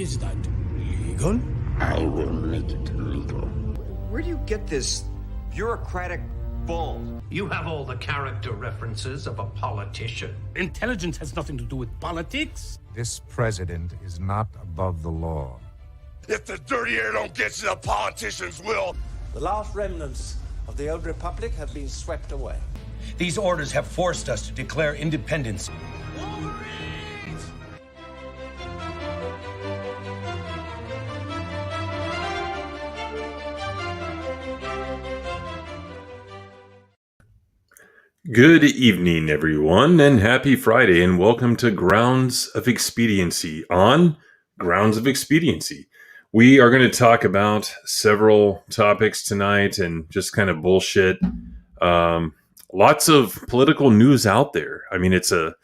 Is that legal? I will make it legal. Where do you get this bureaucratic bull? You have all the character references of a politician. Intelligence has nothing to do with politics. This president is not above the law. If the dirty air don't get you, the politicians will. The last remnants of the old republic have been swept away. These orders have forced us to declare independence. Good evening, everyone, and happy Friday, and welcome to Grounds of Expediency. On Grounds of Expediency, we are going to talk about several topics tonight and just kind of bullshit. Lots of political news out there. I mean, it's a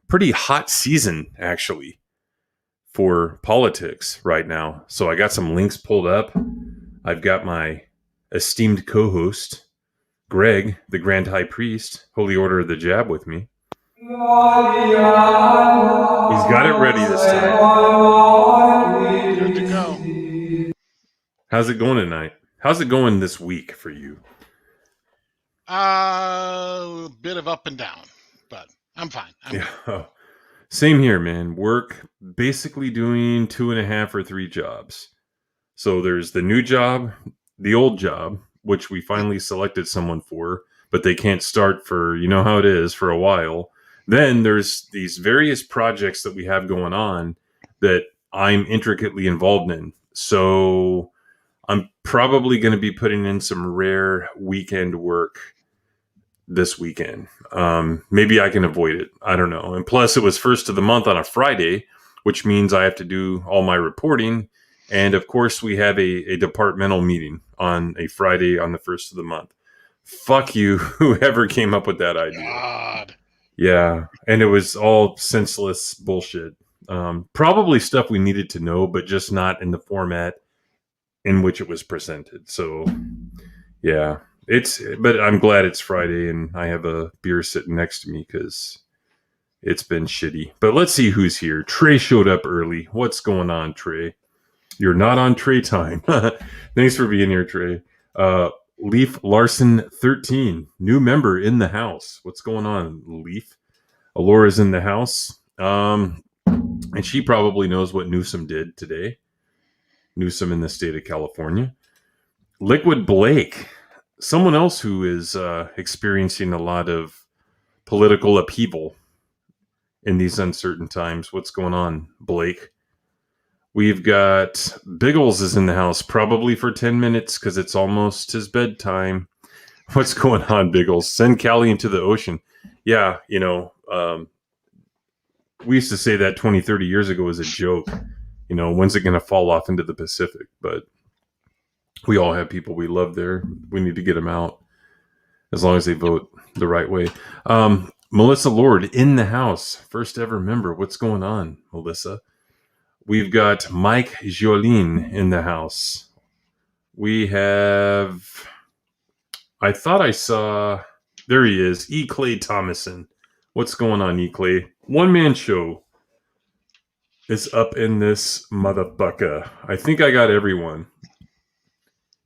pretty hot season, actually, for politics right now. So I got some links pulled up. I've got my esteemed co-host, Greg, the Grand High Priest, Holy Order of the Jab, with me. He's got it ready this time. Good to go. How's it going tonight? How's it going this week for you? A bit of up and down, but I'm fine. Same here, man. Work, basically doing 2.5 or 3 jobs. So there's the new job, the old job, which we finally selected someone for, but they can't start for, you know how it is, for a while. Then there's these various projects that we have going on that I'm intricately involved in. So I'm probably going to be putting in some rare weekend work this weekend. Maybe I can avoid it. I don't know. And plus it was first of the month on a Friday, which means I have to do all my reporting. And of course, we have a departmental meeting on a Friday on the first of the month. Fuck you, whoever came up with that idea. God. Yeah, and it was all senseless bullshit. Probably stuff we needed to know, but just not in the format in which it was presented. So, yeah, but I'm glad it's Friday and I have a beer sitting next to me because it's been shitty. But let's see who's here. Trey showed up early. What's going on, Trey? You're not on Trey time. Thanks for being here, Trey. Leaf Larson 13, new member in the house. What's going on, Leaf? Alora's in the house. And she probably knows what Newsom did today. Newsom in the state of California. Liquid Blake, someone else who is experiencing a lot of political upheaval in these uncertain times. What's going on, Blake? We've got Biggles is in the house, probably for 10 minutes because it's almost his bedtime. What's going on, Biggles? Send Callie into the ocean. Yeah, we used to say that 20, 30 years ago as a joke. When's it going to fall off into the Pacific? But we all have people we love there. We need to get them out as long as they vote the right way. Melissa Lord in the house, first ever member. What's going on, Melissa? We've got Mike Jolin in the house. We have, I thought I saw, there he is, E. Clay Thomason. What's going on, E. Clay? One man show is up in this motherfucker. I think I got everyone.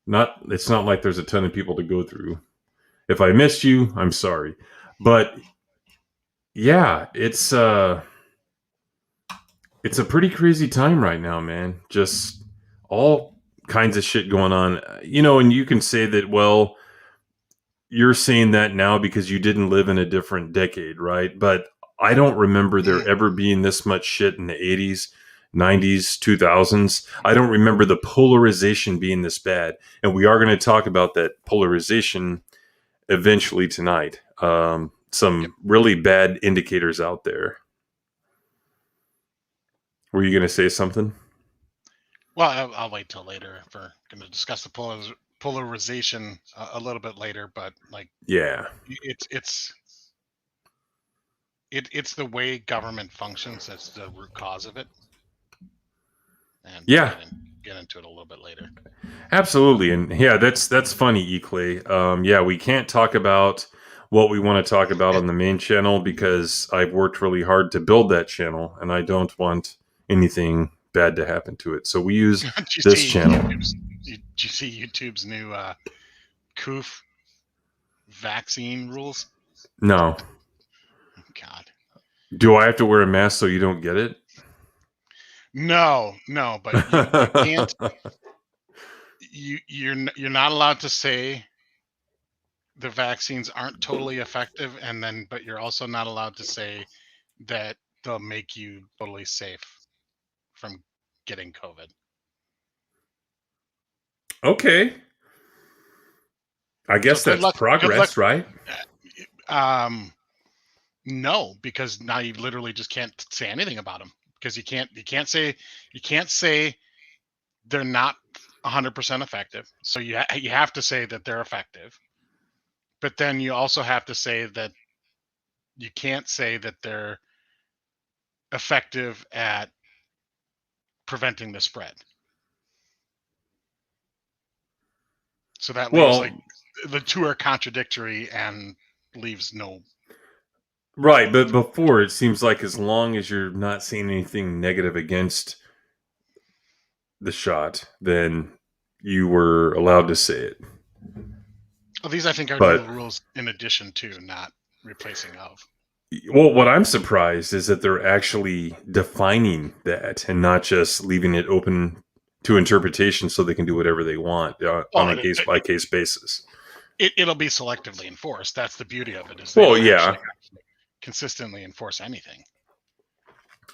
It's not like there's a ton of people to go through. If I missed you, I'm sorry. But yeah, it's a pretty crazy time right now, man. Just all kinds of shit going on. And you can say that, well, you're saying that now because you didn't live in a different decade, right? But I don't remember there ever being this much shit in the 80s, 90s, 2000s. I don't remember the polarization being this bad. And we are going to talk about that polarization eventually tonight. Some really bad indicators out there. Were you going to say something? Well, I'll wait till later if we're going to discuss the polarization a little bit later. But yeah, it's the way government functions that's the root cause of it. And yeah, get into it a little bit later. Absolutely, and yeah, that's funny, E. Clay. Yeah, we can't talk about what we want to talk about on the main channel because I've worked really hard to build that channel, and I don't want anything bad to happen to it. So we use Did you this see channel. Did you see YouTube's new COOF vaccine rules? No. God. Do I have to wear a mask so you don't get it? No, but you can't. You're not allowed to say the vaccines aren't totally effective, but you're also not allowed to say that they'll make you totally safe from getting COVID. Okay. I guess So that's progress, right? No, because now you literally just can't say anything about them, because you can't say they're not 100% effective. So you have to say that they're effective, but then you also have to say that you can't say that they're effective at preventing the spread. So that leaves like the two are contradictory and leaves no. Right, but before it seems like as long as you're not saying anything negative against the shot, then you were allowed to say it. Well, these I think are new rules in addition to, not replacing of. Well, what I'm surprised is that they're actually defining that and not just leaving it open to interpretation so they can do whatever they want on a case-by-case basis. It'll be selectively enforced. That's the beauty of it. Is well, yeah. Consistently enforce anything.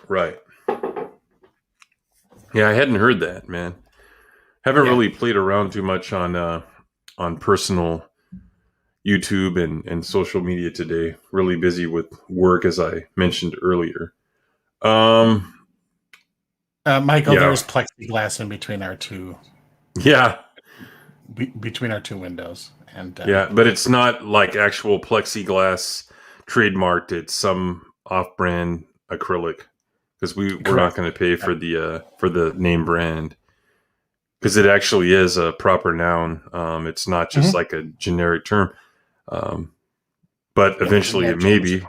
Right. Yeah, I hadn't heard that, man. Haven't really played around too much on personal YouTube and social media today. Really busy with work, as I mentioned earlier. Michael, there's plexiglass in between our two. Yeah. Between our two windows. And yeah, but it's not like actual plexiglass trademarked. It's some off-brand acrylic, because we're not going to pay for the name brand, because it actually is a proper noun. It's not just like a generic term. But eventually it may be.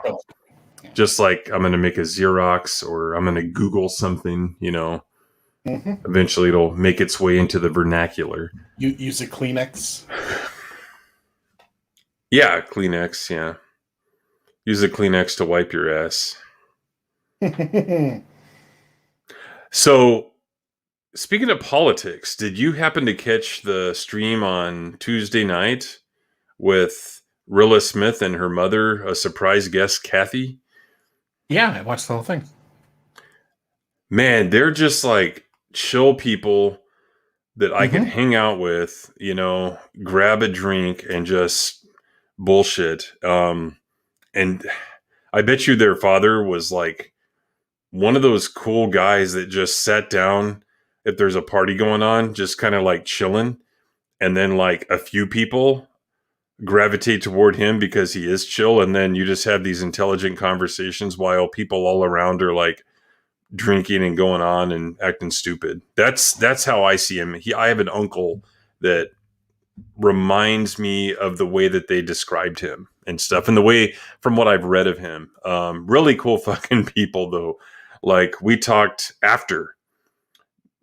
Just like I'm going to make a Xerox or I'm going to Google something, eventually it'll make its way into the vernacular. You use a Kleenex? Yeah, Kleenex, yeah. Use a Kleenex to wipe your ass. So, speaking of politics, did you happen to catch the stream on Tuesday night with Rilla Smith and her mother, a surprise guest, Kathy? Yeah, I watched the whole thing. Man, they're just like chill people that I could hang out with, grab a drink and just bullshit. And I bet you their father was like one of those cool guys that just sat down if there's a party going on, just kind of like chilling. And then like a few people gravitate toward him because he is chill, and then you just have these intelligent conversations while people all around are like drinking and going on and acting stupid. That's how I see him. I have an uncle that reminds me of the way that they described him and stuff, and the way from what I've read of him. Really cool fucking people though. Like we talked after,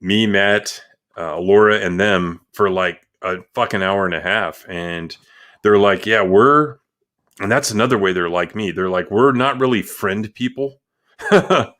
me, Matt, Laura, and them for like a fucking hour and a half, and they're like, yeah, and that's another way they're like me. They're like, we're not really friend people, but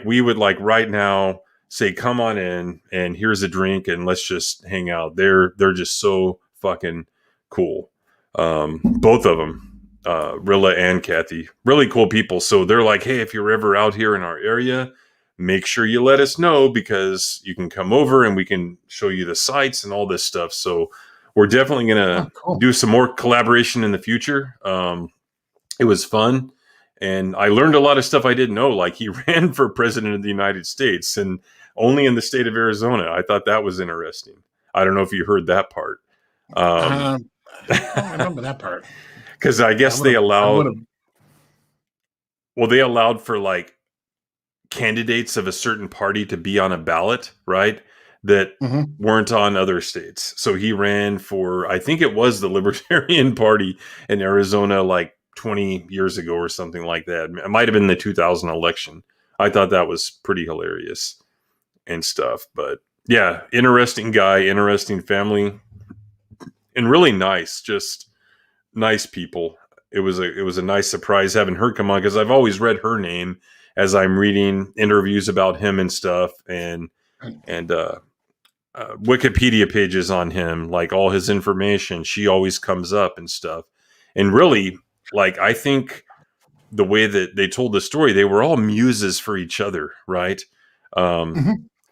we would like right now say, come on in and here's a drink and let's just hang out. They're just so fucking cool. Both of them, Rilla and Kathy, really cool people. So they're like, hey, if you're ever out here in our area, make sure you let us know, because you can come over and we can show you the sites and all this stuff. So we're definitely going to do some more collaboration in the future. It was fun. And I learned a lot of stuff I didn't know. Like he ran for president of the United States and only in the state of Arizona. I thought that was interesting. I don't know if you heard that part. I don't remember that part. Because I guess they allowed for like candidates of a certain party to be on a ballot, right? That weren't on other states. So he ran for, I think it was the Libertarian Party in Arizona like 20 years ago or something like that. It might have been the 2000 election. I thought that was pretty hilarious and stuff. But yeah, interesting guy, interesting family, and really nice, just nice people. It was a nice surprise having her come on, because I've always read her name as I'm reading interviews about him and stuff, and Wikipedia pages on him, like all his information. She always comes up and stuff. And really, like, I think the way that they told the story, they were all muses for each other, right?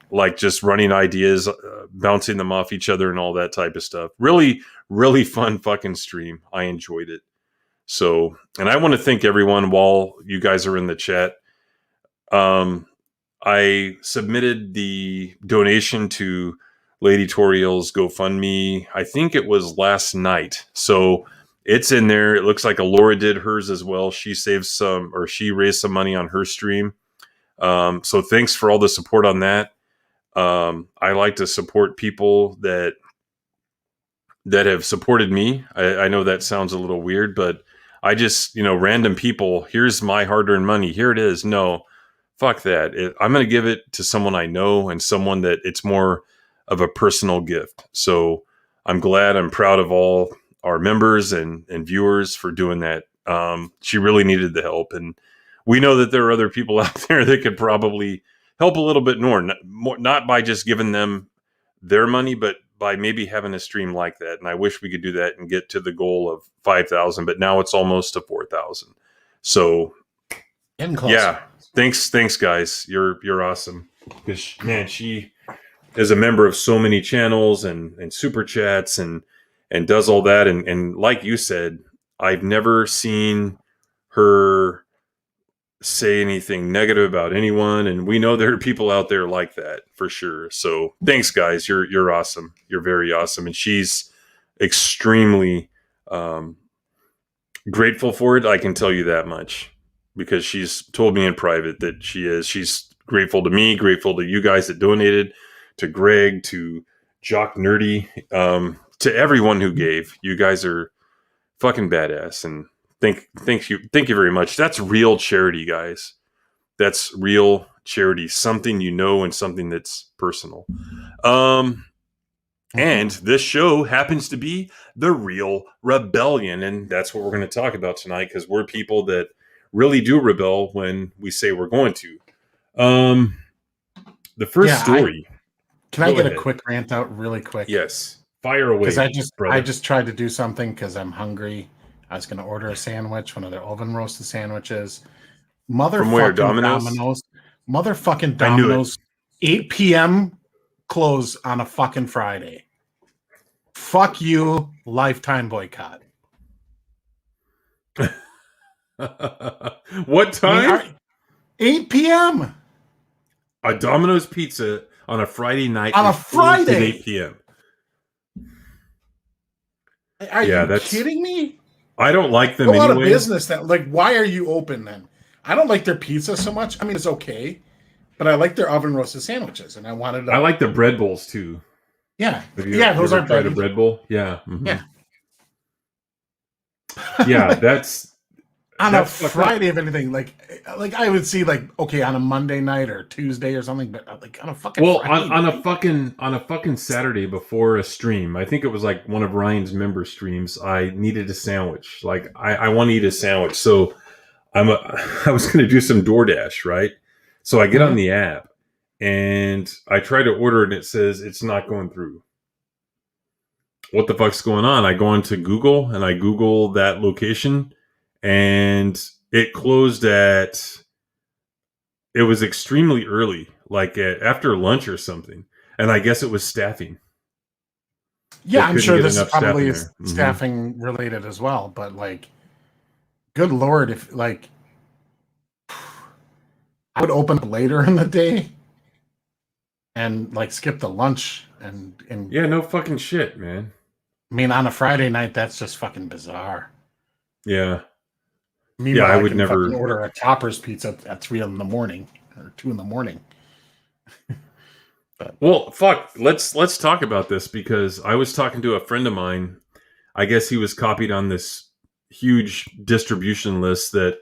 Like just running ideas, bouncing them off each other and all that type of stuff. Really, really fun fucking stream. I enjoyed it. So, and I want to thank everyone while you guys are in the chat. I submitted the donation to Lady Toriel's GoFundMe. I think it was last night. So it's in there. It looks like Laura did hers as well. She saved some, or she raised some money on her stream. So thanks for all the support on that. I like to support people that have supported me. I know that sounds a little weird, but I just, random people, here's my hard-earned money. Here it is. No, fuck that. I'm going to give it to someone I know, and someone that it's more of a personal gift. So I'm proud of all our members and viewers for doing that. She really needed the help. And we know that there are other people out there that could probably help a little bit more, not by just giving them their money, but by maybe having a stream like that. And I wish we could do that and get to the goal of 5,000, but now it's almost to 4,000. So yeah, thanks guys. You're awesome. Because man, she is a member of so many channels and super chats and does all that. And like you said, I've never seen her say anything negative about anyone, and we know there are people out there like that for sure. So thanks guys, you're awesome. You're very awesome. And she's extremely grateful for it. I can tell you that much, because she's told me in private that she's grateful to me, grateful to you guys that donated, to Greg, to Jock Nerdy, to everyone who gave. You guys are fucking badass, and thank you very much. That's real charity, guys. That's real charity. Something and something that's personal. And this show happens to be the Real Rebellion, and that's what we're going to talk about tonight, because we're people that really do rebel when we say we're going to. The first story. Can I get a quick rant out really quick? Yes. Fire away. Because I just tried to do something because I'm hungry. I was going to order a sandwich, one of their oven roasted sandwiches. From where? Domino's? Motherfucking Domino's. 8 p.m. close on a fucking Friday. Fuck you, lifetime boycott. What time? 8 p.m. A Domino's pizza on a Friday night. On a Friday. At 8 p.m. Are you kidding me? I don't like them anyway. Go out of business then. Like, why are you open then? I don't like their pizza so much. I mean, it's okay, but I like their oven roasted sandwiches, and I wanted. I like the bread bowls too. Yeah, those are tried a bread bowl. Yeah, yeah, yeah. That's on a Friday, if anything. Like I would see okay on a Monday night or Tuesday or something, but like on a fucking on a fucking Saturday before a stream. I think it was like one of Ryan's member streams. I needed a sandwich. Like I want to eat a sandwich, so I was going to do some DoorDash, right? So I get on the app and I try to order it, and it says it's not going through. What the fuck's going on? I go into Google and I Google that location, and it closed it was extremely early, like after lunch or something. And I guess it was staffing. Yeah, I'm sure this is probably staffing related as well. But good Lord, if I would open up later in the day and skip the lunch and yeah, no fucking shit, man. I mean, on a Friday night, that's just fucking bizarre. Yeah. Meanwhile, I would never order a Topper's pizza at 3 in the morning or 2 in the morning. Well, fuck. Let's talk about this, because I was talking to a friend of mine. I guess he was copied on this huge distribution list that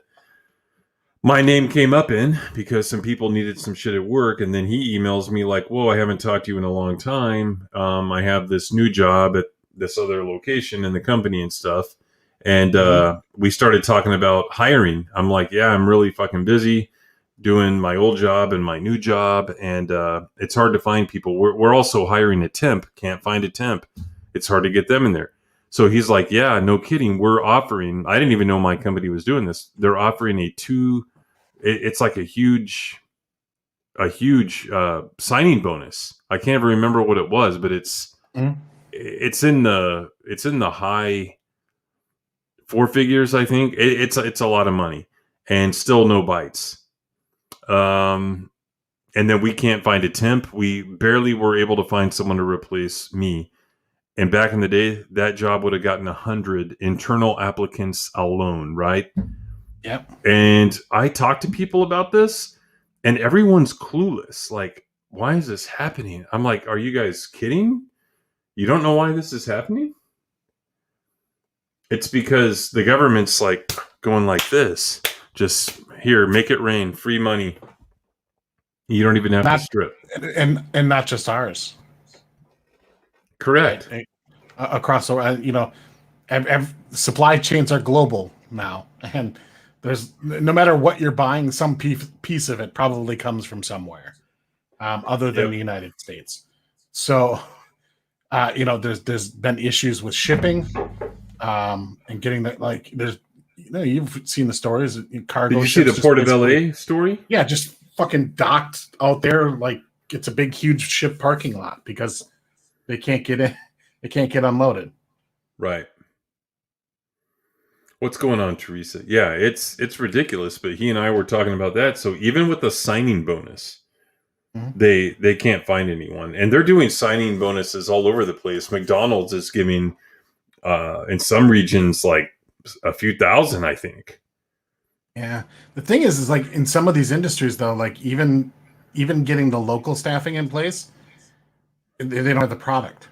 my name came up in because some people needed some shit at work, and then he emails me like, whoa, I haven't talked to you in a long time. I have this new job at this other location in the company and stuff. And we started talking about hiring. I'm like, yeah, I'm really fucking busy doing my old job and my new job, and it's hard to find people. We're also hiring a temp. Can't find a temp. It's hard to get them in there. So he's like, yeah, no kidding. We're offering, I didn't even know my company was doing this. They're offering it's like a huge signing bonus. I can't even remember what it was, but it's in the high four figures, I think. It's a lot of money, and still no bites. And then we can't find a temp. We barely were able to find someone to replace me. And back in the day, that job would have gotten 100 internal applicants alone, right? Yep. And I talked to people about this, and everyone's clueless. Like, why is this happening? I'm like, are you guys kidding? You don't know why this is happening? It's because the government's like going like this. Just here, make it rain, free money. You don't even have to strip. And not just ours. Correct. Right? Across the, supply chains are global now, and there's no matter what you're buying, some piece of it probably comes from somewhere, other than the United States. So, there's been issues with shipping, and getting that. Like, you've seen the stories. Cargo. Did you see the Port of LA story? Yeah, just fucking docked out there like it's a big, huge ship parking lot because they can't get in. They can't get unloaded. Right. What's going on, Teresa? Yeah, it's ridiculous, but he and I were talking about that. So even with the signing bonus, they can't find anyone. And they're doing signing bonuses all over the place. McDonald's is giving in some regions like a few thousand, I think. Yeah. The thing is like in some of these industries though, like even getting the local staffing in place, they don't have the product.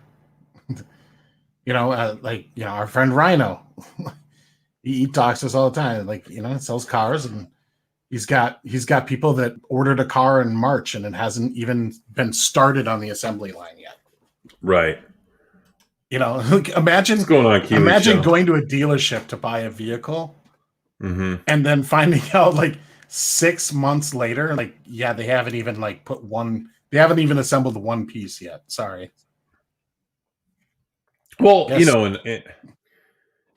Our friend Rhino, he talks to us all the time. Like, sells cars, and he's got people that ordered a car in March and it hasn't even been started on the assembly line yet. Right. Imagine what's going on, imagine going to a dealership to buy a vehicle, and then finding out like 6 months later, like, yeah, they haven't even they haven't even assembled one piece yet. Sorry. Well, yes.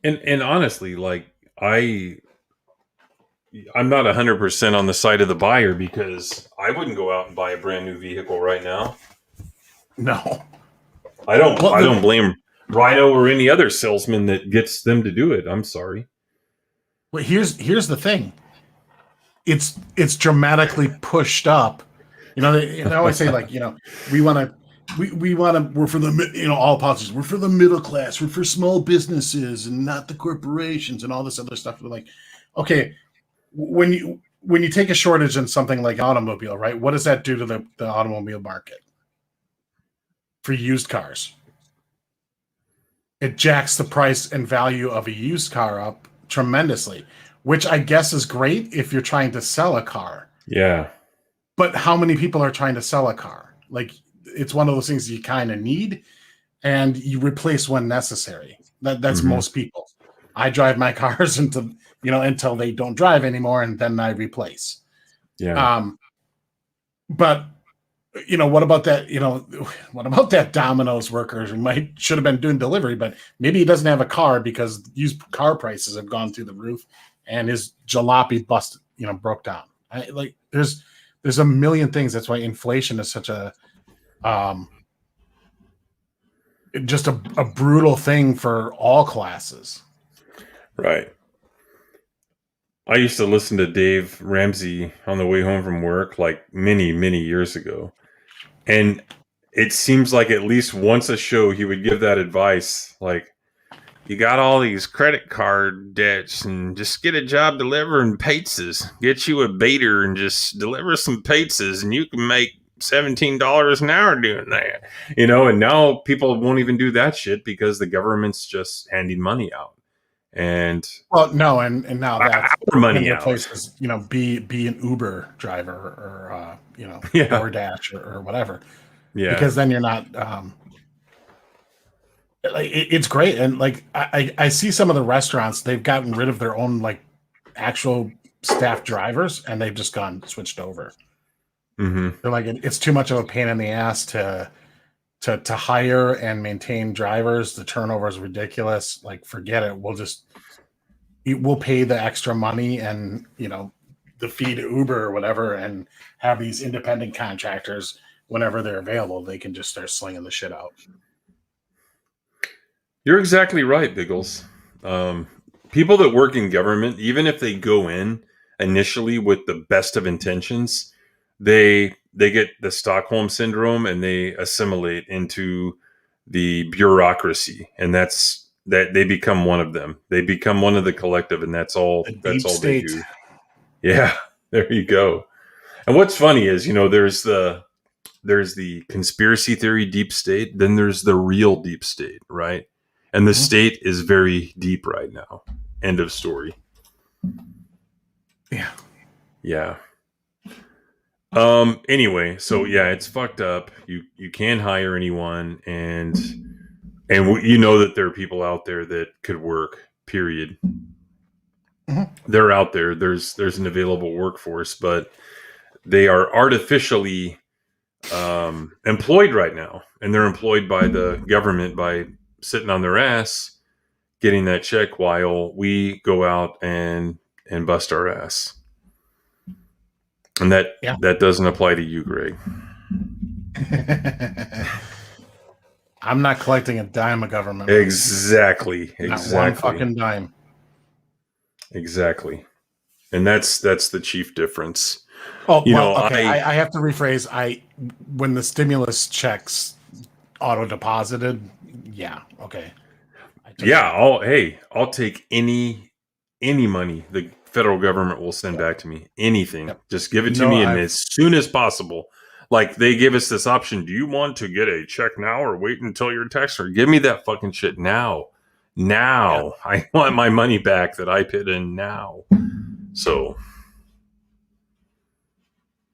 and honestly, like I'm not 100% on the side of the buyer, because I wouldn't go out and buy a brand new vehicle right now. No, I don't blame Rhino or any other salesman that gets them to do it. I'm sorry. Well, here's the thing. It's dramatically pushed up. They always say like, we want to. We're for the, all politicians, we're for the middle class, we're for small businesses and not the corporations and all this other stuff. We're like, okay, when you take a shortage in something like automobile, right? What does that do to the automobile market for used cars? It jacks the price and value of a used car up tremendously, which I guess is great if you're trying to sell a car. Yeah. But how many people are trying to sell a car? Like, it's one of those things you kind of need, and you replace when necessary. That's most people. I drive my cars until they don't drive anymore, and then I replace. Yeah. But what about that? What about that Domino's worker who should have been doing delivery, but maybe he doesn't have a car because used car prices have gone through the roof, and his jalopy busted, broke down. There's a million things. That's why inflation is such a just a brutal thing for all classes. Right. I used to listen to Dave Ramsey on the way home from work like many, many years ago. And it seems like at least once a show he would give that advice, like, you got all these credit card debts and just get a job delivering pizzas. Get you a beater and just deliver some pizzas and you can make $17 an hour doing that, and now people won't even do that shit because the government's just handing money out. And well, no, and now that's our money been out. replaced as, you know, be an Uber driver or you know, Yeah. DoorDash or whatever. Yeah. Because then you're not like it's great. And like I see some of the restaurants, they've gotten rid of their own like actual staff drivers and they've just switched over. Mm-hmm. They're like, it's too much of a pain in the ass to hire and maintain drivers. The turnover is ridiculous. Like, forget it. We'll pay the extra money and, you know, the fee to Uber or whatever, and have these independent contractors, whenever they're available, they can just start slinging the shit out. You're exactly right, Biggles. People that work in government, even if they go in initially with the best of intentions, they get the Stockholm syndrome and they assimilate into the bureaucracy, and that they become one of them. They become one of the collective, and that's all they do. Yeah, there you go. And what's funny is, you know, there's the conspiracy theory deep state, then there's the real deep state, right? And the state is very deep right now. End of story. Yeah. Yeah. Anyway, so yeah, it's fucked up. You can't hire anyone, and you know that there are people out there that could work, period. They're out there. There's an available workforce, but they are artificially employed right now, and they're employed by the government by sitting on their ass getting that check while we go out and bust our ass. And that doesn't apply to you, Greg. I'm not collecting a dime of government. Exactly. Not one fucking dime. Exactly. And that's the chief difference. Oh, okay. I have to rephrase. When the stimulus checks auto deposited, yeah, okay. Yeah, I'll take any money the federal government will send back to me. Anything. Yep. Just give it to me and as soon as possible. Like, they give us this option. Do you want to get a check now or wait until your tax? Or give me that fucking shit now. Now. Yeah. I want my money back that I put in now. So,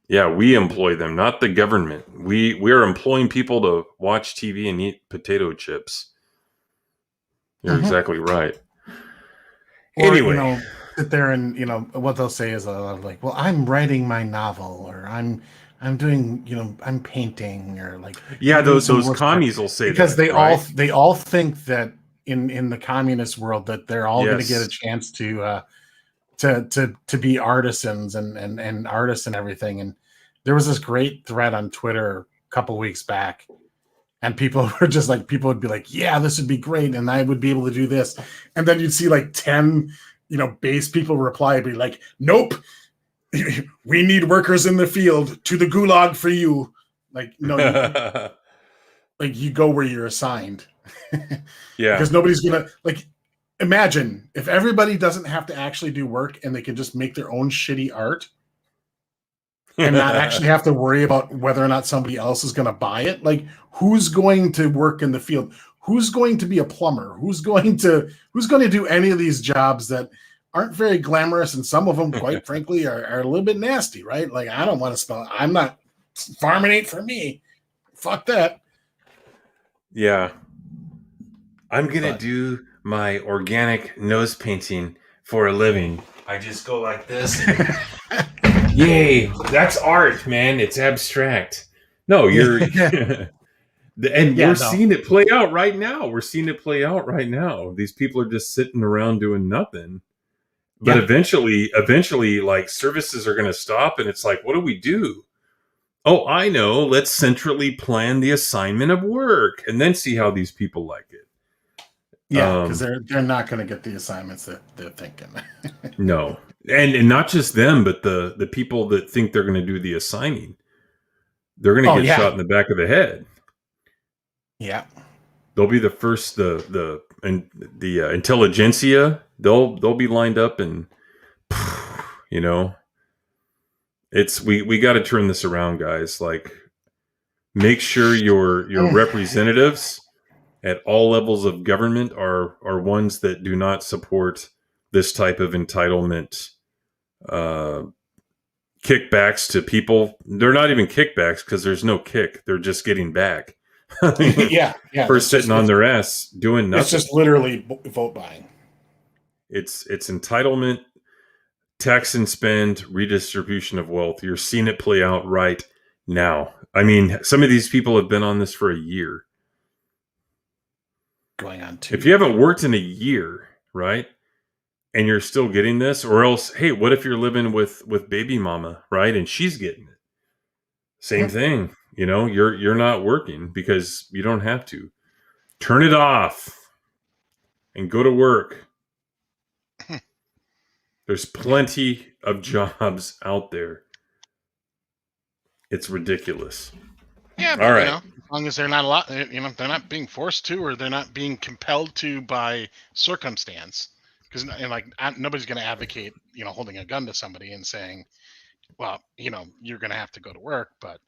yeah, we employ them, not the government. We're employing people to watch TV and eat potato chips. You're exactly right. Or, anyway, you know, sit there and, you know, what they'll say is like, well, I'm writing my novel, or I'm doing, you know, I'm painting, or like, yeah, those commies will say because that, they all think that in the communist world that they're all going to get a chance to be artisans and artists and everything. And there was this great thread on Twitter a couple weeks back. And people would be like, yeah, this would be great. And I would be able to do this. And then you'd see like 10, you know, base people reply, be like, nope, we need workers in the field, to the gulag for you. Like, no, like, you go where you're assigned. Yeah. Because nobody's going to, like, imagine if everybody doesn't have to actually do work and they can just make their own shitty art and not actually have to worry about whether or not somebody else is going to buy it. Like, who's going to work in the field? Who's going to be a plumber? Who's going to do any of these jobs that aren't very glamorous, and some of them, quite frankly, are a little bit nasty, right? Like, I don't want to spell. I'm not farming ain't for me. Fuck that. Yeah, I'm gonna do my organic nose painting for a living. I just go like this. Yay, that's art, man. It's abstract. No, you're we're seeing it play out right now. These people are just sitting around doing nothing. But eventually, like, services are going to stop, and it's like, what do we do? Oh, I know. Let's centrally plan the assignment of work and then see how these people like it. Yeah, because they're not going to get the assignments that they're thinking. No. And not just them, but the people that think they're going to do the assigning. They're going to get shot in the back of the head. Yeah. They'll be the first, the intelligentsia, they'll be lined up, and, you know, we got to turn this around, guys. Like, make sure your representatives at all levels of government are ones that do not support this type of entitlement kickbacks to people. They're not even kickbacks because there's no kick. They're just getting back. yeah. For sitting on their ass doing nothing. It's just literally vote buying. It's entitlement, tax and spend, redistribution of wealth. You're seeing it play out right now. I mean, some of these people have been on this for a year. Going on 2. If you haven't worked in a year, right, and you're still getting this, or else, hey, what if you're living with baby mama, right, and she's getting it? Same thing. You know, you're not working because you don't have to. Turn it off and go to work. There's plenty of jobs out there. It's ridiculous. Yeah, but, all right. You know, as long as they're not they're not being forced to, or they're not being compelled to by circumstance. Because nobody's going to advocate, holding a gun to somebody and saying, well, you're going to have to go to work. But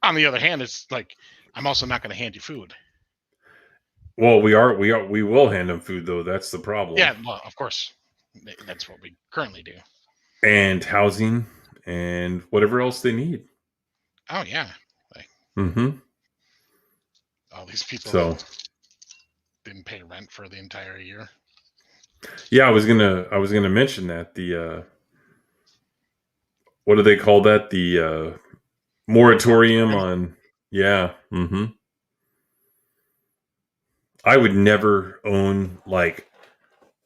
on the other hand, it's like, I'm also not going to hand you food. Well, we will hand them food, though. That's the problem. Yeah, well, of course. That's what we currently do. And housing and whatever else they need. Oh, yeah. All these people didn't pay rent for the entire year. Yeah, I was gonna mention that. The what do they call that? The moratorium on I would never own like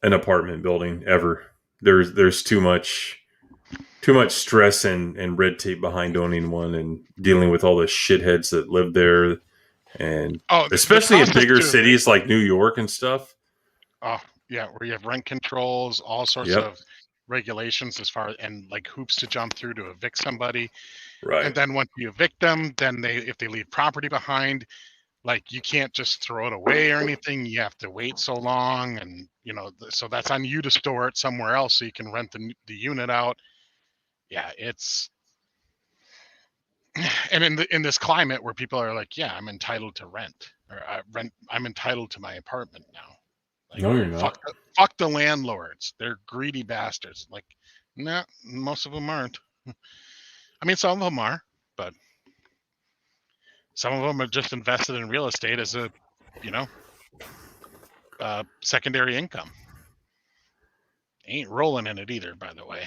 an apartment building ever. There's too much stress and red tape behind owning one and dealing with all the shitheads that live there, and especially in bigger cities like New York and stuff. Oh yeah, where you have rent controls, all sorts of regulations as far and like hoops to jump through to evict somebody. Right. And then once you evict them, then if they leave property behind, like you can't just throw it away or anything. You have to wait so long, and so that's on you to store it somewhere else so you can rent the unit out. Yeah, it's and in this climate where people are like, yeah, I'm entitled to rent, or I'm entitled to my apartment now. Like, no, you're not. Fuck the landlords. They're greedy bastards. Like, no, most of them aren't. I mean, some of them are, but some of them are just invested in real estate as a, secondary income. Ain't rolling in it either, by the way.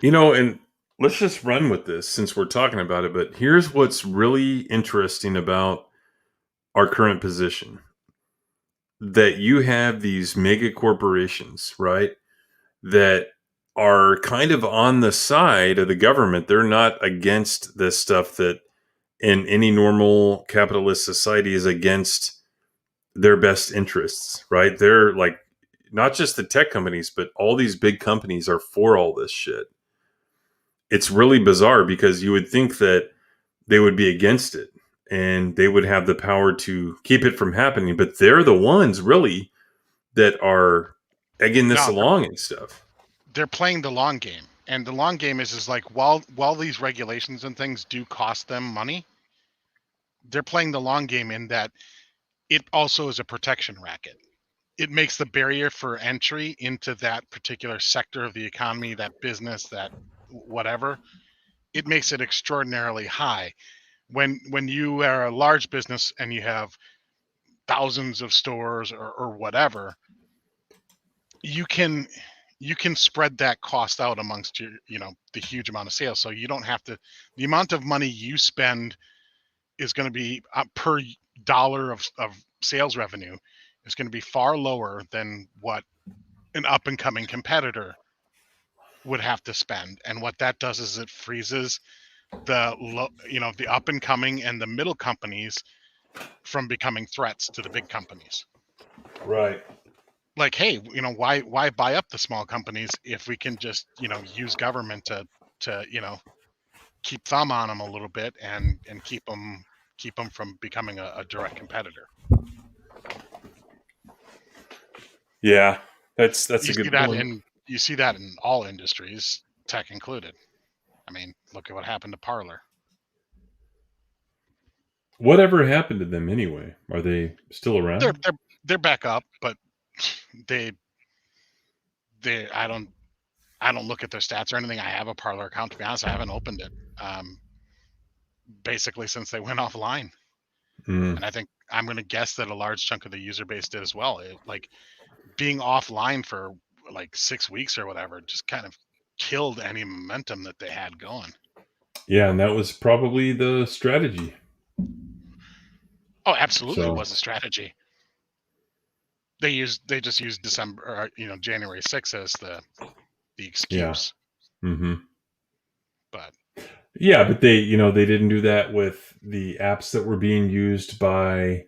And let's just run with this since we're talking about it. But here's what's really interesting about our current position. That you have these mega corporations, right, that are kind of on the side of the government. They're not against this stuff that in any normal capitalist society is against their best interests, right? They're like, not just the tech companies, but all these big companies are for all this shit. It's really bizarre because you would think that they would be against it and they would have the power to keep it from happening, but they're the ones really that are egging this along and stuff. They're playing the long game, and the long game is like while these regulations and things do cost them money, they're playing the long game in that it also is a protection racket. It makes the barrier for entry into that particular sector of the economy, that business, that whatever, it makes it extraordinarily high. When you are a large business and you have thousands of stores or whatever, you can spread that cost out amongst your, the huge amount of sales. So you don't have to, the amount of money you spend is going to be per dollar of sales revenue is going to be far lower than what an up and coming competitor would have to spend. And what that does is it freezes the up and coming and the middle companies from becoming threats to the big companies. Right. Like, hey, why buy up the small companies if we can just, use government to keep thumb on them a little bit and keep them from becoming a direct competitor. Yeah, that's a good point. You see that in all industries, tech included. I mean, look at what happened to Parler. Whatever happened to them anyway? Are they still around? They're back up, but they I don't look at their stats or anything. I have a Parler account. To be honest, I haven't opened it. Basically since they went offline. And I think I'm going to guess that a large chunk of the user base did as well. Like being offline for like 6 weeks or whatever just kind of killed any momentum that they had going. Yeah, and that was probably the strategy. Oh, absolutely, was a strategy. They just used December, or, January 6th as the excuse. Yeah. Mm-hmm. But yeah, but they didn't do that with the apps that were being used by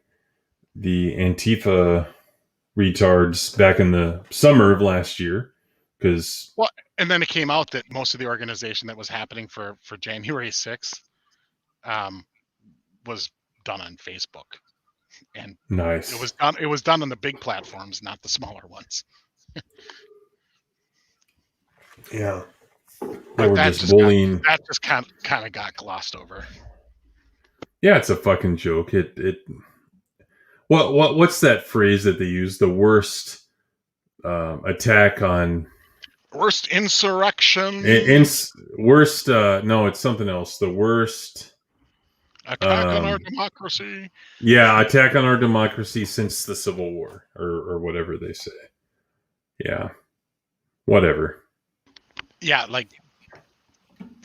the Antifa retards back in the summer of last year. And then it came out that most of the organization that was happening for January 6th was done on Facebook. And nice. It was done on the big platforms, not the smaller ones. Yeah. But that just kind of got glossed over. Yeah, it's a fucking joke. What's that phrase that they use? The worst attack on worst insurrection. Worst. No, it's something else. The worst attack on our democracy. Yeah, attack on our democracy since the Civil War, or whatever they say. Yeah, whatever. Yeah, like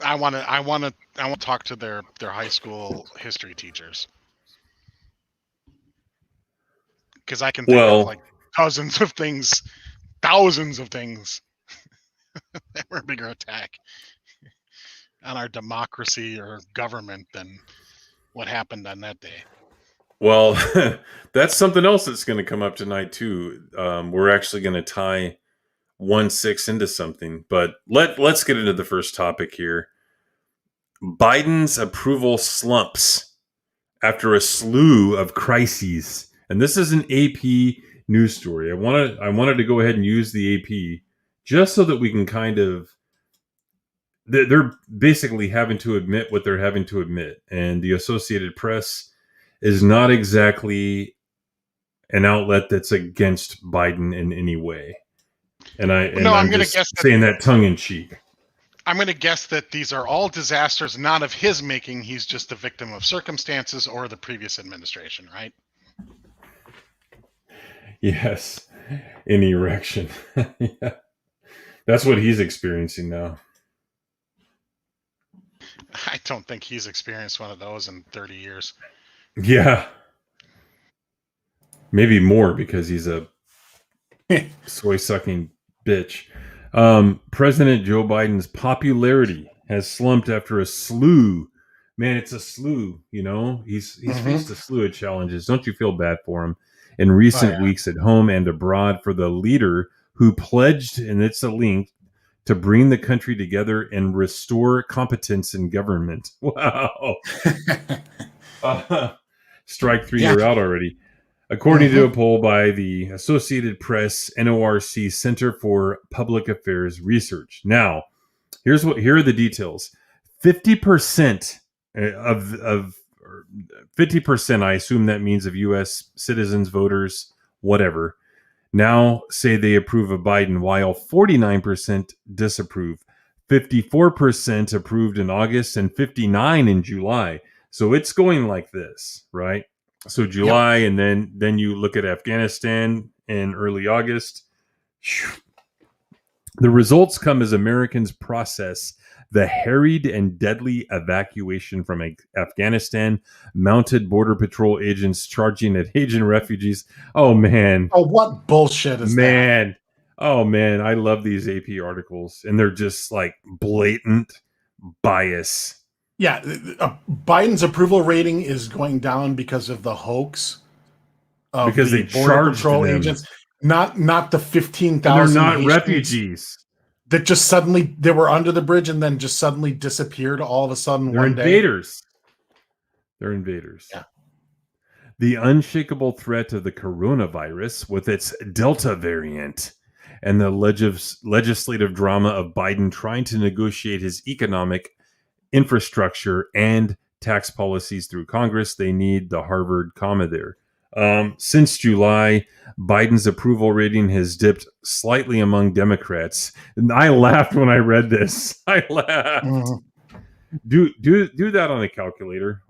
I want to talk to their high school history teachers, because I can think of like thousands of things that were a bigger attack on our democracy or government than what happened on that day. Well, that's something else that's going to come up tonight too. We're actually going to tie 1-6 into something, but let's get into the first topic here. Biden's approval slumps after a slew of crises, and this is an AP news story. I wanted to go ahead and use the AP just so that we can kind of. They're basically having to admit what they're having to admit, and the Associated Press is not exactly an outlet that's against Biden in any way. And I'm going to guess saying that tongue in cheek. I'm going to guess that these are all disasters not of his making. He's just a victim of circumstances or the previous administration, right? Yes, in erection. Yeah. That's what he's experiencing now. I don't think he's experienced one of those in 30 years. Yeah. Maybe more because he's a soy-sucking bitch. President Joe Biden's popularity has slumped after a slew. Man, it's a slew, He's faced a slew of challenges. Don't you feel bad for him? In recent weeks at home and abroad, for the leader who pledged, and it's a link, to bring the country together and restore competence in government. Wow. Strike three, you're out already. According to a poll by the Associated Press NORC Center for Public Affairs Research. Now, here are the details. 50% of 50%, I assume that means of U.S. citizens, voters, whatever, now say they approve of Biden, while 49% disapprove. 54% approved in August and 59% in July. So it's going like this, right? So July, and then you look at Afghanistan in early August. The results come as Americans process the harried and deadly evacuation from Afghanistan, mounted Border Patrol agents charging at Haitian refugees. Oh, man. Oh, what bullshit is that? Oh, man. I love these AP articles, and they're just like blatant bias. Yeah, Biden's approval rating is going down because of the hoax of because the Border Patrol agents, not the 15,000. They're not refugees that just suddenly they were under the bridge and then just suddenly disappeared all of a sudden. They're invaders. They're invaders. Yeah. The unshakable threat of the coronavirus with its Delta variant and the legislative drama of Biden trying to negotiate his economic, infrastructure, and tax policies through Congress. They need the Harvard comma there. Since July, Biden's approval rating has dipped slightly among Democrats. And I laughed when I read this. I laughed. Do that on a calculator.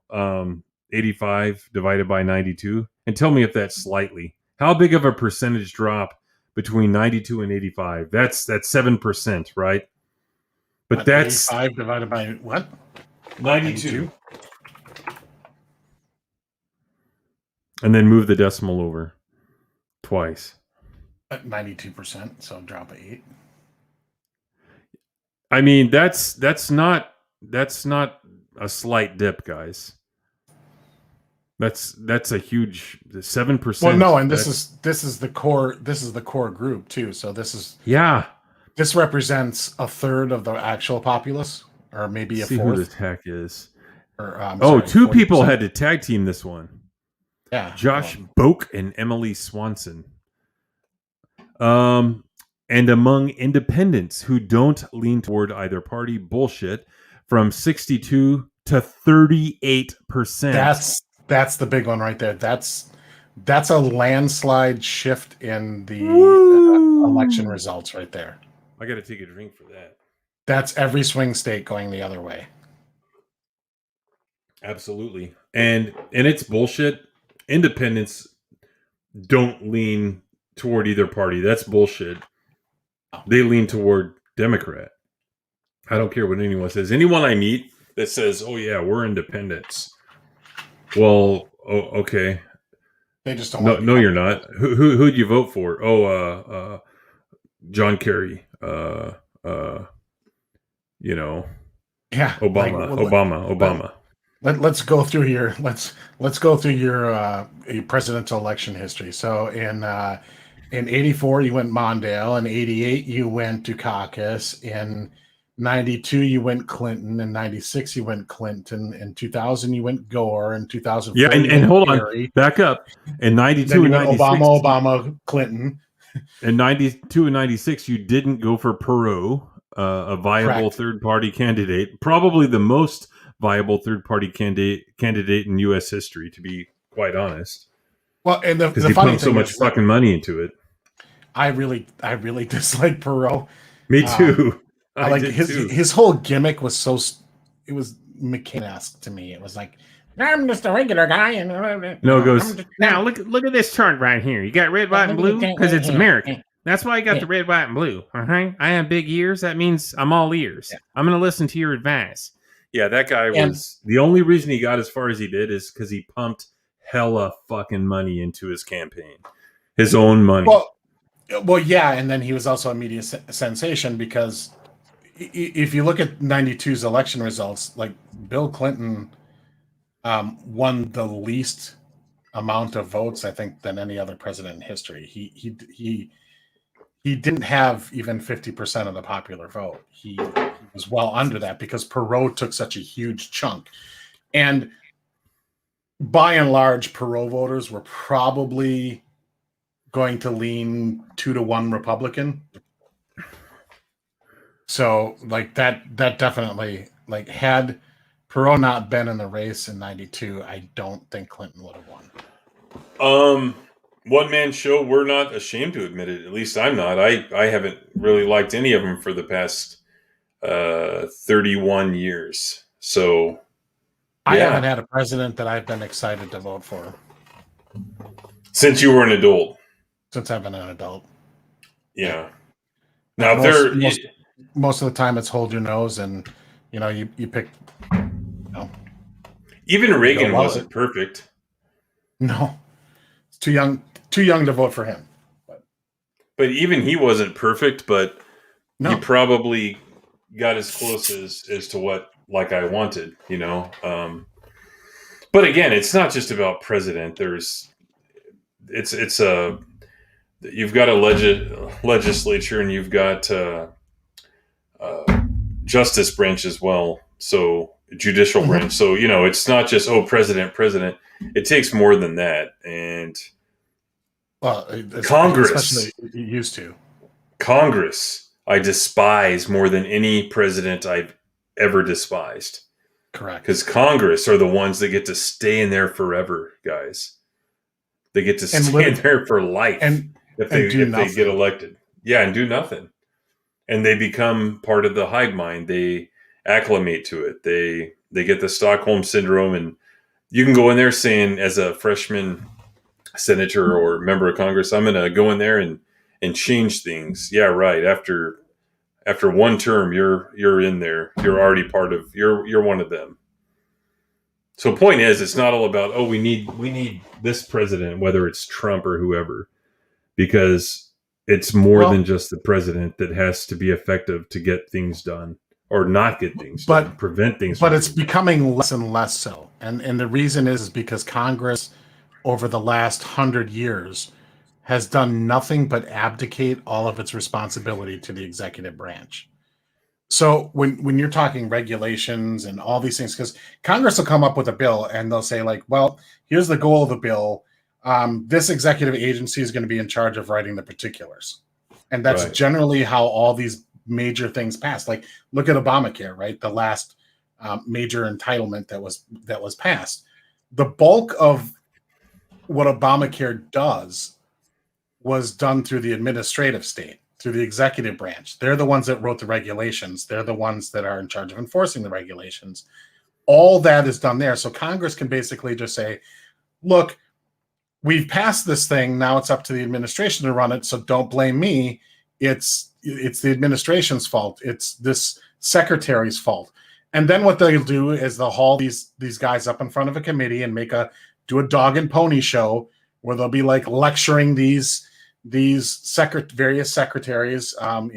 85 divided by 92, and tell me if that's slightly. How big of a percentage drop between 92 and 85? That's 7%, right? But that's 85 divided by what? 92. And then move the decimal over twice. At 92%, so drop 8. I mean, that's not a slight dip, guys. That's a huge 7%. Well, no, and this is the core group too. So this represents a third of the actual populace, or maybe a see fourth. Who the heck is? Or, two 40%. people had to tag team this one. Yeah, Josh Boak and Emily Swanson. And among independents who don't lean toward either party, bullshit, from 62 to 38%. That's the big one right there. That's a landslide shift in the election results right there. I got to take a drink for that. That's every swing state going the other way. Absolutely. And it's bullshit. Independents don't lean toward either party. That's bullshit. They lean toward Democrat. I don't care what anyone says. Anyone I meet that says, "Oh yeah, we're independents." Well, okay. They just don't. No, you're not. Who'd you vote for? John Kerry. Yeah, Obama. Let's go through your let's go through your presidential election history. So in 84 you went Mondale, in 88 you went Dukakis, in 92 you went Clinton, in 96 you went Clinton, in 2000 you went Gore, in 2004 and hold on, back up. In 92 and 96 Obama, Clinton. In 92 and 96 you didn't go for Perot, a viable Correct. third-party candidate, probably the most viable third-party candidate in U.S. history, to be quite honest. Well, and because the he funny pumped so thing much is, fucking money into it. I really dislike Perot. Me too. I like his whole gimmick was it was McCain-esque to me. It was like, I'm just a regular guy, and No, it goes. Now look at this chart right here. You got red, white, and blue because it's American. That's why I got the red, white, and blue. I have big ears. That means I'm all ears. Yeah. I'm going to listen to your advice. Yeah, that guy was the only reason he got as far as he did is because he pumped hella fucking money into his campaign, his own money. Well, yeah, and then he was also a media sensation because if you look at 92's election results, like Bill Clinton won the least amount of votes, I think, than any other president in history. He didn't have even 50% of the popular vote. He was well under that because Perot took such a huge chunk. And by and large, Perot voters were probably going to lean 2-1 Republican. So like that definitely, like, had Perot not been in the race in 92, I don't think Clinton would have won. One man show, we're not ashamed to admit it. At least I'm not. I haven't really liked any of them for the past 31 years. So I haven't had a president that I've been excited to vote for. Since you were an adult. Since I've been an adult. Yeah. Now most of the time it's hold your nose and you pick. Even Reagan wasn't perfect. No. It's too young to vote for him. But even he wasn't perfect, but no. He probably got as close as to what I wanted, But again, it's not just about president. You've got a legislature and you've got justice branch as well. So judicial branch. So, it's not just, president. It takes more than that. And Congress, especially used to. Congress, I despise more than any president I've ever despised. Correct. Because Congress are the ones that get to stay in there forever, guys. They get to stay in there for life if they get elected. Yeah, and do nothing. And they become part of the hive mind. They acclimate to it. They get the Stockholm syndrome, and you can go in there saying, as a freshman senator or member of Congress, I'm going to go in there and change things. Yeah, right. After one term, you're in there. You're already part of. You're one of them. So, point is, it's not all about we need this president, whether it's Trump or whoever, because it's more than just the president that has to be effective to get things done or not get things done, prevent things. But it's becoming less and less so, and the reason is because Congress, over the last 100 years, has done nothing but abdicate all of its responsibility to the executive branch. So when you're talking regulations and all these things, because Congress will come up with a bill and they'll say, like, well, here's the goal of the bill. This executive agency is going to be in charge of writing the particulars. And that's generally how all these major things pass. Like, look at Obamacare, right? The last major entitlement that was passed. The bulk of what Obamacare does was done through the administrative state, through the executive branch. They're the ones that wrote the regulations. They're the ones that are in charge of enforcing the regulations. All that is done there. So Congress can basically just say, look, we've passed this thing. Now it's up to the administration to run it. So don't blame me. It's the administration's fault. It's this secretary's fault. And then what they'll do is they'll haul these guys up in front of a committee and do a dog and pony show where they'll be like lecturing these various secretaries,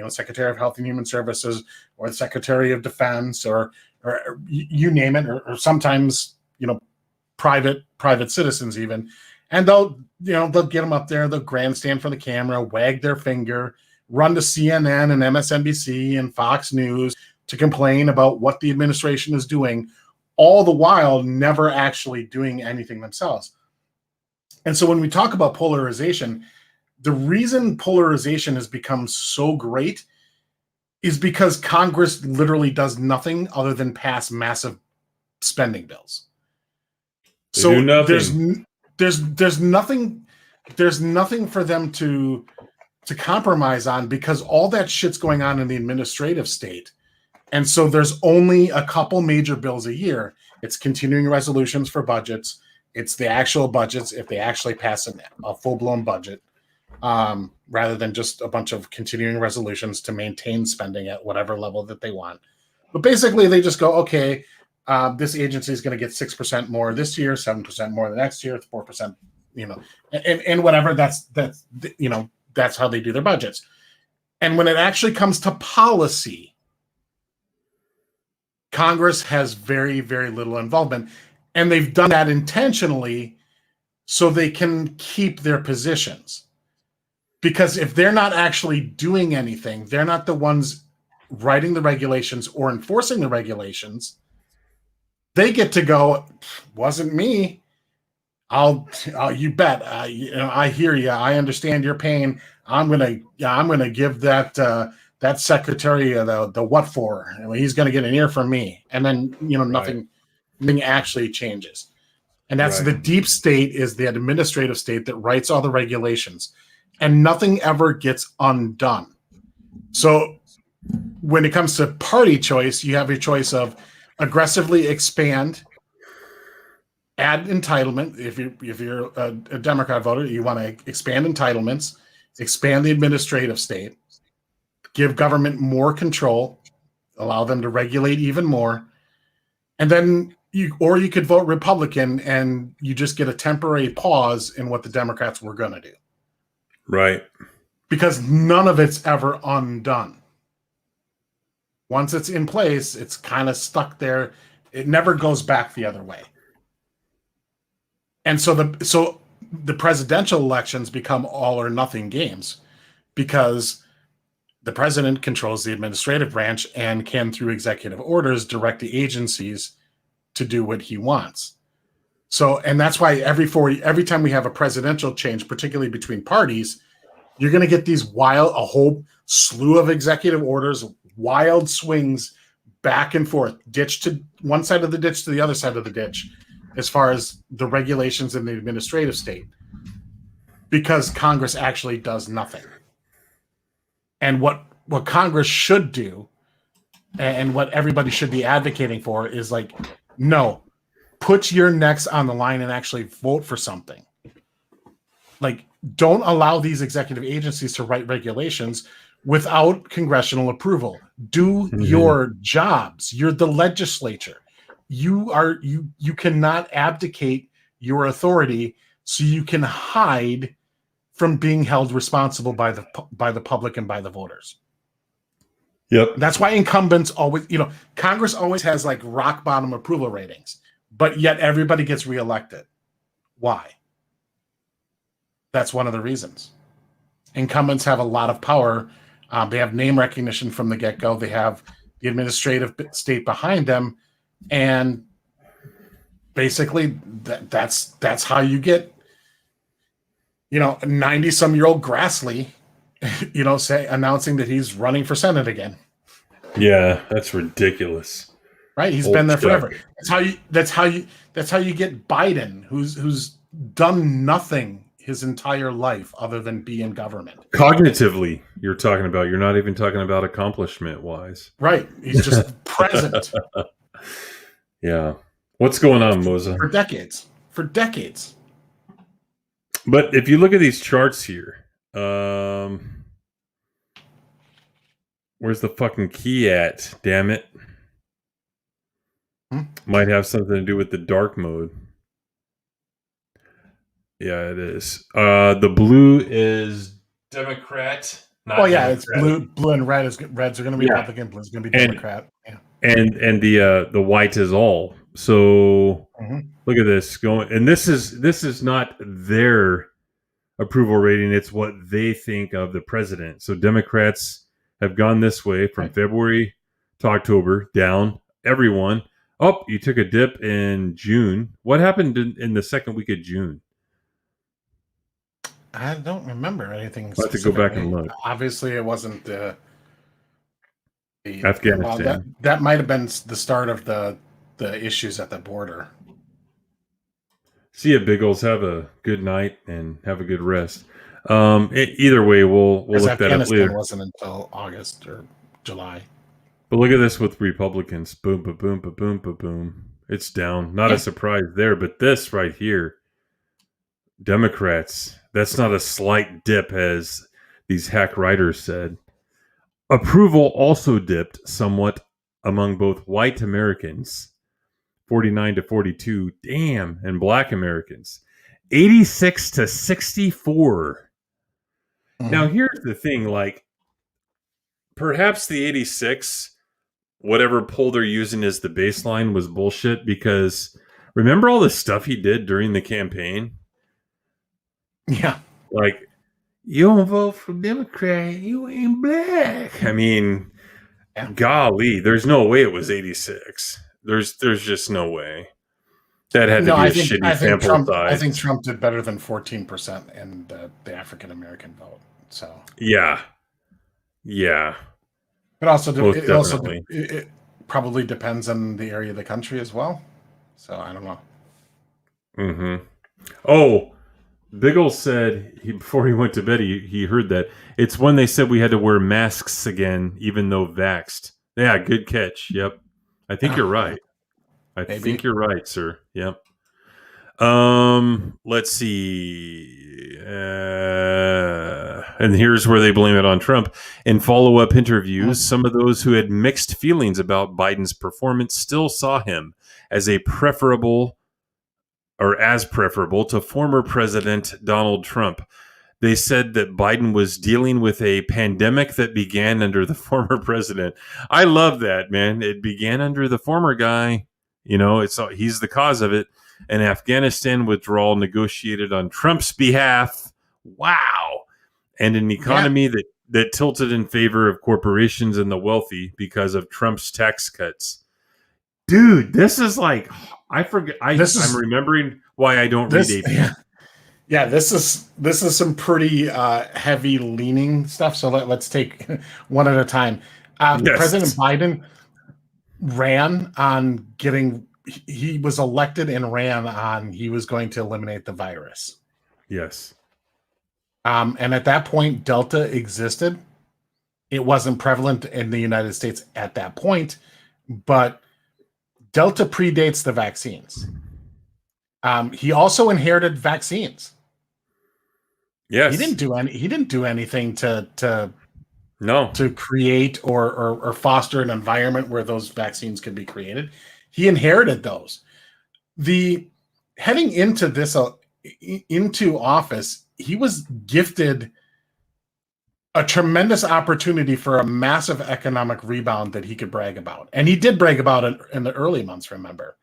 Secretary of Health and Human Services, or the Secretary of Defense, or you name it, or sometimes private citizens even, and they'll get them up there, they'll grandstand for the camera, wag their finger, run to CNN and MSNBC and Fox News to complain about what the administration is doing, all the while never actually doing anything themselves. And so when we talk about polarization, the reason polarization has become so great is because Congress literally does nothing other than pass massive spending bills. So there's nothing for them to compromise on, because all that shit's going on in the administrative state. And so there's only a couple major bills a year. It's continuing resolutions for budgets. It's the actual budgets if they actually pass a full-blown budget, rather than just a bunch of continuing resolutions to maintain spending at whatever level that they want. But basically, they just go, okay, this agency is going to get 6% more this year, 7% more the next year, 4%, and whatever. That's how they do their budgets. And when it actually comes to policy, Congress has very, very little involvement. And they've done that intentionally so they can keep their positions. Because if they're not actually doing anything, they're not the ones writing the regulations or enforcing the regulations, they get to go, wasn't me. You bet. I hear you. I understand your pain. I'm gonna give that secretary the what for. He's gonna get an ear from me. And then nothing actually changes. And that's the deep state, is the administrative state that writes all the regulations, and nothing ever gets undone. So when it comes to party choice, you have your choice of aggressively expand, add entitlement. If you're a Democrat voter, you want to expand entitlements, expand the administrative state, give government more control, allow them to regulate even more, and then you could vote Republican and you just get a temporary pause in what the Democrats were going to do. Right. Because none of it's ever undone. Once it's in place, it's kind of stuck there. It never goes back the other way. And so the presidential elections become all or nothing games, because the president controls the administrative branch and can, through executive orders, direct the agencies to do what he wants. So, and that's why every time we have a presidential change, particularly between parties, you're going to get a whole slew of executive orders, wild swings, back and forth, ditch to one side of the ditch to the other side of the ditch, as far as the regulations in the administrative state, because Congress actually does nothing. And what Congress should do, and what everybody should be advocating for, is like, no, put your necks on the line and actually vote for something. Like, don't allow these executive agencies to write regulations without congressional approval. Do your jobs. You're the legislature. You cannot abdicate your authority so you can hide from being held responsible by the public and by the voters. Yep. That's why incumbents always, Congress always has like rock bottom approval ratings, but yet everybody gets reelected. Why? That's one of the reasons. Incumbents have a lot of power. They have name recognition from the get-go. They have the administrative state behind them, and basically that's how you get, 90-some-year-old Grassley, announcing that he's running for Senate again. Yeah, that's ridiculous. Right? He's been there forever. That's how you get Biden, who's done nothing his entire life other than be in government. Cognitively, you're talking about. You're not even talking about accomplishment-wise. Right. He's just present. Yeah. What's going on, Mozza? For decades. But if you look at these charts here, where's the fucking key at? Damn it. Might have something to do with the dark mode. Yeah, it is. The blue is Democrat. It's blue and red. Reds are going to be Republican. Blue is going to be Democrat. And the white is all. So look at this going. And this is not their approval rating. It's what they think of the president. So Democrats have gone this way from February to October, down. Everyone. Oh, you took a dip in June. What happened in the second week of June? I don't remember anything. I'll have to go back and look. Obviously, it wasn't the Afghanistan. That might have been the start of the issues at the border. See you, Biggles. Have a good night and have a good rest. Either way, we'll look that up later. It wasn't until August or July. But look at this with Republicans. Boom, boom, boom, boom, boom, boom, boom. It's down. Not a surprise there, but this right here, Democrats. That's not a slight dip, as these hack writers said. Approval also dipped somewhat among both white Americans, 49 to 42, damn, and black Americans, 86 to 64. Now, here's the thing, like, perhaps the 86, whatever poll they're using as the baseline, was bullshit, because remember all the stuff he did during the campaign? Yeah. Like, you don't vote for Democrat, you ain't black. I mean, golly, there's no way it was 86. There's just no way. That had to be a shitty sample size. I think Trump did better than 14% in the African-American vote. So Yeah. But it probably depends on the area of the country as well. So I don't know. Oh, Biggle said before he went to bed, he heard that. It's when they said we had to wear masks again, even though vaxxed. Yeah, good catch. Yep. I think you're right. I think you're right, sir. Yep. Let's see. And here's where they blame it on Trump. In follow-up interviews, some of those who had mixed feelings about Biden's performance still saw him as preferable to former President Donald Trump. They said that Biden was dealing with a pandemic that began under the former president. I love that, man. It began under the former guy. He's the cause of it. An Afghanistan withdrawal negotiated on Trump's behalf. Wow. And an economy that tilted in favor of corporations and the wealthy because of Trump's tax cuts. Dude, this is like, I forget. I'm remembering why I don't read AP. Yeah, this is some pretty heavy leaning stuff. So let's take one at a time. President Biden ran on getting. He was elected and ran on he was going to eliminate the virus. Yes. And at that point, Delta existed. It wasn't prevalent in the United States at that point, but Delta predates the vaccines. He also inherited vaccines. Yes. He didn't do anything to create or foster an environment where those vaccines could be created. He inherited those. Heading into this into office, he was gifted a tremendous opportunity for a massive economic rebound that he could brag about. And he did brag about it in the early months, remember?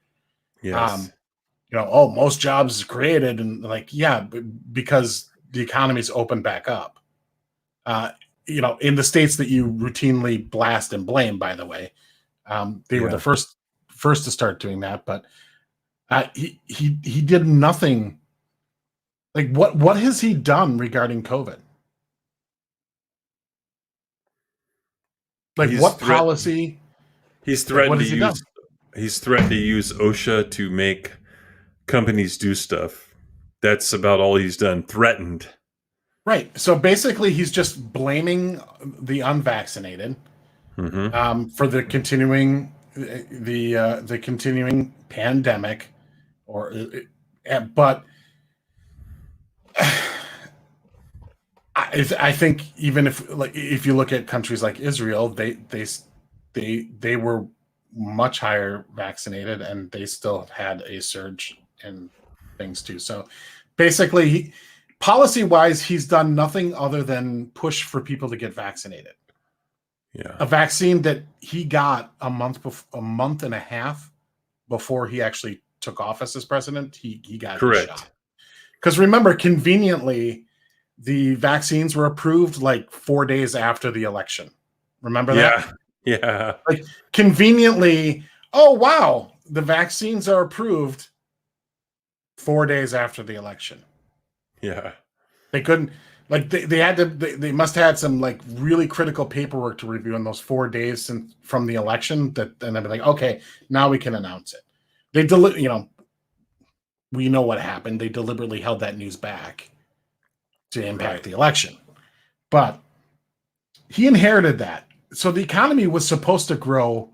Yes. Most jobs created, and because the economy's opened back up. In the states that you routinely blast and blame, by the way, they were the first to start doing that. But he did nothing. Like what has he done regarding COVID? Like what policy? He's threatened to use. He's threatened to use OSHA to make companies do stuff. That's about all he's done. Threatened. Right. So basically, he's just blaming the unvaccinated for the continuing continuing pandemic, but I think even if you look at countries like Israel, they were much higher vaccinated and they still had a surge in things too. So basically, policy wise, he's done nothing other than push for people to get vaccinated. Yeah, a vaccine that he got a month and a half before he actually took office as president. He got correct. Shot. Because remember, conveniently, the vaccines were approved like 4 days after the election. Remember that? Yeah. Like conveniently, oh wow, the vaccines are approved 4 days after the election. Yeah. They couldn't they must have had some like really critical paperwork to review in those 4 days from the election and they'd be like, okay, now we can announce it. We know what happened. They deliberately held that news back to impact the election. But he inherited that. So the economy was supposed to grow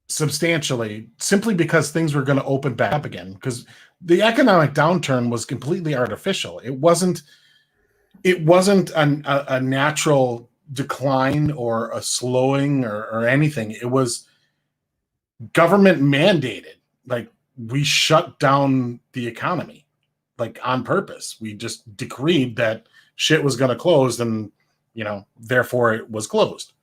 substantially simply because things were going to open back up again, because the economic downturn was completely artificial. It wasn't a natural decline or a slowing or anything. It was government mandated. Like, we shut down the economy, like on purpose. We just decreed that shit was going to close, and therefore it was closed.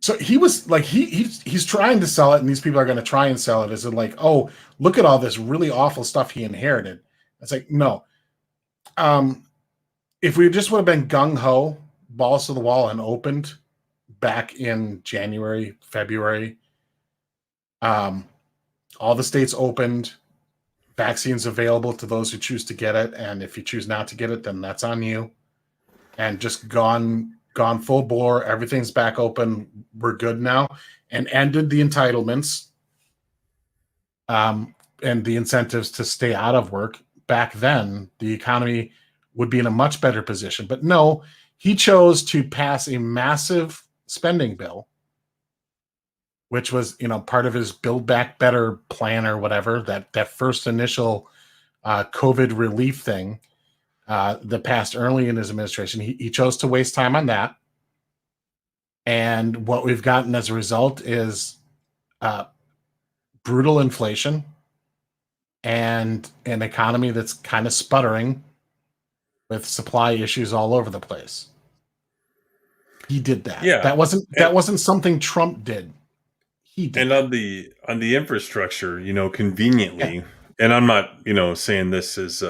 So he was like, he's trying to sell it, and these people are going to try and sell it as in like, oh, look at all this really awful stuff he inherited. It's like, no. If we just would have been gung-ho, balls to the wall, and opened back in January, February, all the states opened, vaccines available to those who choose to get it, and if you choose not to get it, then that's on you. And just gone full bore, everything's back open, we're good now, and ended the entitlements and the incentives to stay out of work. Back then, the economy would be in a much better position. But no, he chose to pass a massive spending bill, which was, part of his Build Back Better plan or whatever, that first initial COVID relief thing that passed early in his administration. He chose to waste time on that. And what we've gotten as a result is brutal inflation and an economy that's kind of sputtering with supply issues all over the place. He did that. Yeah. That wasn't something Trump did. He did. And on the infrastructure, conveniently, and I'm not, saying this is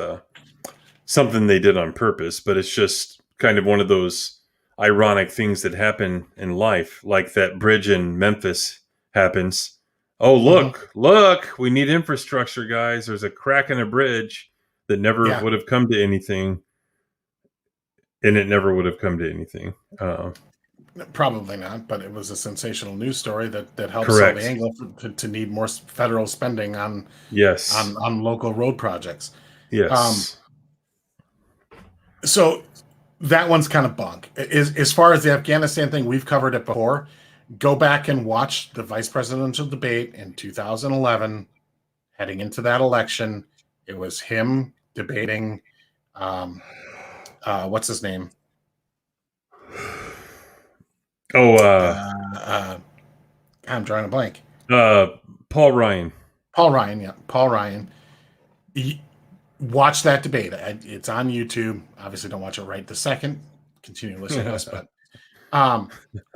something they did on purpose, but it's just kind of one of those ironic things that happen in life, like that bridge in Memphis happens. Oh, look, we need infrastructure, guys. There's a crack in a bridge that never would have come to anything. And it never would have come to anything. Probably not, but it was a sensational news story that helped sell Correct. the angle to need more federal spending on Yes. on local road projects. Yes. So that one's kind of bunk. As far as the Afghanistan thing, we've covered it before. Go back and watch the vice presidential debate in 2011. Heading into that election, it was him debating, what's his name? I'm drawing a blank. Paul Ryan. Paul Ryan. Watch that debate. It's on YouTube. Obviously, don't watch it right this second. Continue listening to us, but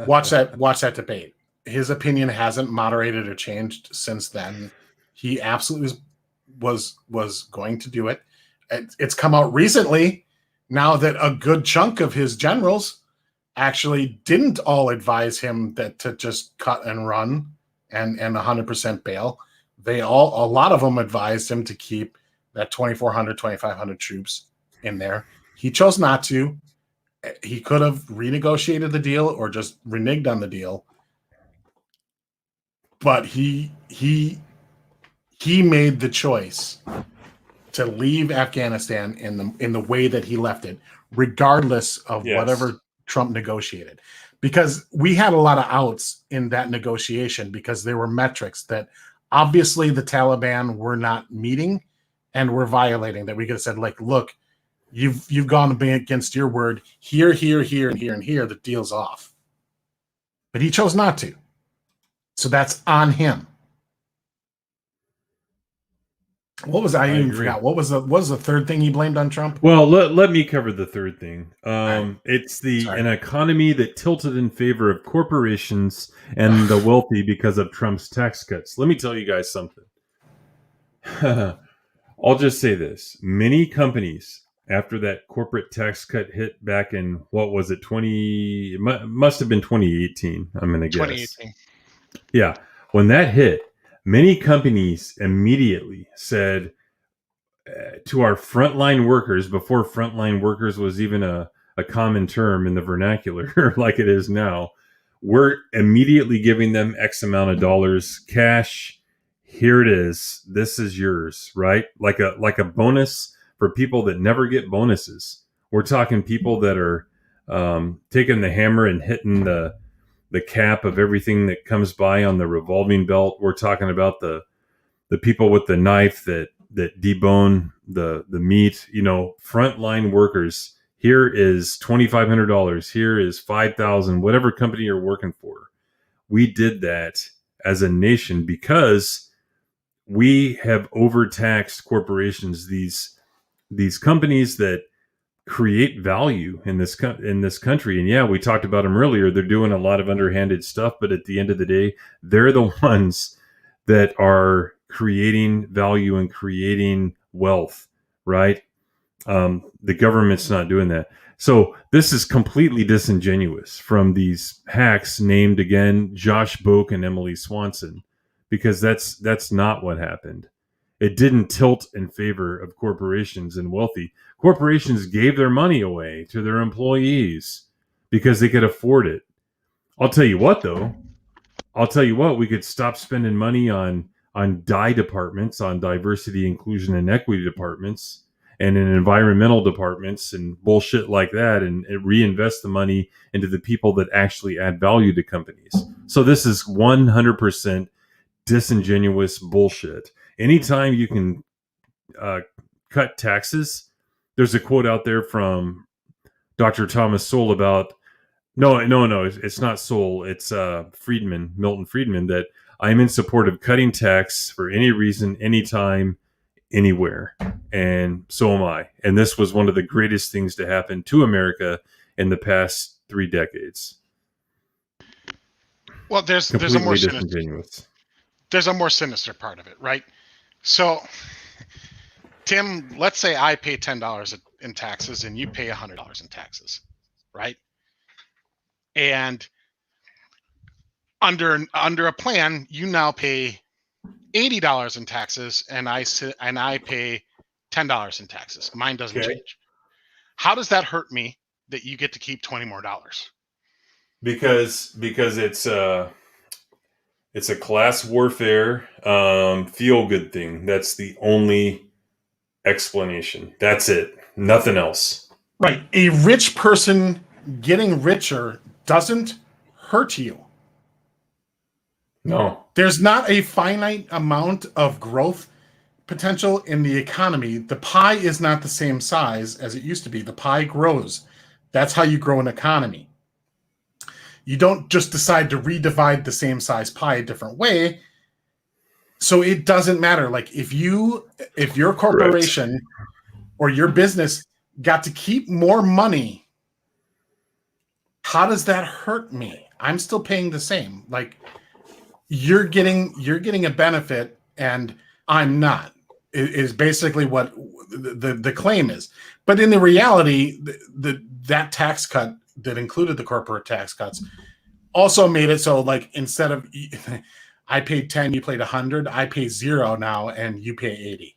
watch that debate. His opinion hasn't moderated or changed since then. He absolutely was going to do it. It's come out recently now that a good chunk of his generals actually didn't all advise him that to just cut and run and 100% bail. A lot of them advised him to keep that 2,400, 2,500 troops in there. He chose not to. He could have renegotiated the deal or just reneged on the deal. But he made the choice to leave Afghanistan in the way that he left it, regardless of whatever Trump negotiated. Because we had a lot of outs in that negotiation because there were metrics that obviously the Taliban were not meeting and were violating, that we could have said, like, look, you've gone against your word here, and here, the deal's off. But he chose not to. So that's on him. What was I even forgot? What was the third thing he blamed on Trump? Well, let me cover the third thing. It's an economy that tilted in favor of corporations and the wealthy because of Trump's tax cuts. Let me tell you guys something. I'll just say this. Many companies, after that corporate tax cut hit back in, what was it, must have been 2018, I'm going to guess. 2018. Yeah. When that hit, many companies immediately said to our frontline workers, before frontline workers was even a common term in the vernacular like it is now, we're immediately giving them X amount of dollars cash. Here it is. This is yours, right? Like a bonus for people that never get bonuses. We're talking people that are taking the hammer and hitting the cap of everything that comes by on the revolving belt. We're talking about the people with the knife that debone the meat, frontline workers. Here is $2,500. Here is $5,000, whatever company you're working for. We did that as a nation because we have overtaxed corporations, these companies that create value in this country. And yeah, we talked about them earlier. They're doing a lot of underhanded stuff, but at the end of the day, they're the ones that are creating value and creating wealth, right? The government's not doing that. So this is completely disingenuous from these hacks named, again, Josh Boak and Emily Swanson, because that's not what happened. It didn't tilt in favor of corporations and wealthy. Corporations gave their money away to their employees because they could afford it. I'll tell you what, though. We could stop spending money on DI departments, on diversity, inclusion, and equity departments, and in environmental departments and bullshit like that, and reinvest the money into the people that actually add value to companies. So this is 100% disingenuous bullshit. Anytime you can cut taxes, there's a quote out there from Dr. Thomas Sowell about, no, it's not Sowell, it's Milton Friedman, that I'm in support of cutting tax for any reason, anytime, anywhere. And so am I. And this was one of the greatest things to happen to America in the past 3 decades. Well, there's a more sinister part of it, right? So, Tim, let's say I pay $10 in taxes and you pay $100 in taxes, right? And under a plan, you now pay $80 in taxes, and I pay $10 in taxes. Mine doesn't change. How does that hurt me that you get to keep $20 more? because it's a class warfare feel good thing. That's the only explanation. That's it. Nothing else. Right. A rich person getting richer doesn't hurt you. No. There's not a finite amount of growth potential in the economy. The pie is not the same size as it used to be. The pie grows. That's how you grow an economy. You don't just decide to redivide the same size pie a different way. So it doesn't matter. Like if your corporation or your business got to keep more money, how does that hurt me? I'm still paying the same. Like you're getting a benefit and I'm not, is basically what the claim is. But in the reality, that tax cut that included the corporate tax cuts also made it so like instead of I paid 10, you paid 100, I pay 0 now and you pay 80.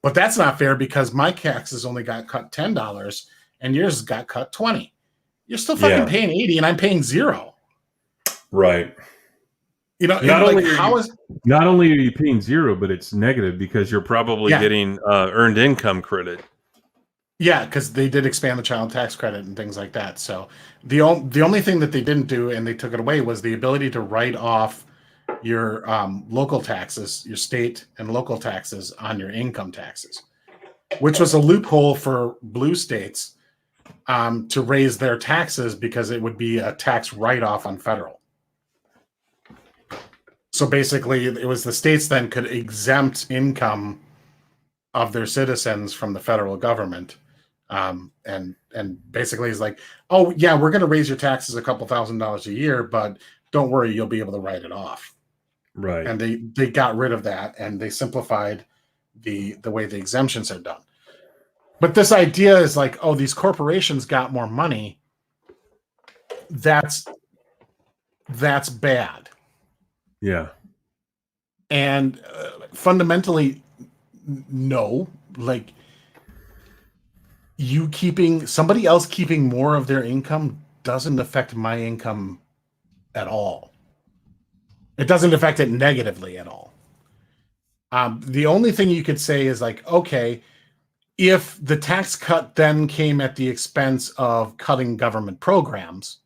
But that's not fair because my taxes only got cut $10 and yours got cut 20. You're still fucking paying 80 and I'm paying 0. Right. You know, not only are you paying 0, but it's negative because you're probably getting earned income credit. Yeah, because they did expand the child tax credit and things like that. So the only thing that they didn't do, and they took it away, was the ability to write off your local taxes, your state and local taxes on your income taxes, which was a loophole for blue states to raise their taxes because it would be a tax write-off on federal. So basically, it was the states then could exempt income of their citizens from the federal government. And basically it's like, oh yeah, we're going to raise your taxes a couple $1,000s a year, but don't worry, you'll be able to write it off. Right. And they got rid of that and they simplified the way the exemptions are done. But this idea is like, oh, these corporations got more money. That's bad. Yeah. And fundamentally, no, like somebody else keeping more of their income doesn't affect my income at all. It doesn't affect it negatively at all. The only thing you could say is like, okay, if the tax cut then came at the expense of cutting government programs,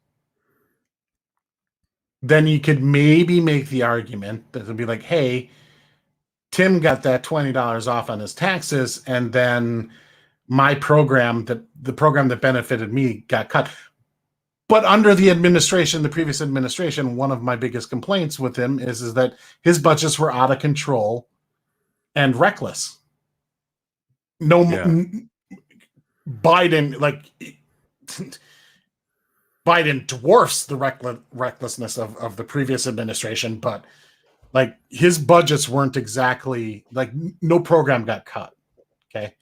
then you could maybe make the argument that it'd be like, hey, Tim got that $20 off on his taxes, and then my program, the program that benefited me, got cut. But under the previous administration, one of my biggest complaints with him is that his budgets were out of control and reckless. Biden, Biden dwarfs the recklessness of the previous administration, but like his budgets weren't exactly like no program got cut. Okay.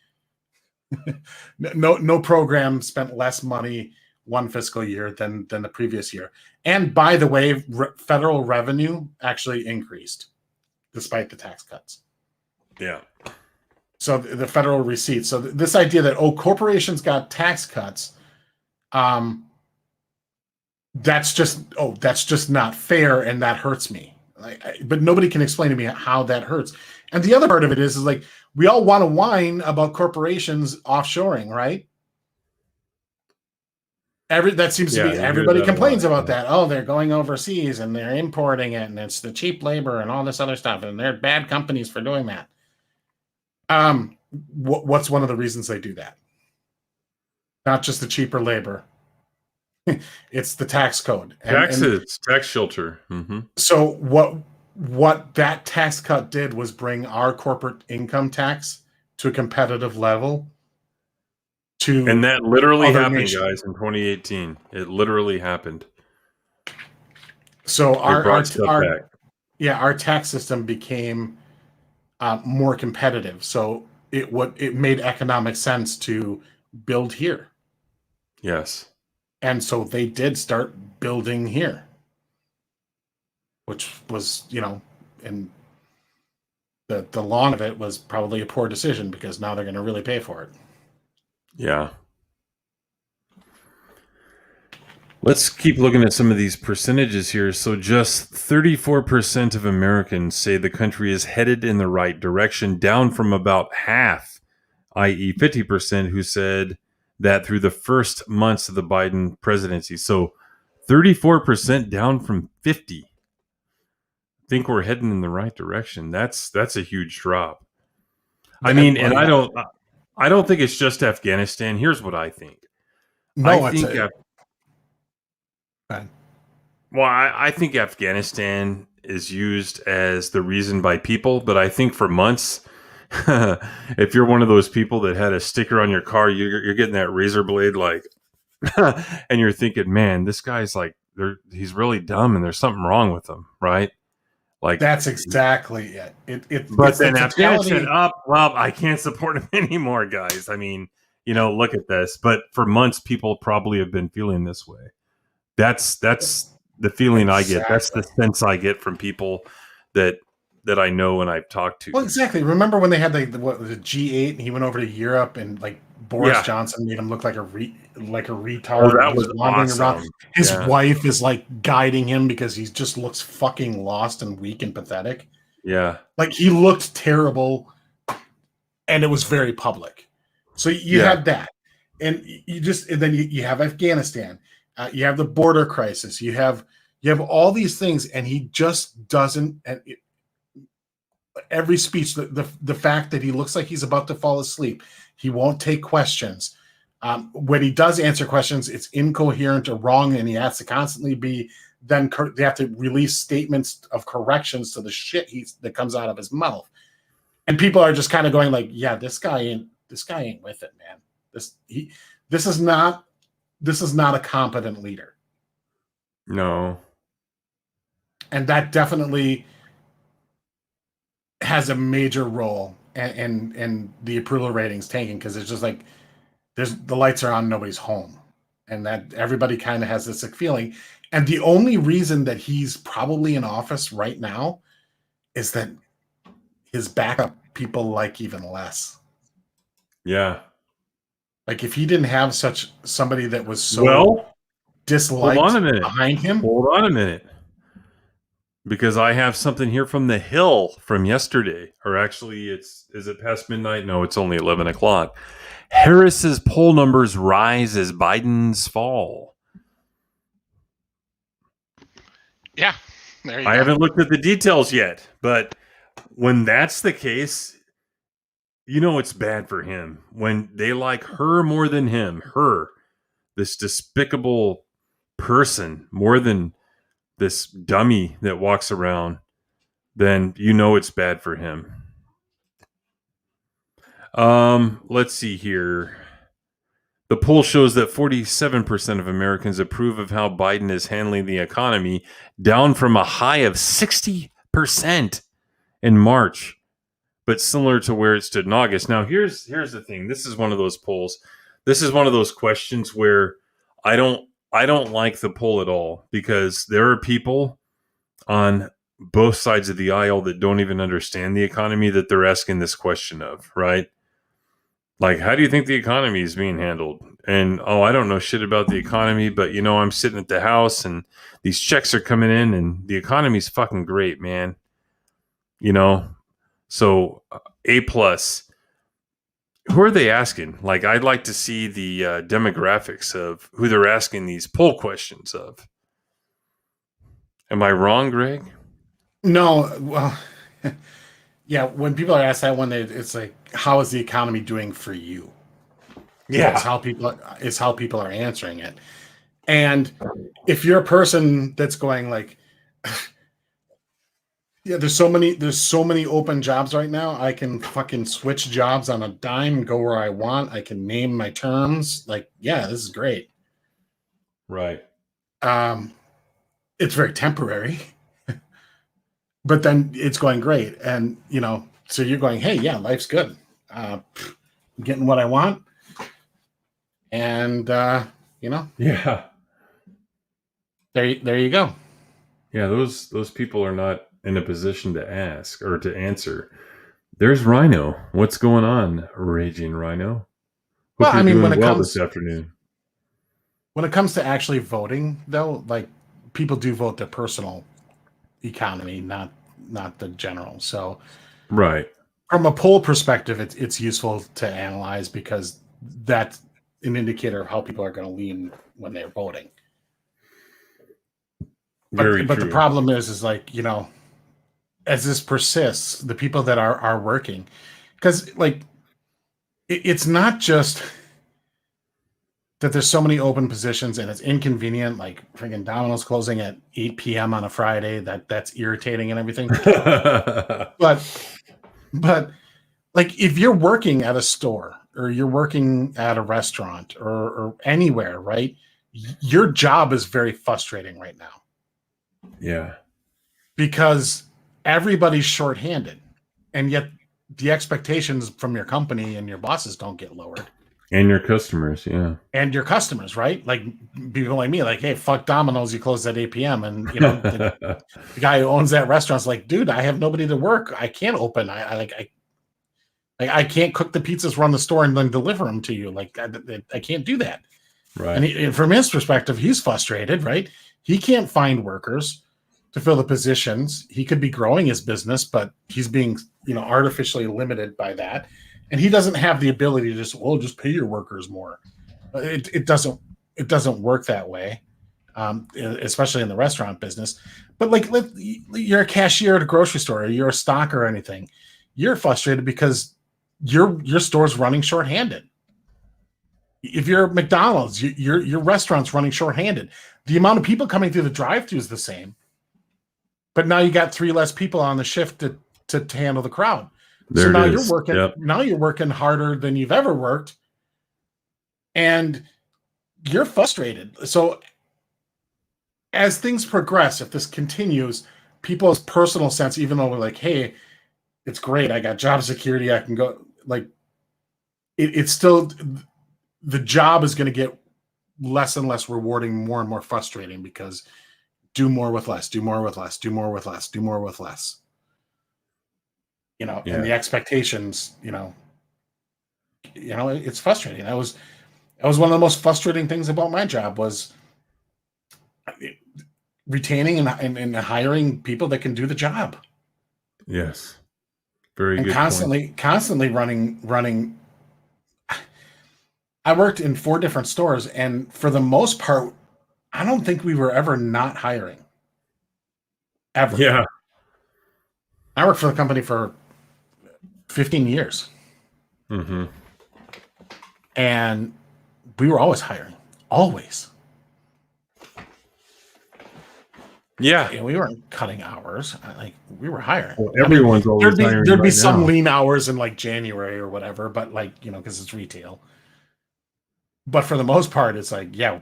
No program spent less money one fiscal year than the previous year. And by the way, federal revenue actually increased despite the tax cuts. Yeah. So the federal receipts. So this idea that, oh, corporations got tax cuts, that's just not fair, and that hurts me. But nobody can explain to me how that hurts. And the other part of it is like we all want to whine about corporations offshoring, right? That seems to be everybody complains about that. Oh, they're going overseas and they're importing it, and it's the cheap labor and all this other stuff, and they're bad companies for doing that. What's one of the reasons they do that? Not just the cheaper labor. It's the tax code. Taxes, tax shelter. Mm-hmm. So what that tax cut did was bring our corporate income tax to a competitive level. And that literally happened, guys, in 2018. It literally happened. So our tax system became more competitive. So it made economic sense to build here. Yes. And so they did start building here, which was, and the long of it was probably a poor decision because now they're going to really pay for it. Yeah. Let's keep looking at some of these percentages here. So just 34% of Americans say the country is headed in the right direction, down from about half, i.e. 50%, who said that through the first months of the Biden presidency. So 34% down from 50. Think we're heading in the right direction. That's a huge drop. I mean, and I don't think it's just Afghanistan. Here's what I think. I think Afghanistan is used as the reason by people, but I think for months, if you're one of those people that had a sticker on your car, you're getting that razor blade, like, and you're thinking, man, this guy's like, he's really dumb, and there's something wrong with him, right? Like that's exactly it. But then Afghanistan well, I can't support him anymore, guys. I mean, look at this. But for months, people probably have been feeling this way. That's the feeling I get. That's the sense I get from people that I know and I've talked to. Well, exactly. Remember when they had the G8 and he went over to Europe and like Boris Johnson made him look like a retard. Oh, that was awesome. Around. His wife is like guiding him because he just looks fucking lost and weak and pathetic. Yeah. Like he looked terrible and it was very public. So you had that. And then you have Afghanistan. You have the border crisis. You have all these things, and he just doesn't. And every speech, the fact that he looks like he's about to fall asleep, he won't take questions. When he does answer questions, it's incoherent or wrong, and he has to constantly be. Then they have to release statements of corrections to the shit that comes out of his mouth, and people are just kind of going like, "Yeah, this guy ain't with it, man. This is not a competent leader." No. And that definitely has a major role in the approval ratings tanking, because it's just like the lights are on, nobody's home. And that everybody kind of has this feeling. And the only reason that he's probably in office right now is that his backup people like even less. Yeah. Like if he didn't have somebody that was so disliked behind him. Hold on a minute. Because I have something here from the Hill from yesterday. Or actually, is it past midnight? No, it's only 11 o'clock. Harris's poll numbers rise as Biden's fall. Yeah. There you I go. haven't looked at the details yet. But when that's the case, it's bad for him. When they like her more than him, this despicable person, more than this dummy that walks around, then it's bad for him. Let's see here. The poll shows that 47% of Americans approve of how Biden is handling the economy, down from a high of 60% in March, but similar to where it stood in August. Now, here's the thing. This is one of those polls. This is one of those questions where I don't like the poll at all, because there are people on both sides of the aisle that don't even understand the economy that they're asking this question of, right? Like, how do you think the economy is being handled? And, I don't know shit about the economy, but, I'm sitting at the house and these checks are coming in and the economy's fucking great, man. So A+. Who are they asking? Like, I'd like to see the demographics of who they're asking these poll questions of. Am I wrong, Greg? No. Well, yeah. When people are asked that one, it's like, how is the economy doing for you? Yeah. It's how people are answering it. And if you're a person that's going like, yeah, there's so many open jobs right now. I can fucking switch jobs on a dime, go where I want. I can name my terms. Like, yeah, this is great. Right. It's very temporary, but then it's going great. And, so you're going, hey, yeah, life's good. Getting what I want. And, Yeah. There you go. Yeah, those people are not in a position to ask or to answer. There's Rhino. What's going on, Raging Rhino? Hope you're doing well this afternoon. When it comes to actually voting, though, like people do vote their personal economy, not the general. So, Right. from a poll perspective, it's useful to analyze because that's an indicator of how people are going to lean when they're voting. But the problem is like, you know, as this persists, the people that are working, because like it's not just that there's so many open positions and it's inconvenient, like freaking Domino's closing at 8 p.m. on a Friday. That's irritating and everything. but like if you're working at a store or you're working at a restaurant or anywhere, right? Your job is very frustrating right now. Yeah. Because everybody's shorthanded, and yet the expectations from your company and your bosses don't get lowered. And your customers, yeah. And your customers, right? Like people like me, like, hey, fuck Domino's, you close at 8 p.m. And you know, the guy who owns that restaurant's like, dude, I have nobody to work. I can't open. I can't cook the pizzas, run the store, and then deliver them to you. Like I can't do that. Right. And from his perspective, he's frustrated, right? He can't find workers to fill the positions. He could be growing his business, but he's being, you know, artificially limited by that. And he doesn't have the ability to just pay your workers more. It doesn't work that way, especially in the restaurant business. But like, you're a cashier at a grocery store, or you're a stocker or anything. You're frustrated because your store's running shorthanded. If you're McDonald's, your restaurant's running shorthanded. The amount of people coming through the drive-thru is the same, but now you got 3 less people on the shift to handle the crowd. There so now it you're is. working. Yep. Now you're working harder than you've ever worked, and you're frustrated. So as things progress, if this continues, people's personal sense, even though we're like, hey, it's great, I got job security, I can go, like, it's still, the job is going to get less and less rewarding, more and more frustrating, because do more with less, do more with less, do more with less, do more with less. You know, and the expectations, you know, it's frustrating. That was one of the most frustrating things about my job, was retaining and hiring people that can do the job. Yes. Very and good. Constantly running. I worked in 4 different stores, and for the most part, I don't think we were ever not hiring. Ever. Yeah. I worked for the company for 15 years. Mm-hmm. And we were always hiring. Always. Yeah. And we weren't cutting hours. We were hiring. Well, everyone's always hiring. There'd be some lean hours in like January or whatever, but like, you know, because it's retail. But for the most part, it's like, yeah,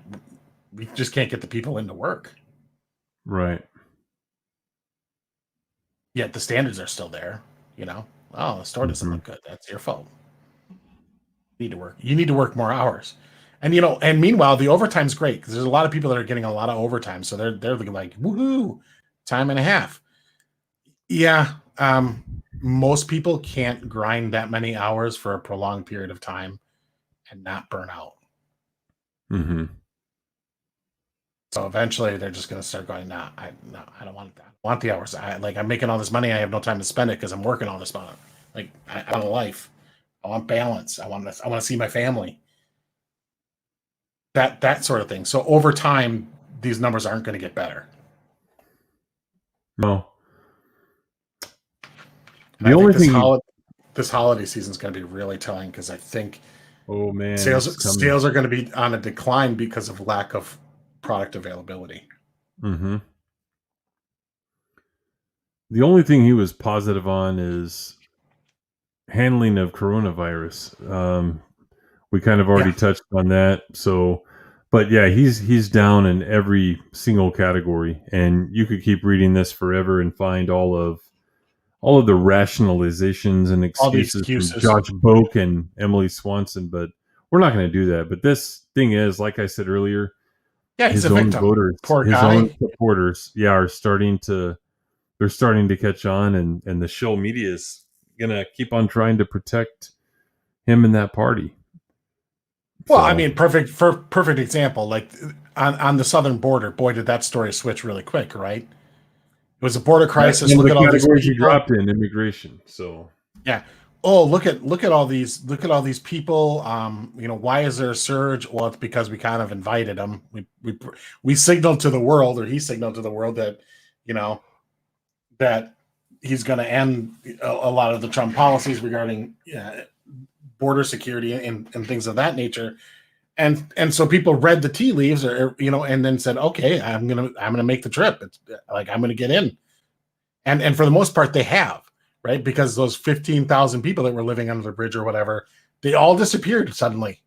we just can't get the people into work. Right. Yet the standards are still there, you know. Oh, the store doesn't look good. That's your fault. You need to work more hours. And, you know, and meanwhile, the overtime's great, because there's a lot of people that are getting a lot of overtime. So they're looking like, woohoo, time and a half. Yeah. Most people can't grind that many hours for a prolonged period of time and not burn out. Mm-hmm. So eventually they're just going to start going, I don't want that. I want the hours. I'm making all this money. I have no time to spend it because I'm working all this money. Like, I want a life. I want balance. I want to see my family. That sort of thing. So over time, these numbers aren't going to get better. No. The only thing this holiday season is going to be really telling, because I think sales are going to be on a decline because of lack of product availability. Mm-hmm. The only thing he was positive on is handling of coronavirus. We kind of already touched on that. So, but yeah, he's down in every single category, and you could keep reading this forever and find all of the rationalizations and excuses from Josh Boak and Emily Swanson, but we're not going to do that. But this thing is, like I said earlier, he's a victim. Voters, Poor his guy. own supporters, are starting to catch on, and the shill media is going to keep on trying to protect him and that party. Well, So, I mean, perfect example. Like on the southern border, boy, did that story switch really quick, right? It was a border that's crisis. one of Look the at all these categories you people. dropped in immigration. So Yeah. Oh, look at all these people. Why is there a surge? Well, it's because we kind of invited them. We signaled to the world, or he signaled to the world that, that he's going to end a lot of the Trump policies regarding border security and things of that nature. And so people read the tea leaves, or and then said, okay, I'm gonna make the trip. It's like I'm gonna get in, and for the most part they have, right? Because those 15,000 people that were living under the bridge or whatever, they all disappeared suddenly.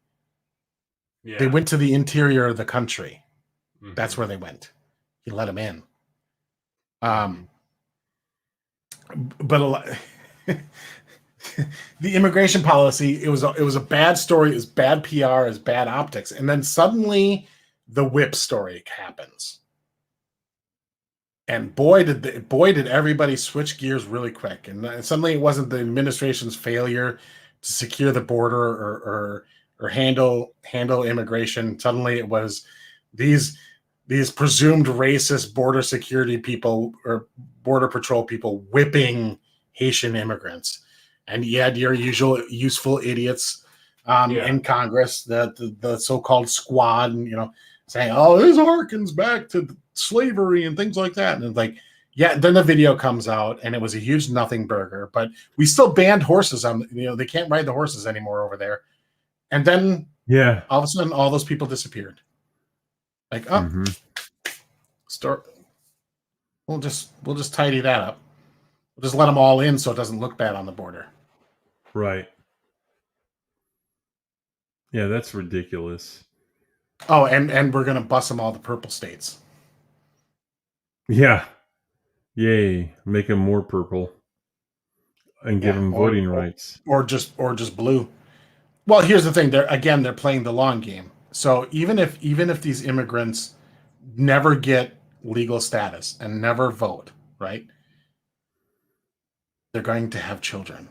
Yeah. They went to the interior of the country. Mm-hmm. That's where they went. He let them in. But a lot. The immigration policy, it was a bad story, it was bad PR, it was bad optics, and then suddenly the whip story happens, and boy did everybody switch gears really quick, and suddenly it wasn't the administration's failure to secure the border or handle immigration. Suddenly it was these presumed racist border security people or border patrol people whipping Haitian immigrants. And you had your usual useful idiots in Congress, the so-called squad, and saying, "Oh, this harkens back to slavery and things like that." And it's like, yeah. Then the video comes out, and it was a huge nothing burger. But we still banned horses on. They can't ride the horses anymore over there. And then, all of a sudden, all those people disappeared. Like, We'll just tidy that up. We'll just let them all in so it doesn't look bad on the border. right. Yeah, that's ridiculous. Oh, and we're gonna bus them all to purple states. Yeah. Yay. Make them more purple. And give them voting rights. Or just blue. Well, here's the thing. They're playing the long game. So even if these immigrants never get legal status and never vote, right? They're going to have children.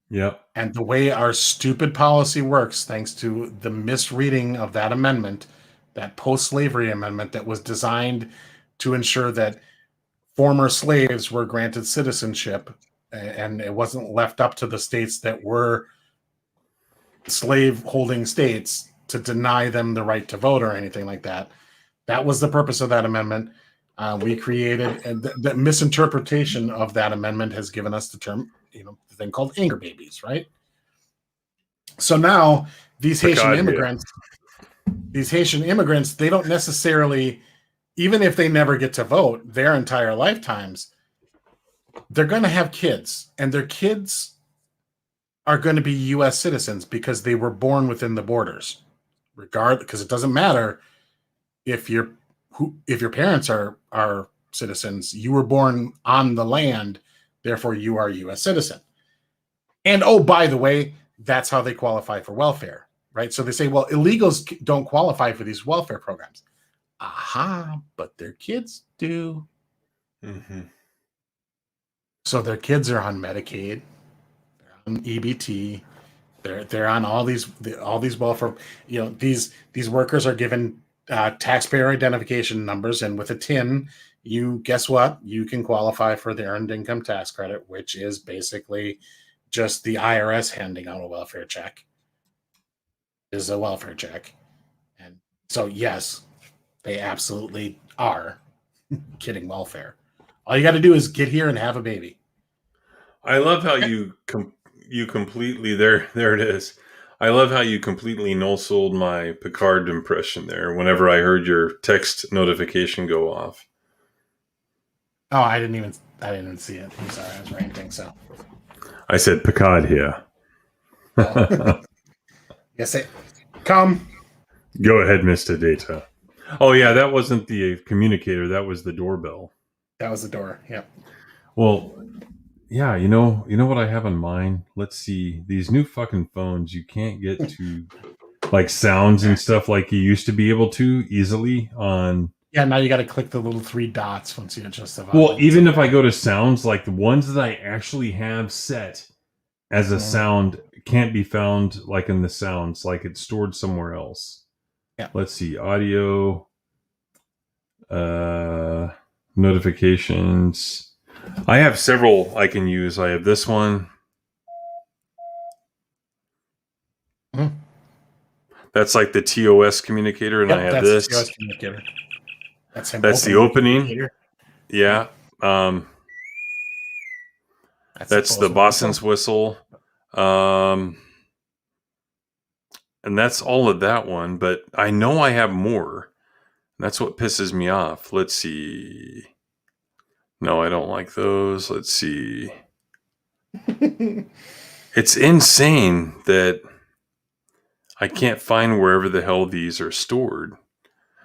Yep. And the way our stupid policy works, thanks to the misreading of that amendment, that post-slavery amendment that was designed to ensure that former slaves were granted citizenship, and it wasn't left up to the states that were slave-holding states to deny them the right to vote or anything like that. That was the purpose of that amendment. We created, and the misinterpretation of that amendment has given us the term, the thing called anger babies, right? So now these Haitian immigrants, they don't necessarily, even if they never get to vote their entire lifetimes, they're going to have kids, and their kids are going to be U.S. citizens because they were born within the borders, because it doesn't matter if your parents are citizens. You were born on the land, therefore you are a U.S. citizen. And oh, by the way, that's how they qualify for welfare, right? So they say, well, illegals don't qualify for these welfare programs. Aha, but their kids do. Mm-hmm. So their kids are on Medicaid, they're on EBT, they're on all these welfare. These workers are given taxpayer identification numbers, and with a TIN, guess what? You can qualify for the Earned Income Tax Credit, which is basically just the IRS handing out a welfare check. Is a welfare check, and so yes, they absolutely are getting welfare. All you got to do is get here and have a baby. I love how you completely there it is. I love how you completely no-sold my Picard impression there whenever I heard your text notification go off. Oh, I didn't even see it. I'm sorry, I was ranting. So I said Picard here. Yes, come. Go ahead, Mr. Data. Oh yeah, that wasn't the communicator. That was the doorbell. That was the door. Yep. Well, yeah, you know what I have in mind? Let's see. These new fucking phones, you can't get to like sounds and stuff like you used to be able to easily on. Yeah, now you got to click the little 3 dots once you adjust the volume. Well, even if I go to sounds, like the ones that I actually have set as a sound can't be found like in the sounds, like it's stored somewhere else. Yeah. Let's see, audio, notifications. I have several I can use. I have this one. Mhm. That's like the TOS communicator, and Yep, I have that's this. the TOS communicator. That's the opening. Yeah. That's the Boston's whistle. And that's all of that one, but I know I have more. That's what pisses me off. Let's see. No, I don't like those. Let's see. It's insane that I can't find wherever the hell these are stored.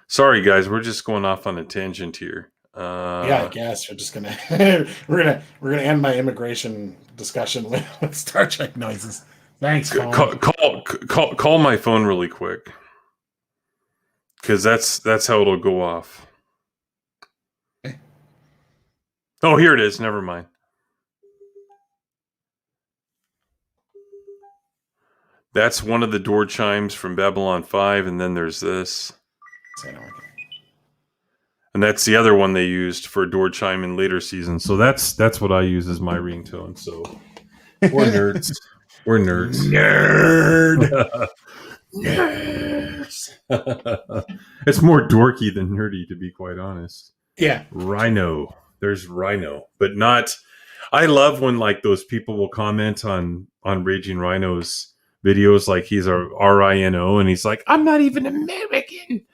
Sorry, guys, we're just going off on a tangent here. Yeah, I guess we're just gonna we're gonna end my immigration discussion with Star Trek noises. Thanks. Call my phone really quick, because that's how it'll go off. Oh, here it is. Never mind. That's one of the door chimes from Babylon 5, and then there's this. And that's the other one they used for a door chime in later seasons. So that's what I use as my ringtone. So we're nerds. We're nerds. Nerd. Nerds. It's more dorky than nerdy, to be quite honest. Yeah. Rhino. There's Rhino, but not. I love when like those people will comment on Raging Rhino's videos, like he's a RINO, and he's like, I'm not even American.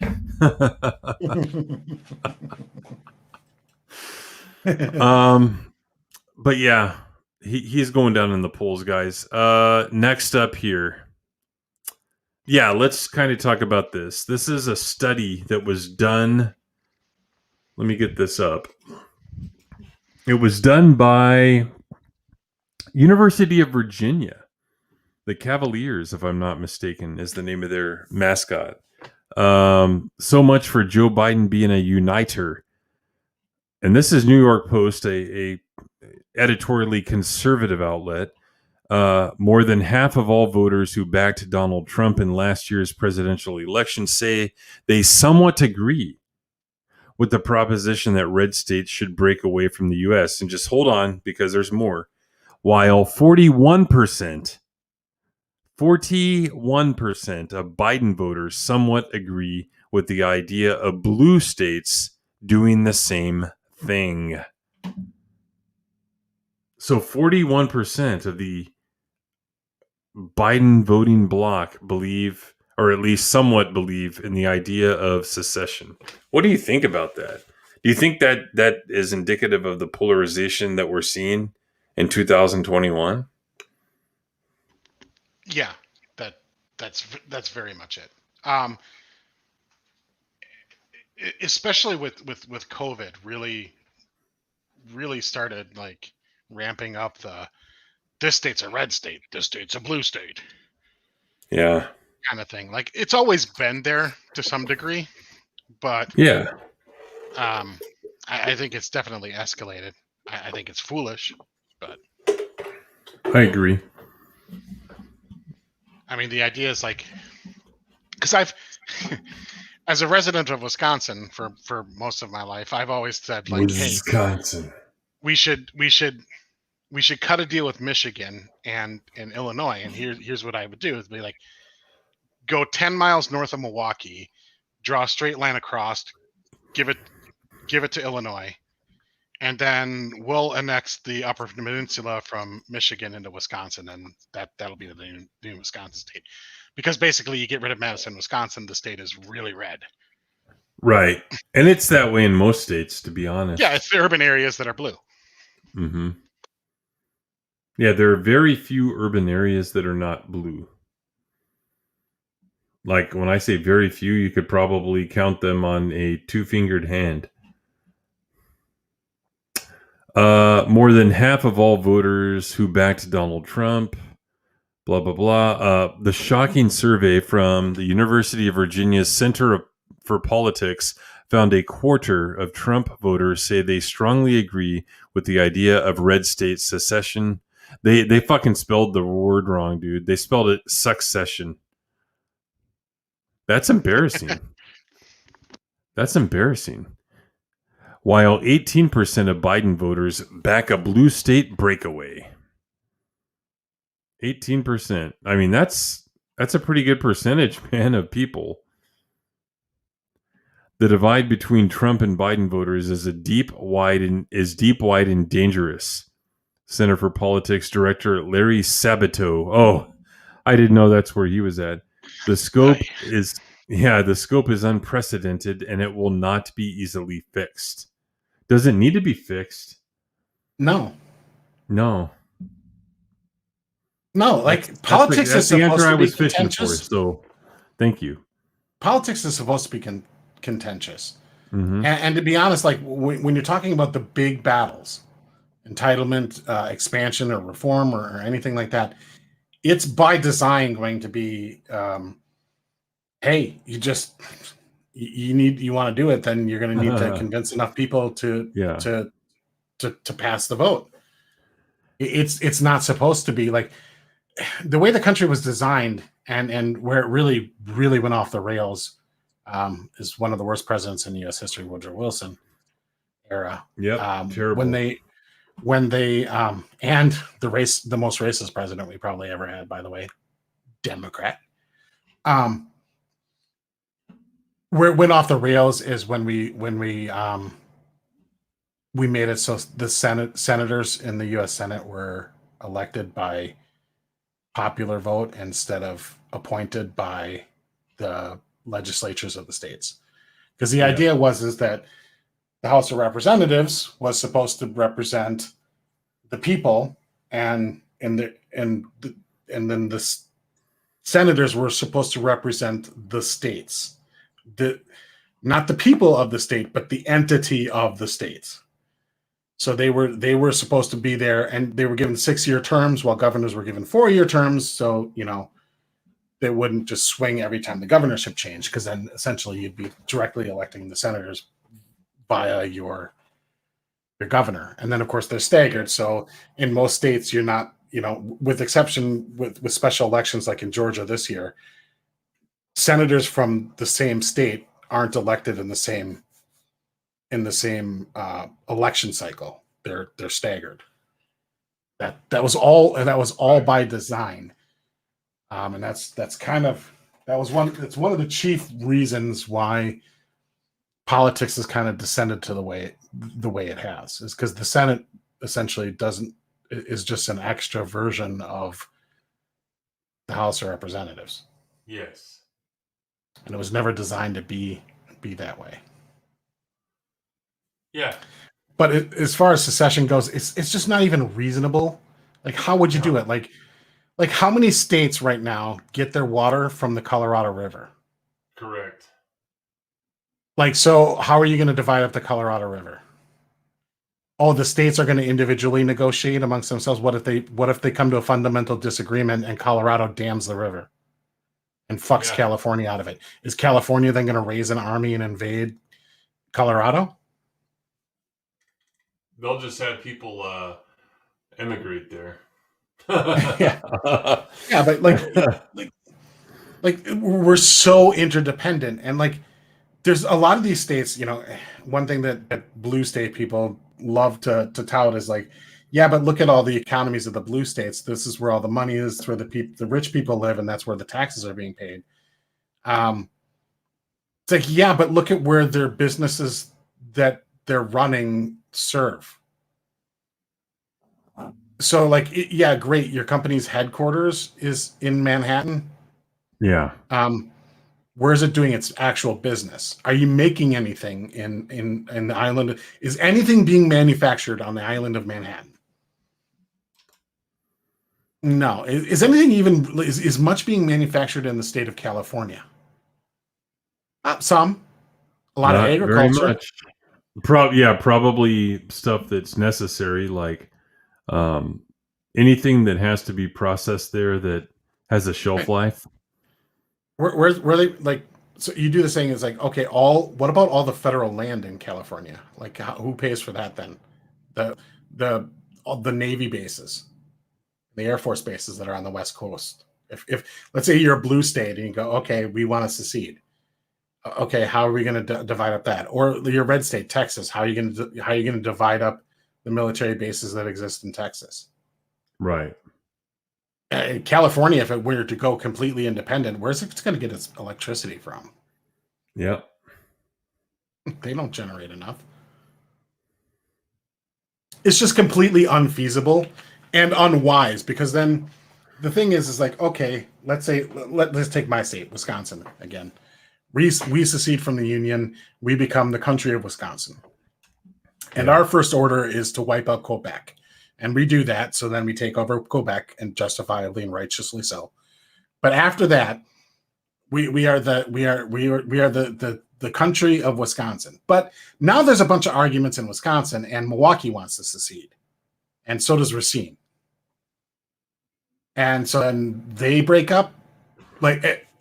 But yeah, he's going down in the polls, guys. Next up here. Yeah, let's kind of talk about this. This is a study that was done. Let me get this up. It was done by University of Virginia. The Cavaliers, if I'm not mistaken, is the name of their mascot. So much for Joe Biden being a uniter. And this is New York Post, a editorially conservative outlet. More than half of all voters who backed Donald Trump in last year's presidential election say they somewhat agree with the proposition that red states should break away from the U.S. And just hold on, because there's more. While 41% of Biden voters somewhat agree with the idea of blue states doing the same thing. So 41% of the Biden voting bloc believe, or at least somewhat believe, in the idea of secession. What do you think about that? Do you think that is indicative of the polarization that we're seeing in 2021? Yeah, that's very much it. Especially with COVID, really started like ramping up this state's a red state, this state's a blue state. Yeah. Kind of thing. Like it's always been there to some degree, but yeah. I think it's definitely escalated. I think it's foolish, but I agree. I mean, the idea is like, because I've, as a resident of Wisconsin for most of my life, I've always said like, Wisconsin. hey, we should cut a deal with Michigan and Illinois, and here's what I would do: is be like, go 10 miles north of Milwaukee, draw a straight line across, give it to Illinois, and then we'll annex the Upper Peninsula from Michigan into Wisconsin, and that'll be the new Wisconsin state. Because basically, you get rid of Madison, Wisconsin, the state is really red. Right, and it's that way in most states, to be honest. Yeah, it's the urban areas that are blue. Mm-hmm. Yeah, there are very few urban areas that are not blue. Like, when I say very few, you could probably count them on a two-fingered hand. More than half of all voters who backed Donald Trump, blah, blah, blah. The shocking survey from the University of Virginia's Center for Politics found a quarter of Trump voters say they strongly agree with the idea of red state secession. They fucking spelled the word wrong, dude. They spelled it succession. That's embarrassing. That's embarrassing. While 18% of Biden voters back a blue state breakaway. 18%. I mean, that's a pretty good percentage, man, of people. The divide between Trump and Biden voters is deep, wide, and dangerous. Center for Politics Director Larry Sabato. Oh, I didn't know that's where he was at. The scope is unprecedented, and it will not be easily fixed. Does it need to be fixed? No. Like politics is supposed to be contentious. So, thank you. Politics is supposed to be contentious, and to be honest, like when you're talking about the big battles, entitlement, expansion, or reform, or anything like that, it's by design going to be, hey, you want to do it, then you're going to need to convince enough people to pass the vote. It's not supposed to be like the way the country was designed, and where it really went off the rails. Is one of the worst presidents in U.S. history, Woodrow Wilson era. Yep, terrible. When they and the most racist president we probably ever had, by the way, Democrat. Where it went off the rails is when we made it so the senators in the U.S. Senate were elected by popular vote instead of appointed by the legislatures of the states, because the idea is that the House of Representatives was supposed to represent the people, and then the senators were supposed to represent the states, not the people of the state, but the entity of the states. So they were supposed to be there, and they were given 6-year terms, while governors were given 4-year terms. So they wouldn't just swing every time the governorship changed, because then essentially you'd be directly electing the senators via your governor. And then of course they're staggered. So in most states you're not, with exception with special elections like in Georgia this year, senators from the same state aren't elected in the same election cycle. They're staggered. That was all by design. And that's one of the chief reasons why politics has kind of descended to the way it has, is because the Senate essentially is just an extra version of the House of Representatives. Yes. And it was never designed to be that way. Yeah. But as far as secession goes, it's just not even reasonable. Like, how would you do it? Like how many states right now get their water from the Colorado River? Correct. Like, so how are you going to divide up the Colorado River? Oh, the states are going to individually negotiate amongst themselves. What if they come to a fundamental disagreement and Colorado dams the river and fucks California out of it? Is California then going to raise an army and invade Colorado? They'll just have people emigrate there. Yeah, but like we're so interdependent, and like there's a lot of these states. One thing that blue state people love to tout is like, yeah, but look at all the economies of the blue states. This is where all the money is. It's where the rich people live, and that's where the taxes are being paid. It's like, yeah, but look at where their businesses that they're running serve. So, like, yeah, great. Your company's headquarters is in Manhattan. Yeah. Where is it doing its actual business? Are you making anything in the island? Is anything being manufactured on the island of Manhattan? No. Is anything is much being manufactured in the state of California? Some. A lot of agriculture. Very much. Probably stuff that's necessary, like anything that has to be processed there that has a shelf life. Where they like? So you do this thing. It's like, okay, what about all the federal land in California? Like, who pays for that then? The Navy bases. the Air Force bases that are on the West Coast. If let's say you're a blue state and you go, okay, we want to secede. Okay, how are we going to divide up that? Or your red state, Texas, how are you going to divide up the military bases that exist in Texas? Right. California, if it were to go completely independent, where's it going to get its electricity from? Yep. They don't generate enough. It's just completely unfeasible and unwise, because then the thing is like, okay, let's take my state, Wisconsin, again. We secede from the Union. We become the country of Wisconsin. And our first order is to wipe out Quebec. And we do that, so then we take over Quebec, and justifiably and righteously so. But after that, we are the country of Wisconsin. But now there's a bunch of arguments in Wisconsin, and Milwaukee wants to secede. And so does Racine. And so then they break up.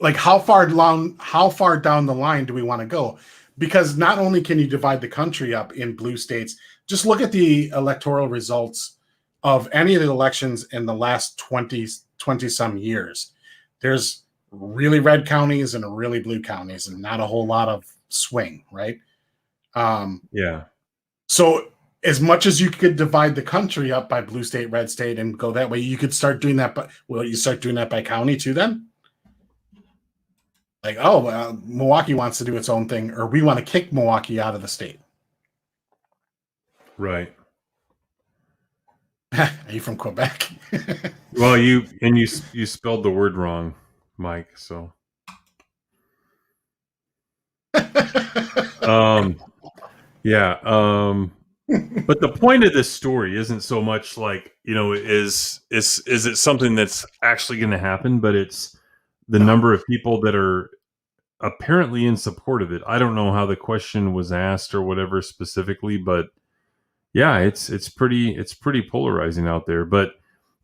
Like how far down the line do we want to go? Because not only can you divide the country up in blue states, just look at the electoral results of any of the elections in the last 20 some years. There's really red counties and really blue counties, and not a whole lot of swing, right? Yeah. So as much as you could divide the country up by blue state, red state, and go that way, you could start doing that. But will you start doing that by county too then? Like, oh, well, Milwaukee wants to do its own thing, or we want to kick Milwaukee out of the state. Right. Are you from Quebec? Well, you spelled the word wrong, Mike. So, yeah. But the point of this story isn't so much like, is it something that's actually going to happen, but it's the number of people that are apparently in support of it. I don't know how the question was asked or whatever specifically, but yeah, it's pretty polarizing out there. But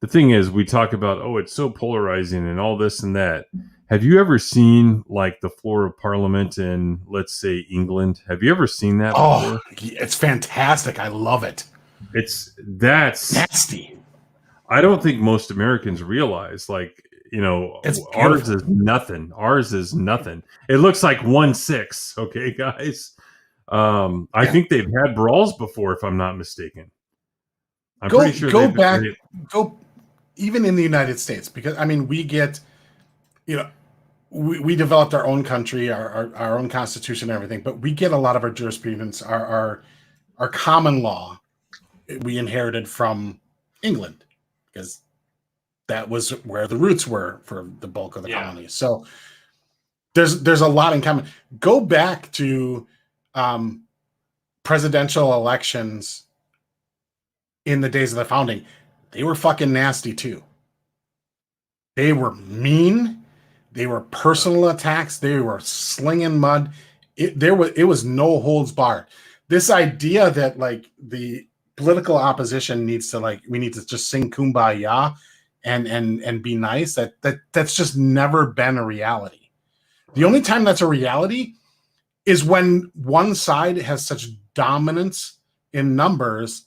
the thing is, we talk about, oh, it's so polarizing and all this and that. Have you ever seen like the floor of Parliament in, let's say, England? Have you ever seen that before? It's fantastic. I love it. That's nasty. I don't think most Americans realize, like, ours is nothing. Ours is nothing. It looks like 1-6. Okay, guys. I think they've had brawls before, if I'm not mistaken. I'm pretty sure. Go even in the United States, because I mean, we get, we developed our own country, our own constitution, and everything, but we get a lot of our jurisprudence, our common law, we inherited from England, because that was where the roots were for the bulk of the colonies. So there's a lot in common. Go back to presidential elections in the days of the founding. They were fucking nasty too. They were mean. They were personal attacks. They were slinging mud. It was no holds barred. This idea that like the political opposition needs to, like, we need to just sing kumbaya and be nice, that's just never been a reality. The only time that's a reality is when one side has such dominance in numbers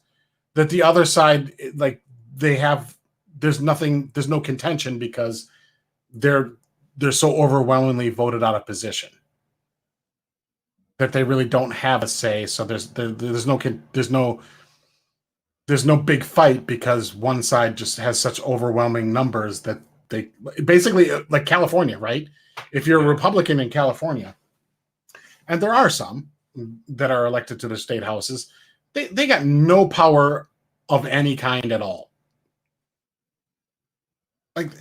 that the other side, like, there's no contention, because they're so overwhelmingly voted out of position that they really don't have a say. So there's no big fight, because one side just has such overwhelming numbers that they basically, like California, right? If you're a Republican in California, and there are some that are elected to the state houses, they got no power of any kind at all. Like,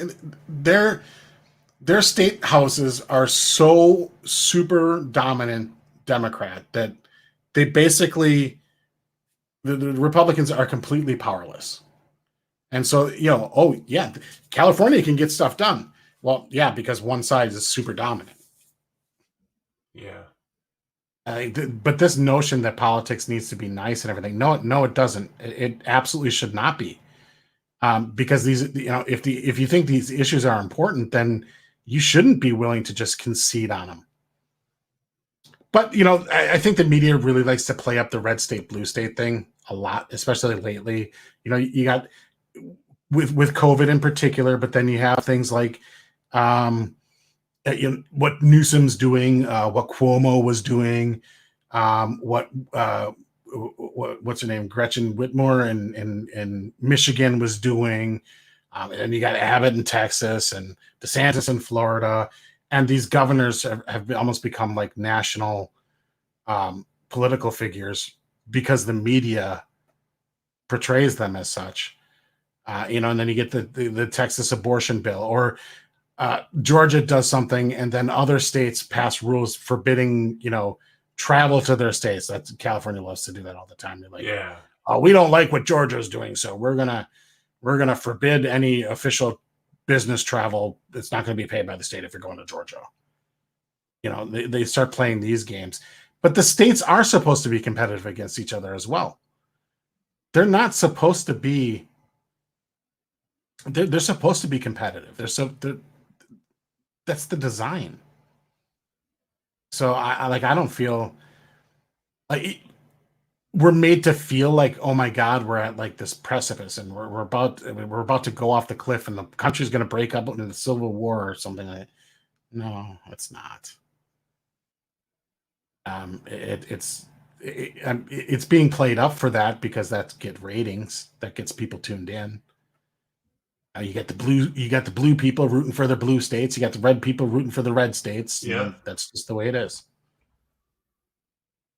their state houses are so super dominant Democrat that they basically, the Republicans are completely powerless. And so, oh yeah, California can get stuff done. Well, yeah, because one side is super dominant. Yeah. But this notion that politics needs to be nice and everything, no, it doesn't. It absolutely should not be. Because these, if you think these issues are important, then you shouldn't be willing to just concede on them. But, I think the media really likes to play up the red state, blue state thing a lot, especially lately. You got with COVID in particular, but then you have things like what Newsom's doing, what Cuomo was doing, what's her name, Gretchen Whitmer in Michigan was doing, and you got Abbott in Texas and DeSantis in Florida, and these governors have almost become like national political figures because the media portrays them as such. And then you get the Texas abortion bill, or Georgia does something, and then other states pass rules forbidding, travel to their states. That's California loves to do that all the time. They're like, Yeah. Oh, we don't like what Georgia's doing, so we're gonna forbid any official business travel. It's not going to be paid by the state if you're going to Georgia. They start playing these games, but the states are supposed to be competitive against each other as well. They're not supposed to be. They're supposed to be competitive. That's the design. So I don't feel like we're made to feel like, oh my God, we're at like this precipice and we're about to go off the cliff and the country's going to break up into the Civil War or something like that. No, it's not. It's being played up for that because that gets ratings, that gets people tuned in. You got the blue people rooting for the blue states. You got the red people rooting for the red states. Yeah, that's just the way it is.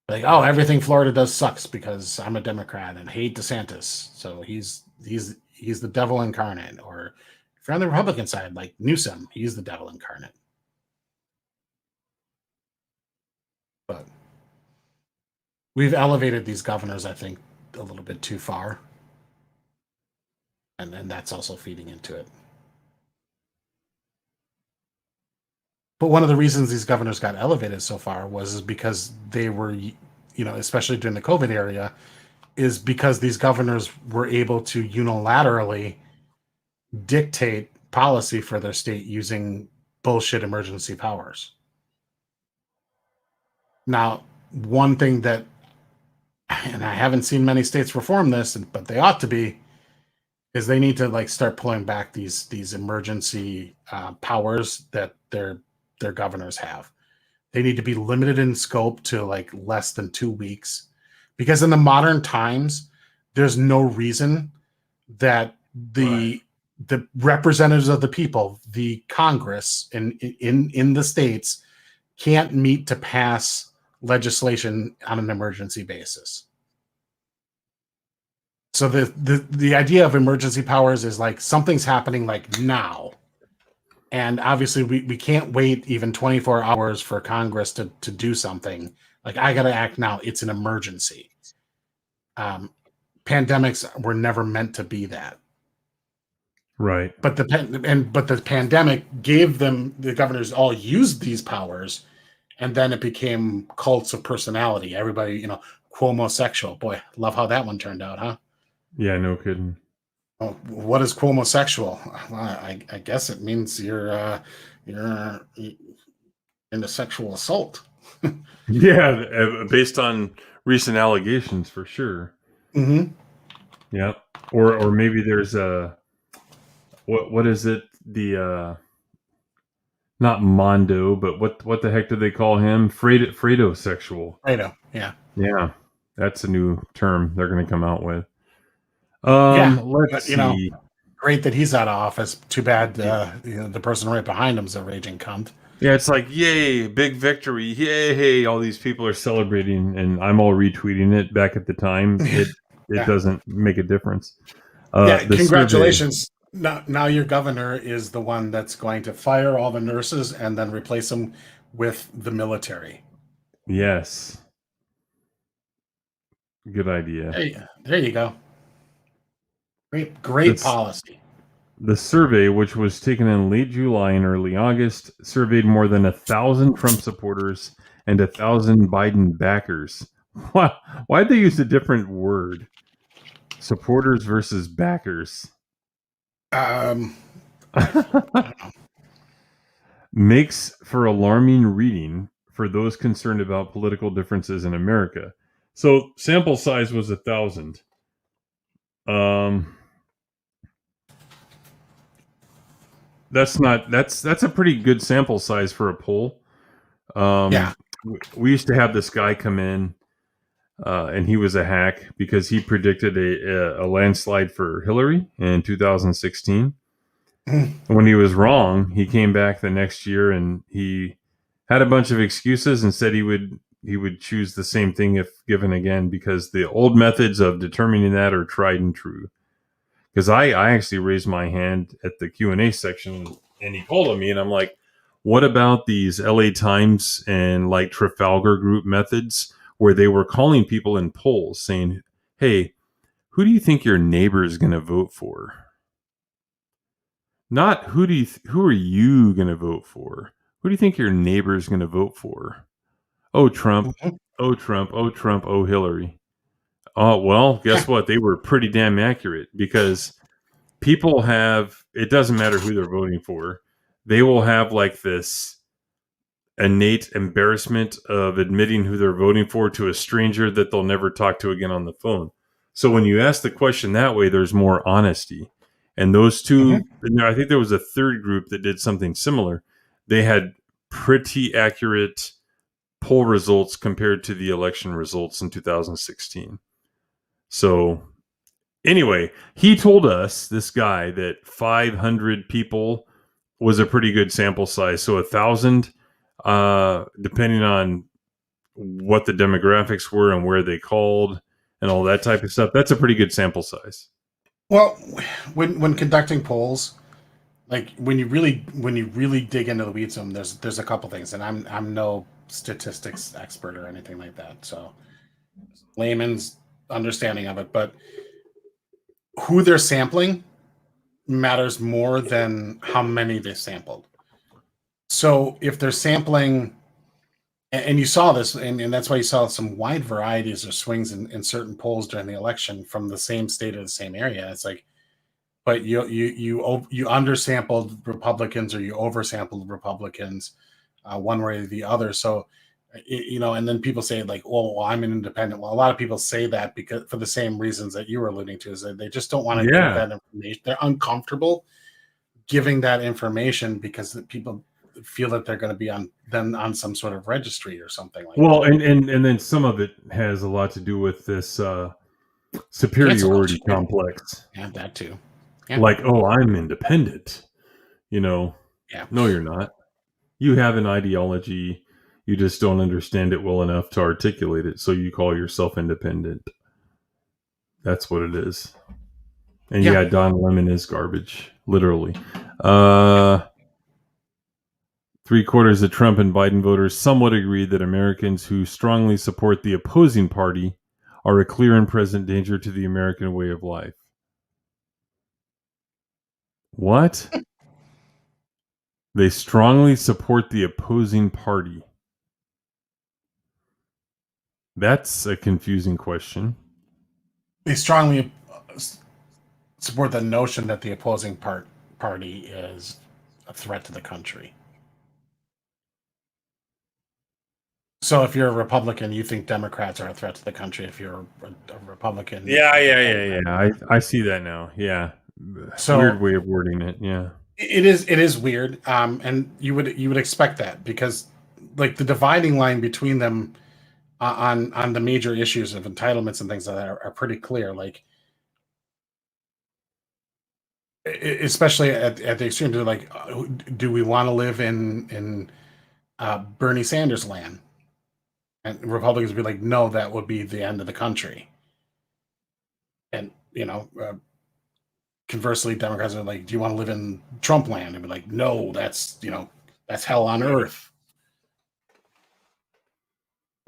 Like, oh, everything Florida does sucks because I'm a Democrat and hate DeSantis, so he's the devil incarnate. Or if you're on the Republican side, like Newsom, he's the devil incarnate. But we've elevated these governors, I think, a little bit too far. And then that's also feeding into it. But one of the reasons these governors got elevated so far was because they were, especially during the COVID area, is because these governors were able to unilaterally dictate policy for their state using bullshit emergency powers. Now, one thing that, and I haven't seen many states reform this, but they ought to be, is they need to start pulling back these emergency powers that their governors have. They need to be limited in scope to less than 2 weeks, because in the modern times, there's no reason that the representatives of the people, the Congress in the states, can't meet to pass legislation on an emergency basis. So the idea of emergency powers is something's happening now. And obviously we can't wait even 24 hours for Congress to do something. I got to act now. It's an emergency. Pandemics were never meant to be that. Right. But the pandemic gave them, the governors all used these powers, and then it became cults of personality. Everybody, Cuomo sexual. Boy, love how that one turned out, huh? Yeah, no kidding. Oh, what is Cuomo sexual? Well, I guess it means you're into sexual assault. Yeah, based on recent allegations, for sure. Mm-hmm. Yeah, or maybe there's a what is it? The not Mondo, but what the heck do they call him? Fredo sexual. Fredo, yeah. Yeah, that's a new term they're going to come out with. Let's see. Great that he's out of office. Too bad the person right behind him is a raging cunt. Yeah, it's yay, big victory, yay! All these people are celebrating, and I'm all retweeting it. Back at the time, it doesn't make a difference. Congratulations! Now your governor is the one that's going to fire all the nurses and then replace them with the military. Yes, good idea. There you go. Great policy. The survey, which was taken in late July and early August, surveyed more than 1,000 Trump supporters and 1,000 Biden backers. Why'd they use a different word? Supporters versus backers. I don't know. Makes for alarming reading for those concerned about political differences in America. So sample size was 1,000. that's not that's a pretty good sample size for a poll. Yeah. We used to have this guy come in, and he was a hack because he predicted a landslide for Hillary in 2016. When he was wrong, he came back the next year and he had a bunch of excuses and said he would choose the same thing if given again, because the old methods of determining that are tried and true. Because I actually raised my hand at the Q&A section and he called on me and I'm like, what about these LA Times and like Trafalgar Group methods where they were calling people in polls saying, hey, who do you think your neighbor is going to vote for? Not who are you going to vote for? Who do you think your neighbor is going to vote for? Oh, Trump. Oh, Trump. Oh, Trump. Oh, Hillary. Oh, well, guess what? They were pretty damn accurate because people have, it doesn't matter who they're voting for. They will have like this innate embarrassment of admitting who they're voting for to a stranger that they'll never talk to again on the phone. So when you ask the question that way, there's more honesty. And those two, I think there was a third group that did something similar. They had pretty accurate poll results compared to the election results in 2016. So anyway, he told us, this guy, that 500 people was a pretty good sample size. So 1,000, depending on what the demographics were and where they called and all that type of stuff, that's a pretty good sample size. Well, when conducting polls, like when you really dig into the weeds of them, there's a couple things, and I'm no statistics expert or anything like that, so layman's understanding of it, but who they're sampling matters more than how many they sampled. So if they're sampling, and you saw this, and that's why you saw some wide varieties or swings in certain polls during the election from the same state or the same area. It's like, but you undersampled Republicans or you oversampled Republicans, one way or the other. So, and then people say like, well, I'm an independent. Well, a lot of people say that because for the same reasons that you were alluding to, is that they just don't want to give that information. They're uncomfortable giving that information because the people feel that they're going to be on some sort of registry or something like that. Well, and then some of it has a lot to do with this superiority complex. Yeah, that too. Yeah. Like, oh, I'm independent. No, you're not. You have an ideology. You just don't understand it well enough to articulate it, so you call yourself independent. That's what it is. And Don Lemon is garbage, literally. 3/4 of Trump and Biden voters somewhat agree that Americans who strongly support the opposing party are a clear and present danger to the American way of life. What? They strongly support the opposing party. That's a confusing question. They strongly support the notion that the opposing party is a threat to the country. So if you're a Republican, you think Democrats are a threat to the country. If you're a Republican, I see that now. Yeah, so weird way of wording it. Yeah, it is weird. And you would expect that because like the dividing line between them on the major issues of entitlements and things like that are pretty clear. Like especially at the extreme, to like, do we want to live in Bernie Sanders land? And Republicans would be like, no, that would be the end of the country. And, conversely, Democrats are like, do you want to live in Trump land? And be like, no, that's hell on earth.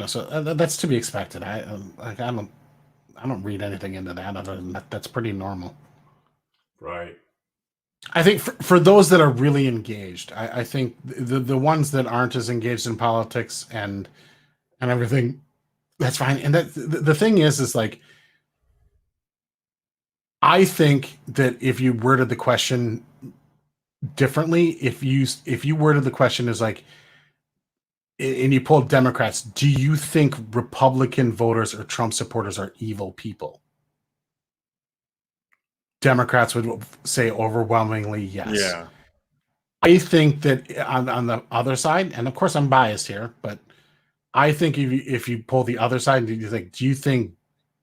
So that's to be expected. I don't read anything into that other than that's pretty normal. Right. I think for those that are really engaged, I think the ones that aren't as engaged in politics and everything, that's fine. And that the thing is like, I think that if you worded the question differently, if you worded the question as like, and you polled Democrats, do you think Republican voters or Trump supporters are evil people? Democrats would say overwhelmingly yes. Yeah. I think that on the other side, and of course I'm biased here, but I think if you pull the other side, do you think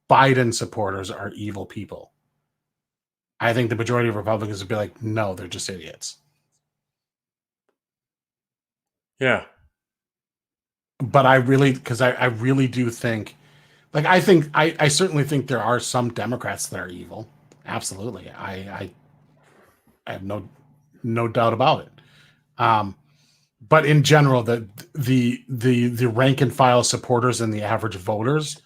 Biden supporters are evil people? I think the majority of Republicans would be like, no, they're just idiots. Yeah. But I really do think, like, I certainly think there are some Democrats that are evil. Absolutely. I have no doubt about it. But in general, the rank and file supporters and the average voters,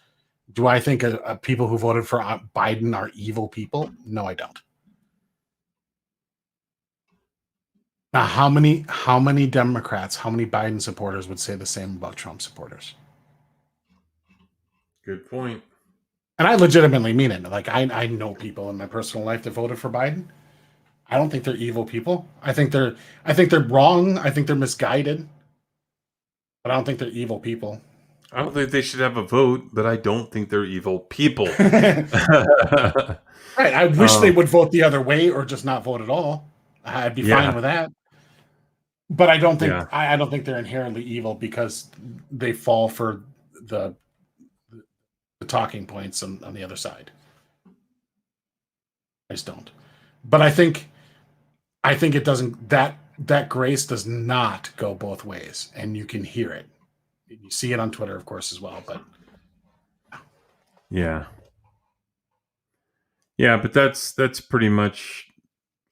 do I think people who voted for Biden are evil people? No, I don't. Now, how many Democrats, how many Biden supporters would say the same about Trump supporters? Good point. And I legitimately mean it. Like, I know people in my personal life that voted for Biden. I don't think they're evil people. I think they're wrong. I think they're misguided. But I don't think they're evil people. I don't think they should have a vote, but I don't think they're evil people. Right. I wish they would vote the other way or just not vote at all. I'd be fine with that. But I don't think I don't think they're inherently evil because they fall for the talking points on the other side. I just don't. But I think it doesn't, that grace does not go both ways, and you can hear it. You see it on Twitter, of course, as well. But yeah, but that's pretty much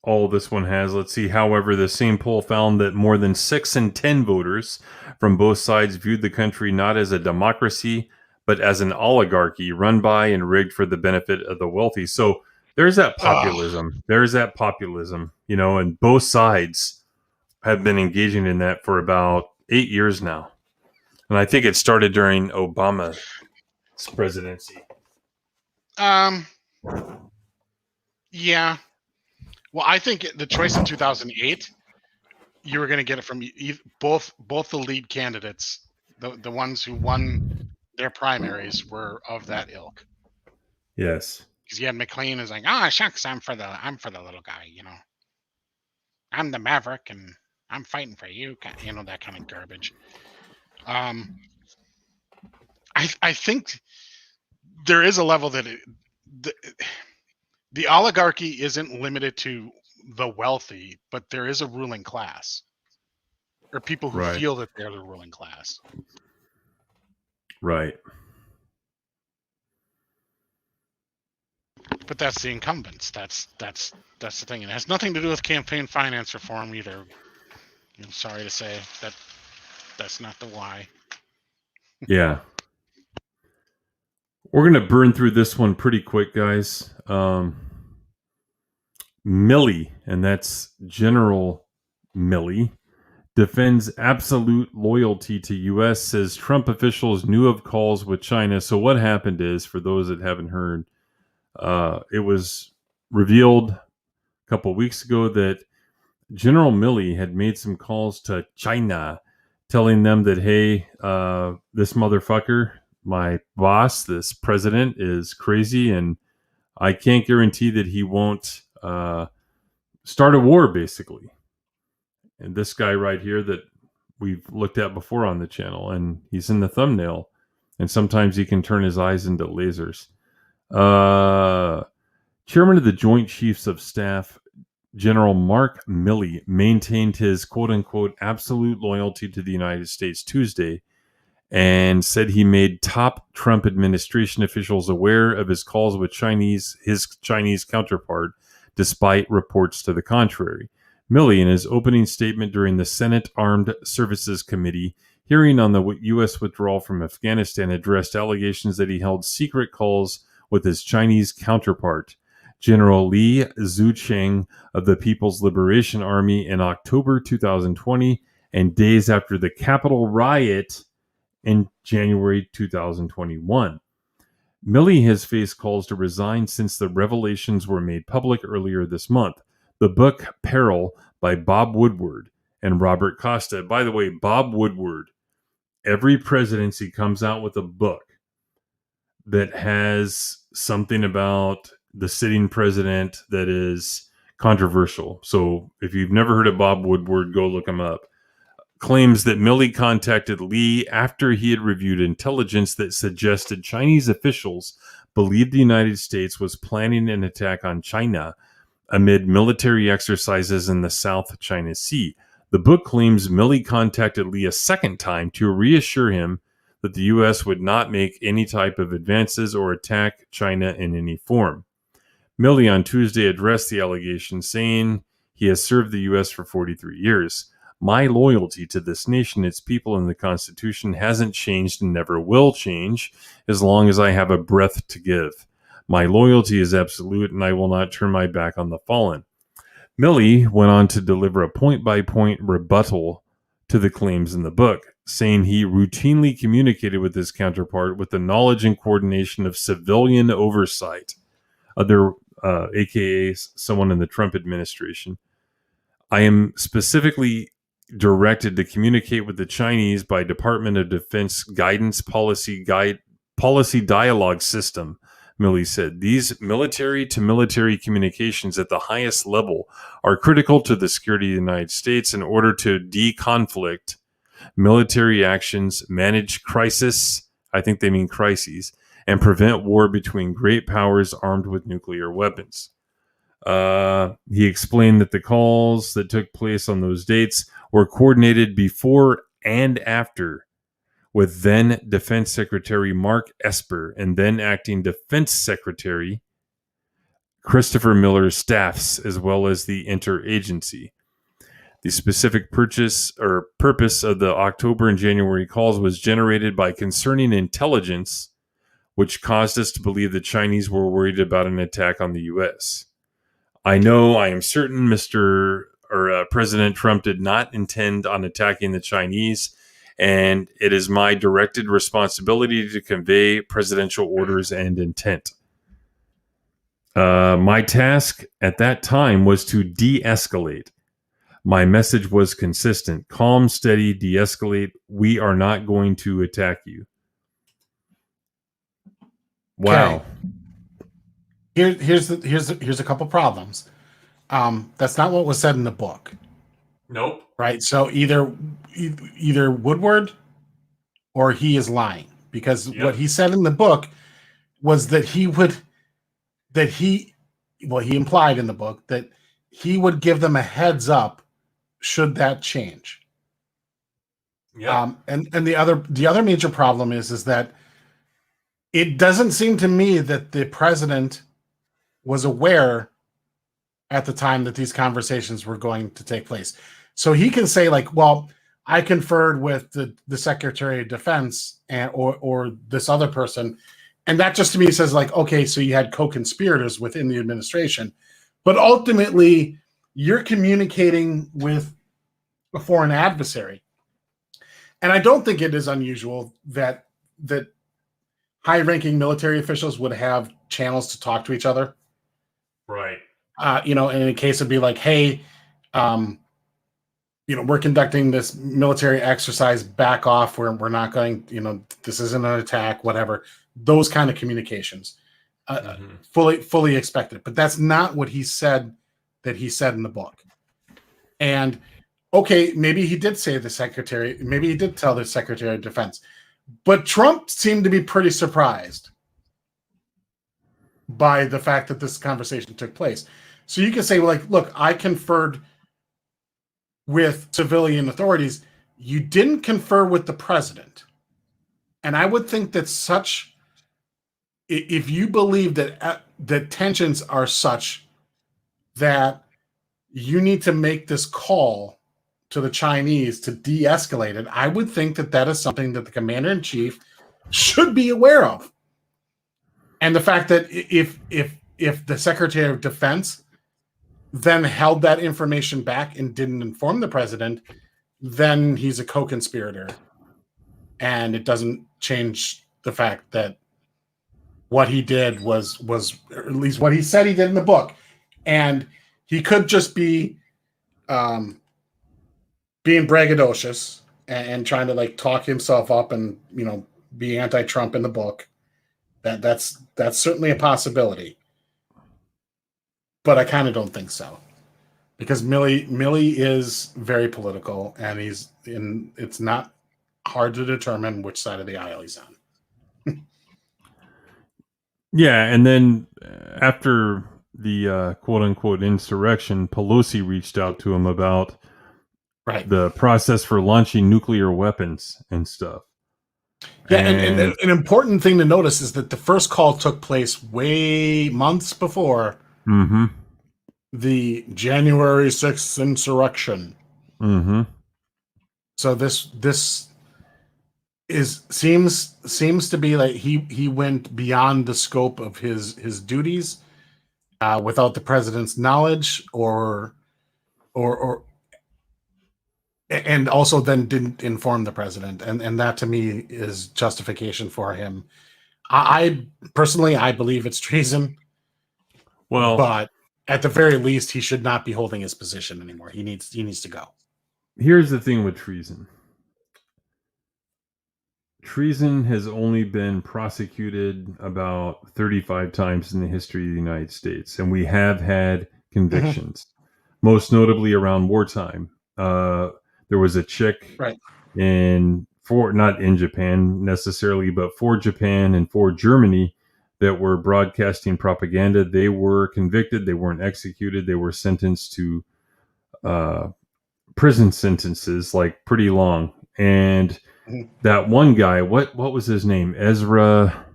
all this one has. Let's see. However, the same poll found that more than 6 in 10 voters from both sides viewed the country not as a democracy, but as an oligarchy run by and rigged for the benefit of the wealthy. So there's that populism. There's that populism, and both sides have been engaging in that for about 8 years now. And I think it started during Obama's presidency. Yeah. Well, I think the choice in 2008, you were going to get it from both the lead candidates, the ones who won their primaries were of that ilk. Yes. Because you had McLean is like, shucks, I'm for the little guy, I'm the maverick and I'm fighting for you, that kind of garbage. I think there is a level that the oligarchy isn't limited to the wealthy, but there is a ruling class, or people who feel that they're the ruling class. Right. But that's the incumbents. That's the thing. It has nothing to do with campaign finance reform either. I'm sorry to say that's not the why. Yeah. We're going to burn through this one pretty quick, guys. Milley, and that's General Milley, defends absolute loyalty to U.S., says Trump officials knew of calls with China. So what happened is, for those that haven't heard, it was revealed a couple of weeks ago that General Milley had made some calls to China, telling them that, hey, this motherfucker, my boss, this president, is crazy, and I can't guarantee that he won't start a war, basically. And this guy right here that we've looked at before on the channel, and he's in the thumbnail, and sometimes he can turn his eyes into lasers. Chairman of the Joint Chiefs of Staff, General Mark Milley, maintained his quote-unquote absolute loyalty to the United States Tuesday and said he made top Trump administration officials aware of his calls with his Chinese counterpart, despite reports to the contrary. Milley, in his opening statement during the Senate Armed Services Committee hearing on the U.S. withdrawal from Afghanistan, addressed allegations that he held secret calls with his Chinese counterpart, General Li Zucheng of the People's Liberation Army, in October 2020, and days after the Capitol riot in January 2021. Milley has faced calls to resign since the revelations were made public earlier this month. The book Peril by Bob Woodward and Robert Costa. By the way, Bob Woodward, every presidency comes out with a book that has something about the sitting president that is controversial. So if you've never heard of Bob Woodward, go look him up. Claims that Milley contacted Lee after he had reviewed intelligence that suggested Chinese officials believed the United States was planning an attack on China amid military exercises in the South China Sea. The book claims Milley contacted Lee a second time to reassure him that the U.S. would not make any type of advances or attack China in any form. Milley on Tuesday addressed the allegation, saying he has served the U.S. for 43 years. My loyalty to this nation, its people, and the Constitution hasn't changed and never will change as long as I have a breath to give. My loyalty is absolute, and I will not turn my back on the fallen. Milley went on to deliver a point-by-point rebuttal to the claims in the book, saying he routinely communicated with his counterpart with the knowledge and coordination of civilian oversight, aka someone in the Trump administration. I am specifically directed to communicate with the Chinese by Department of Defense Guidance Policy Dialogue System, Milley said. These military-to-military communications at the highest level are critical to the security of the United States in order to de-conflict military actions, manage crisis, I think they mean crises, and prevent war between great powers armed with nuclear weapons. He explained that the calls that took place on those dates were coordinated before and after with then Defense Secretary Mark Esper and then Acting Defense Secretary Christopher Miller's staffs, as well as the interagency. The specific purpose of the October and January calls was generated by concerning intelligence, which caused us to believe the Chinese were worried about an attack on the U.S. I am certain President Trump did not intend on attacking the Chinese, and it is my directed responsibility to convey presidential orders and intent. My task at that time was to de-escalate. My message was consistent: calm, steady, de-escalate. We are not going to attack you. Wow. Okay. Here's a couple problems. That's not what was said in the book. Nope. Right. So either Woodward or he is lying, because what he said in the book was that he implied in the book that he would give them a heads up should that change. Yeah. And the other major problem is that it doesn't seem to me that the president was aware at the time that these conversations were going to take place. So he can say, like, well, I conferred with the Secretary of Defense or this other person. And that just to me says, like, okay, so you had co-conspirators within the administration. But ultimately, you're communicating with a foreign adversary. And I don't think it is unusual that high-ranking military officials would have channels to talk to each other. Right. In a case it'd be like, hey, we're conducting this military exercise, back off. We're not going, this isn't an attack, whatever. Those kind of communications, fully expected. But that's not what he said that he said in the book. And okay, maybe he did say maybe he did tell the Secretary of Defense, but Trump seemed to be pretty surprised by the fact that this conversation took place. So you can say, well, like, look, I conferred with civilian authorities. You didn't confer with the president. And I would think that if you believe that tensions are such that you need to make this call to the Chinese to de-escalate it, I would think that is something that the commander-in-chief should be aware of. And the fact that if the Secretary of Defense then held that information back and didn't inform the president, then he's a co-conspirator. And it doesn't change the fact that what he did was or at least what he said he did in the book. And he could just be being braggadocious and trying to like talk himself up and, be anti-Trump in the book. That's certainly a possibility. But I kind of don't think so. because Milley is very political, and it's not hard to determine which side of the aisle he's on. Yeah, and then after the quote unquote insurrection, Pelosi reached out to him about the process for launching nuclear weapons and stuff. Yeah, and an important thing to notice is that the first call took place months before the January 6th insurrection. So this seems to be like he went beyond the scope of his duties without the president's knowledge, or and also then didn't inform the president, and that to me is justification for him. I personally believe it's treason. Well, but at the very least, he should not be holding his position anymore. He needs to go. Here's the thing with treason. Treason has only been prosecuted about 35 times in the history of the United States, and we have had convictions, most notably around wartime. There was a chick not in Japan necessarily, but for Japan and for Germany that were broadcasting propaganda. They were convicted. They weren't executed. They were sentenced to prison sentences, like pretty long. And that one guy, what was his name? Ezra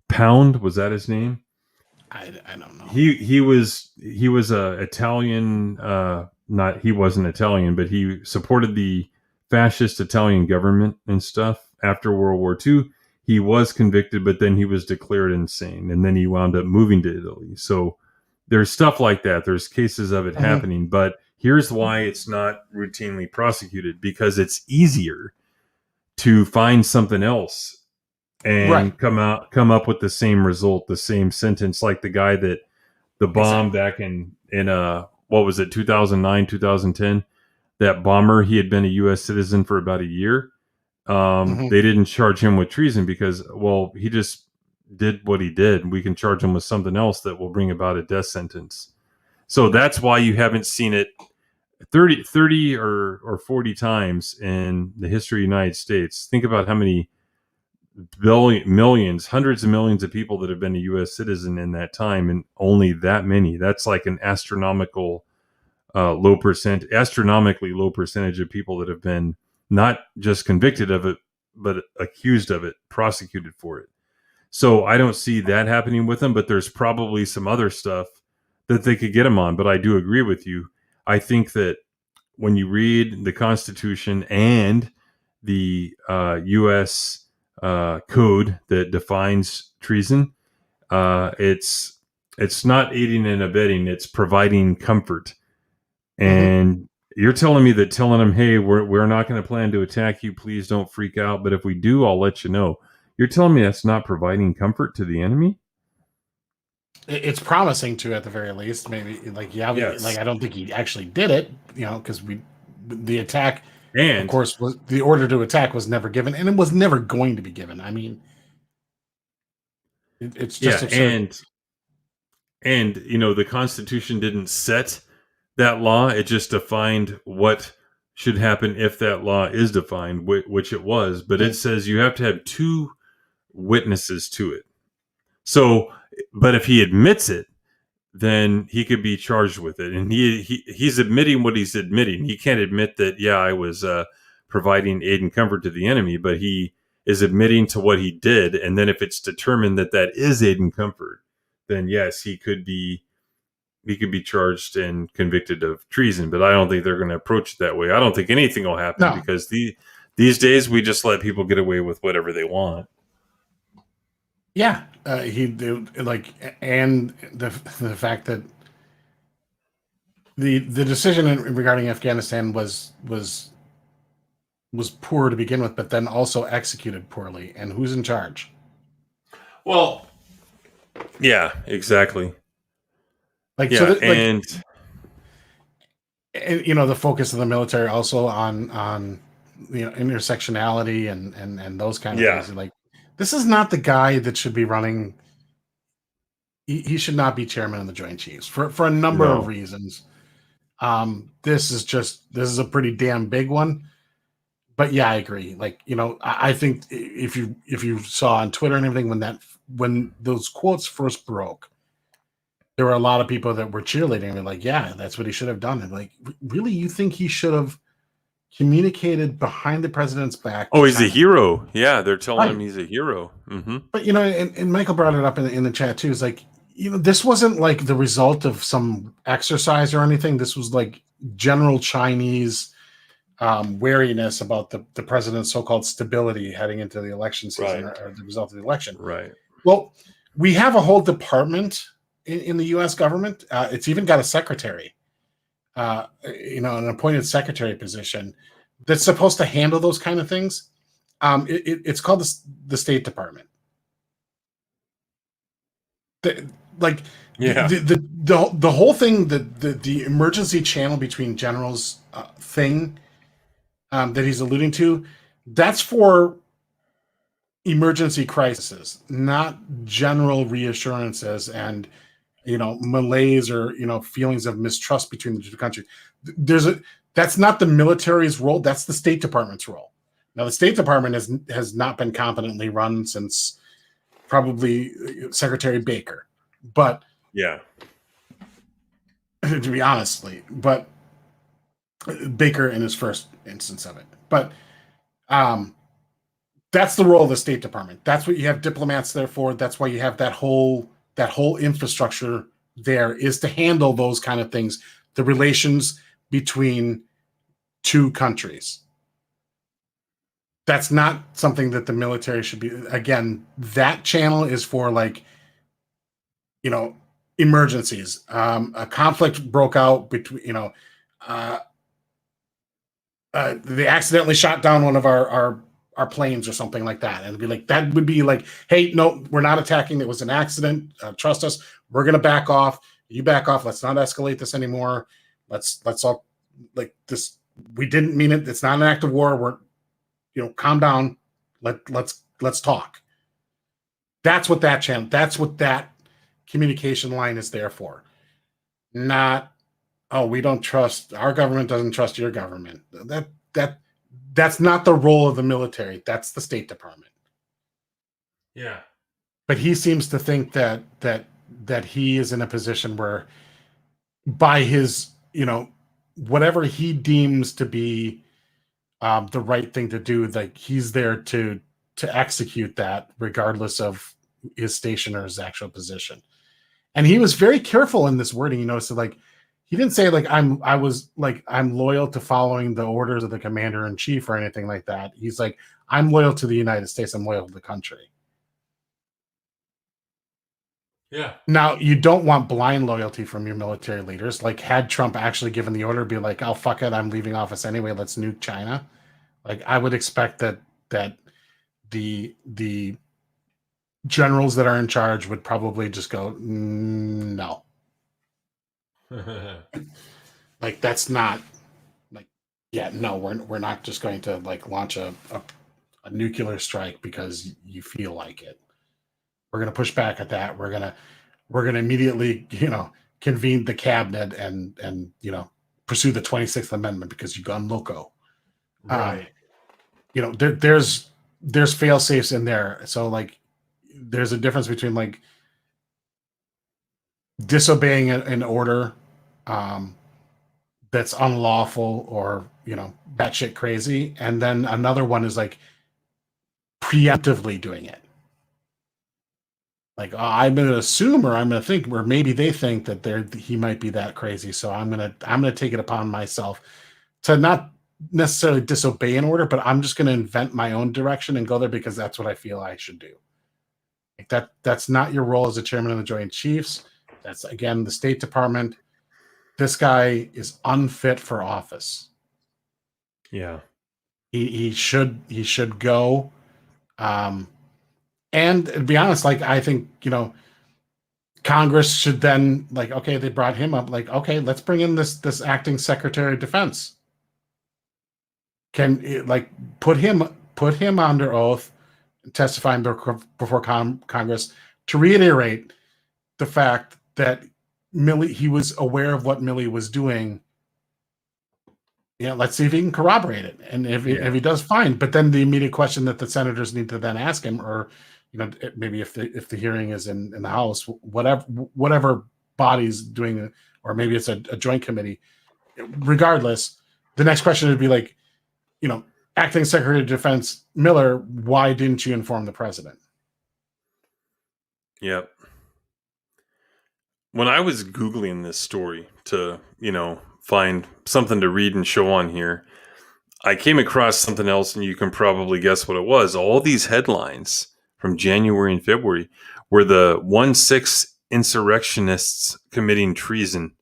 Pound, was that his name? I don't know. He was a Italian. He wasn't Italian, but he supported the fascist Italian government and stuff after World War II. He was convicted, but then he was declared insane, and then he wound up moving to Italy. So there's stuff like that. There's cases of it happening, but here's why it's not routinely prosecuted: because it's easier to find something else and come up with the same result, the same sentence, like the guy that the bomb back in what was it, 2009, 2010, that bomber, he had been a U.S. citizen for about a year. They didn't charge him with treason because, well, he just did what he did. We can charge him with something else that will bring about a death sentence. So that's why you haven't seen it 30 or 40 times in the history of the United States. Think about how many millions, hundreds of millions of people that have been a U.S. citizen in that time, and only that many. That's like an astronomically low percentage of people that have been not just convicted of it, but accused of it, prosecuted for it. So I don't see that happening with them, but there's probably some other stuff that they could get them on. But I do agree with you. I think that when you read the Constitution and the U.S. Code that defines treason, it's not aiding and abetting; it's providing comfort. And you're telling me that telling them, "Hey, we're not going to plan to attack you. Please don't freak out. But if we do, I'll let you know." You're telling me that's not providing comfort to the enemy? It's promising to, at the very least. Maybe I don't think he actually did it, because the attack, and of course, the order to attack was never given, and it was never going to be given. I mean, it's just absurd. And the Constitution didn't set that law; it just defined what should happen if that law is defined, which it was. But it says you have to have two witnesses to it. So, but if he admits it, then he could be charged with it. And he's admitting what he's admitting. He can't admit that, I was providing aid and comfort to the enemy, but he is admitting to what he did. And then if it's determined that that is aid and comfort, then yes, he could be charged and convicted of treason. But I don't think they're going to approach it that way. I don't think anything will happen because these days we just let people get away with whatever they want. Yeah, and the fact that the decision regarding Afghanistan was poor to begin with, but then also executed poorly. And who's in charge? Well, yeah, exactly. The focus of the military also on intersectionality and those kind of things. Like, this is not the guy that should be running. He should not be chairman of the Joint Chiefs for a number of reasons. This is a pretty damn big one. But yeah, I agree. Like, I think if you saw on Twitter and everything when those quotes first broke, there were a lot of people that were cheerleading and like, yeah, that's what he should have done. And like, really, you think he should have communicated behind the president's back? Oh, he's a hero. Yeah, they're telling him he's a hero. Mm-hmm. But and Michael brought it up in the chat too. It's like, this wasn't like the result of some exercise or anything. This was like general Chinese wariness about the president's so-called stability heading into the election season, or the result of the election. Right. Well, we have a whole department in the U.S. government. It's even got a secretary, an appointed secretary position that's supposed to handle those kind of things. It's called the State Department. The whole thing, the emergency channel between generals thing that he's alluding to, that's for emergency crises, not general reassurances and malaise or feelings of mistrust between the two countries. That's not the military's role. That's the State Department's role. Now, the State Department has not been competently run since probably Secretary Baker, but yeah, to be honestly, but Baker in his first instance of it, but that's the role of the State Department. That's what you have diplomats there for. That's why you have that whole infrastructure there, is to handle those kind of things, the relations between two countries. That's not something that the military should be. Again, that channel is for emergencies. A conflict broke out between, they accidentally shot down one of our planes or something like that. And that would be like, hey, no, we're not attacking. It was an accident. Trust us. We're going to back off. You back off. Let's not escalate this anymore. Let's all like this. We didn't mean it. It's not an act of war. We're, calm down. Let's talk. That's what that channel, that's what that communication line is there for. Not, oh, we don't trust, our government doesn't trust your government. That's not the role of the military. That's the State Department. Yeah. But he seems to think that he is in a position where, by his, whatever he deems to be the right thing to do, like he's there to execute that regardless of his station or his actual position. And he was very careful in this wording, so like he didn't say like I'm loyal to following the orders of the commander in chief or anything like that. He's like, I'm loyal to the United States. I'm loyal to the country. Yeah. Now, you don't want blind loyalty from your military leaders. Like, had Trump actually given the order, be like, oh, fuck it, I'm leaving office anyway, let's nuke China. Like, I would expect that the generals that are in charge would probably just go, no. Like, that's not, like, yeah, no, we're not just going to, like, launch a nuclear strike because you feel like it. We're going to push back at that. We're going to immediately, convene the cabinet and pursue the 26th Amendment because you've gone loco. Right. There's fail safes in there. So like, there's a difference between like disobeying an order that's unlawful or batshit crazy, and then another one is like preemptively doing it. Like, I'm going to assume, or I'm going to think, or maybe they think that he might be that crazy. So I'm going to take it upon myself to not necessarily disobey an order, but I'm just going to invent my own direction and go there because that's what I feel I should do. Like that's not your role as a chairman of the Joint Chiefs. That's, again, the State Department. This guy is unfit for office. Yeah. He should go. And to be honest, like, I think, Congress should then, like, okay, they brought him up, like, okay, let's bring in this acting Secretary of Defense. Can, like, put him under oath, testifying before Congress to reiterate the fact that he was aware of what Milley was doing let's see if he can corroborate it. And if he does, fine. But then the immediate question that the senators need to then ask him, or maybe if the hearing is in the House, whatever body's doing it, or maybe it's a joint committee. Regardless, the next question would be like, Acting Secretary of Defense Miller, why didn't you inform the president? Yep. When I was Googling this story to, find something to read and show on here, I came across something else, and you can probably guess what it was. All these headlines from January and February were the 1-6 insurrectionists committing treason.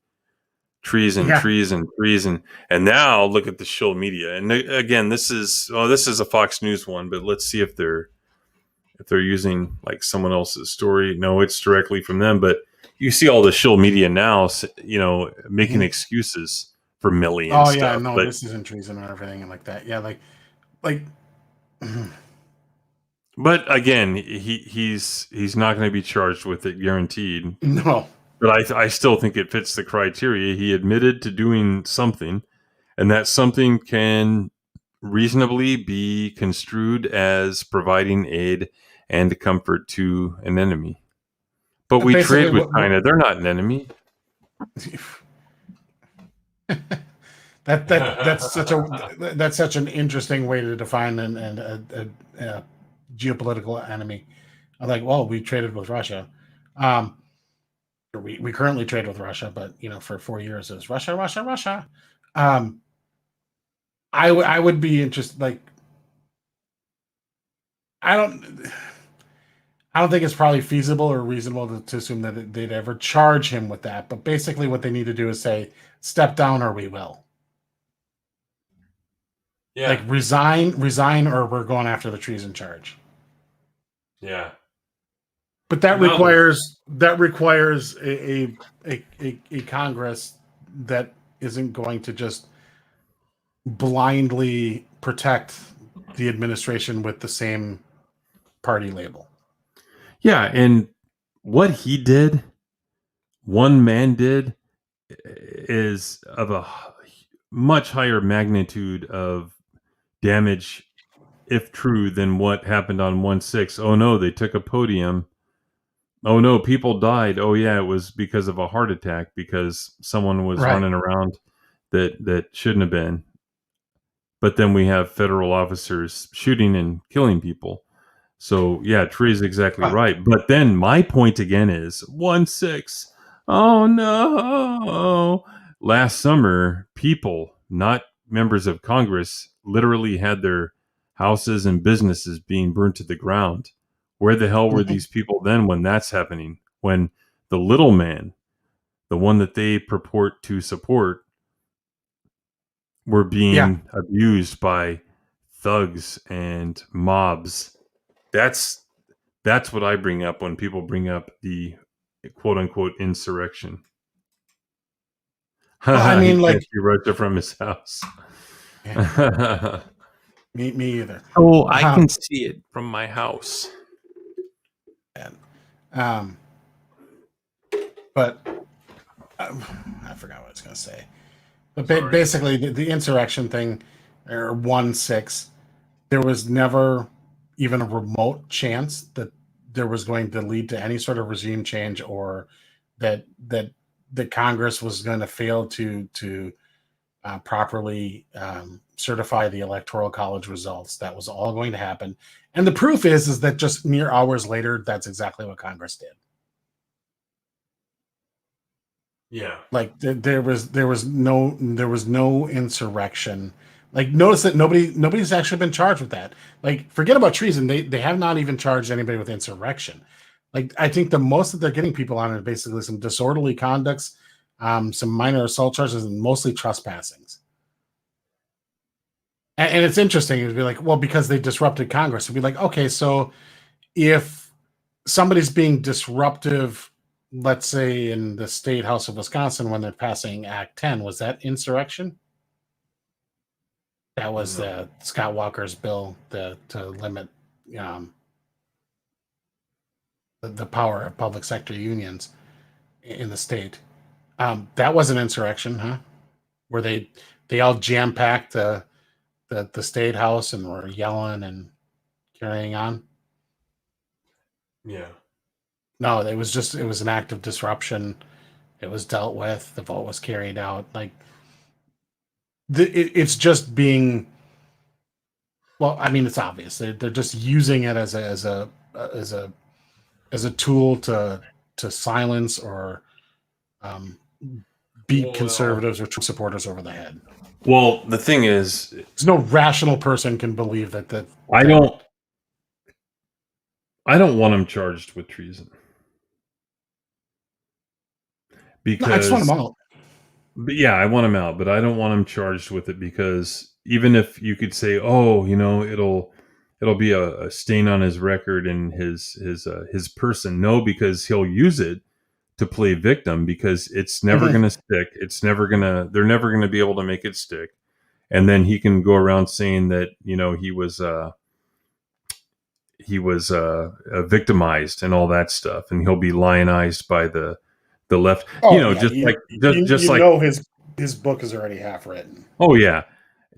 Treason. And now look at the shill media. And again, this is a Fox News one, but let's see if they're using like someone else's story. No, it's directly from them. But you see all the shill media now, making excuses for Milley and stuff. No, this isn't treason or everything and like that. Yeah, like. But again, he's not going to be charged with it, guaranteed. No. But I still think it fits the criteria. He admitted to doing something, and that something can reasonably be construed as providing aid and comfort to an enemy. But we trade with China. They're not an enemy. That's such an interesting way to define a geopolitical enemy. I'm like, well, we traded with Russia. We currently trade with Russia, but for 4 years it was Russia. I would be interested. Like, I don't think it's probably feasible or reasonable to assume that they'd ever charge him with that. But basically, what they need to do is say, "Step down, or we will." Yeah. Like resign, or we're going after the treason charge. Yeah. But that requires a Congress that isn't going to just blindly protect the administration with the same party label. Yeah, and what he did, one man did, is of a much higher magnitude of damage, if true, than what happened on 1-6. Oh no, they took a podium. Oh no, people died. Oh yeah, it was because of a heart attack because someone was running around that shouldn't have been. But then we have federal officers shooting and killing people. So yeah, Tree's exactly right. But then my point again is 1-6. Oh no. Last summer, people, not members of Congress, literally had their houses and businesses being burnt to the ground. Where the hell were these people then when that's happening? When the little man, the one that they purport to support, were being abused by thugs and mobs. That's what I bring up when people bring up the quote unquote insurrection. Well, I mean, like, he wrote it from his house. Yeah. me either. Oh, I can see it from my house. But I forgot what I was going to say. But basically, the insurrection thing, or 1-6, there was never even a remote chance that there was going to lead to any sort of regime change, or that Congress was going to fail to properly certify the Electoral College results. That was all going to happen. And the proof is that just mere hours later, that's exactly what Congress did. Yeah. Like there was no insurrection. Like, notice that nobody's actually been charged with that. Like, forget about treason. They have not even charged anybody with insurrection. Like, I think the most that they're getting people on are basically some disorderly conducts, some minor assault charges, and mostly trespassings. And it's interesting. It'd be like, well, because they disrupted Congress. It'd be like, okay, so if somebody's being disruptive, let's say in the state house of Wisconsin when they're passing Act 10, was that insurrection? That was Scott Walker's bill to limit the power of public sector unions in the state. That was an insurrection, huh? Where they they all jam packed the state house and were yelling and carrying on. Yeah. No, it was an act of disruption. It was dealt with. The vote was carried out. Like it's just being. Well, I mean, it's obvious. They're just using it as a tool to silence or beat conservatives or Trump supporters over the head. Well, the thing is, there's no rational person can believe that. I don't want him charged with treason because I just want him out. But yeah, I want him out, but I don't want him charged with it because even if you could say, oh, it'll be a stain on his record and his person. No, because he'll use it to play victim because it's never going to stick. They're never going to be able to make it stick. And then he can go around saying that, he was victimized and all that stuff. And he'll be lionized by the left, his book is already half written. Oh yeah.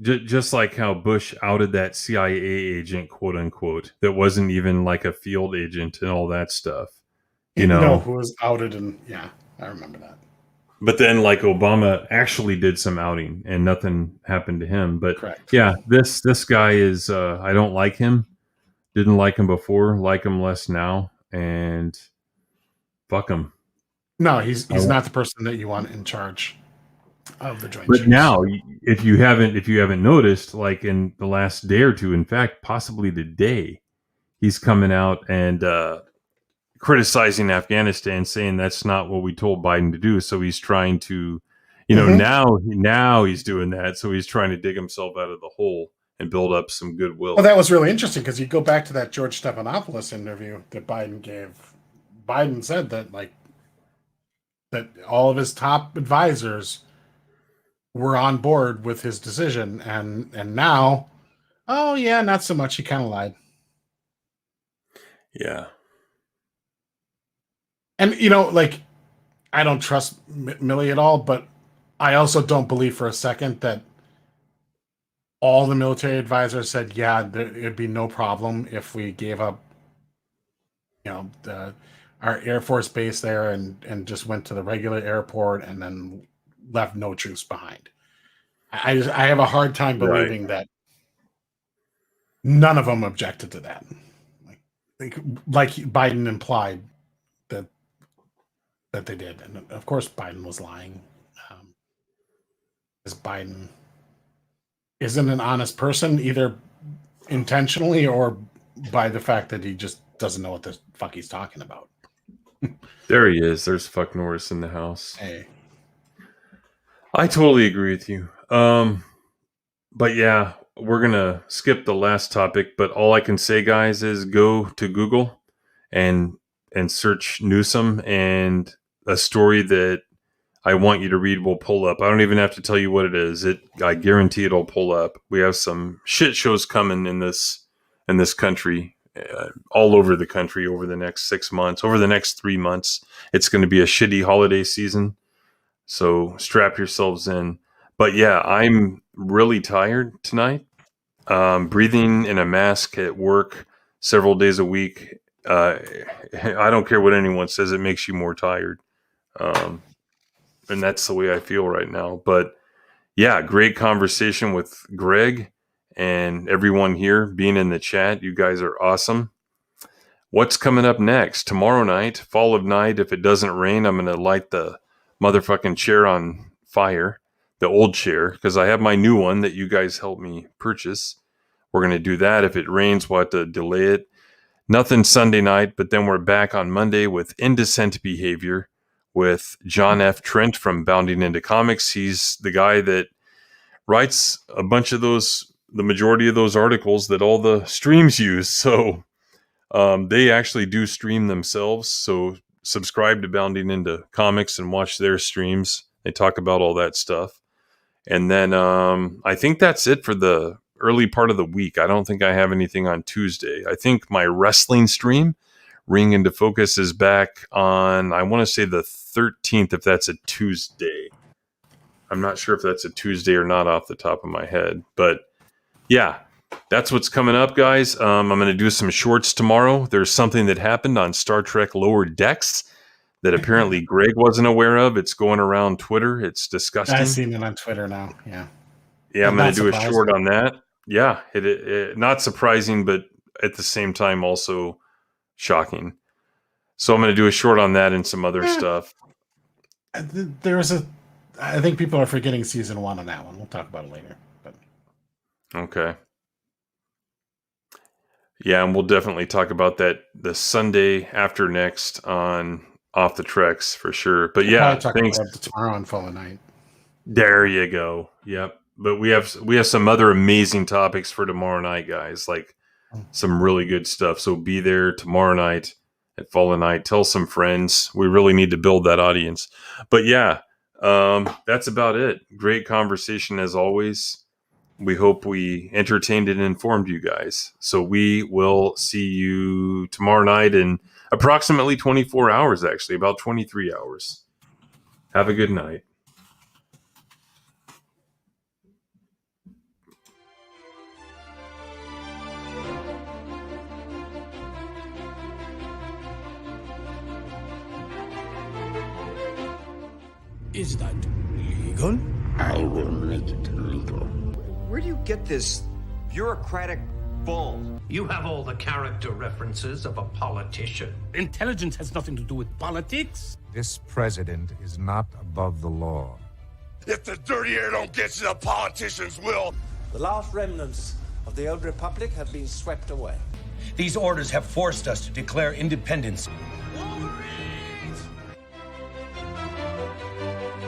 Just like how Bush outed that CIA agent, quote unquote, that wasn't even like a field agent and all that stuff. Who was outed, and yeah, I remember that. But then, like, Obama actually did some outing, and nothing happened to him. But correct. Yeah, this guy is. I don't like him. Didn't like him before. Like him less now, and fuck him. No, he's not the person that you want in charge of the Joint But Chiefs. now, if you haven't noticed, like in the last day or two, in fact, possibly today, he's coming out and criticizing Afghanistan, saying that's not what we told Biden to do. So he's trying to, now he's doing that. So he's trying to dig himself out of the hole and build up some goodwill. Well, that was really interesting because you go back to that George Stephanopoulos interview that Biden gave. Biden said that that all of his top advisors were on board with his decision, and now, oh yeah, not so much. He kind of lied. Yeah. And, I don't trust Milley at all, but I also don't believe for a second that all the military advisors said, yeah, it'd be no problem if we gave up, our Air Force base there and just went to the regular airport and then left no troops behind. I have a hard time believing that none of them objected to that. Like Biden implied that they did. And of course Biden was lying. Because Biden isn't an honest person, either intentionally or by the fact that he just doesn't know what the fuck he's talking about. There he is. There's FuchNorris in the house. Hey. I totally agree with you. But yeah, we're going to skip the last topic, but all I can say, guys, is go to Google and search Newsom, and a story that I want you to read will pull up. I don't even have to tell you what it is. I guarantee it'll pull up. We have some shit shows coming in this country, all over the country over the next 6 months, over the next 3 months. It's going to be a shitty holiday season. So strap yourselves in. But yeah, I'm really tired tonight. Breathing in a mask at work several days a week. I don't care what anyone says. It makes you more tired. And that's the way I feel right now. But yeah, great conversation with Greg and everyone here being in the chat. You guys are awesome. What's coming up next? Tomorrow night, fall of night, if it doesn't rain, I'm going to light the motherfucking chair on fire, the old chair, because I have my new one that you guys helped me purchase. We're going to do that. If it rains, we'll have to delay it. Nothing Sunday night, but then we're back on Monday with Indecent Behavior with John F. Trent from Bounding Into Comics. He's the guy that writes a bunch of those, the majority of those articles that all the streams use. So they actually do stream themselves. So subscribe to Bounding Into Comics and watch their streams. They talk about all that stuff. And then I think that's it for the early part of the week. I don't think I have anything on Tuesday. I think my wrestling stream, Ring Into Focus, is back on, I want to say the 13th, if that's a Tuesday. I'm not sure if that's a Tuesday or not off the top of my head. But yeah, that's what's coming up, guys. I'm going to do some shorts tomorrow. There's something that happened on Star Trek Lower Decks that apparently Greg wasn't aware of. It's going around Twitter. It's disgusting. I've seen it on Twitter now. Yeah. Yeah, I'm going to do a short on that. Yeah, it not surprising, but at the same time also shocking. So I'm going to do a short on that and some other stuff. I think people are forgetting season 1 on that one. We'll talk about it later. But okay. Yeah, and we'll definitely talk about that the Sunday after next on Off the Treks for sure. But yeah, thanks. Tomorrow on Fall of Night. There you go. Yep. But we have some other amazing topics for tomorrow night, guys. Like some really good stuff. So be there tomorrow night at Fall of Night. Tell some friends. We really need to build that audience. But yeah, that's about it. Great conversation as always. We hope we entertained and informed you guys. So we will see you tomorrow night in approximately 24 hours, actually, about 23 hours. Have a good night. Is that legal? I will make it legal. Where do you get this bureaucratic bull? You have all the character references of a politician. Intelligence has nothing to do with politics. This president is not above the law. If the dirty air don't get you, the politicians will. The last remnants of the old republic have been swept away. These orders have forced us to declare independence.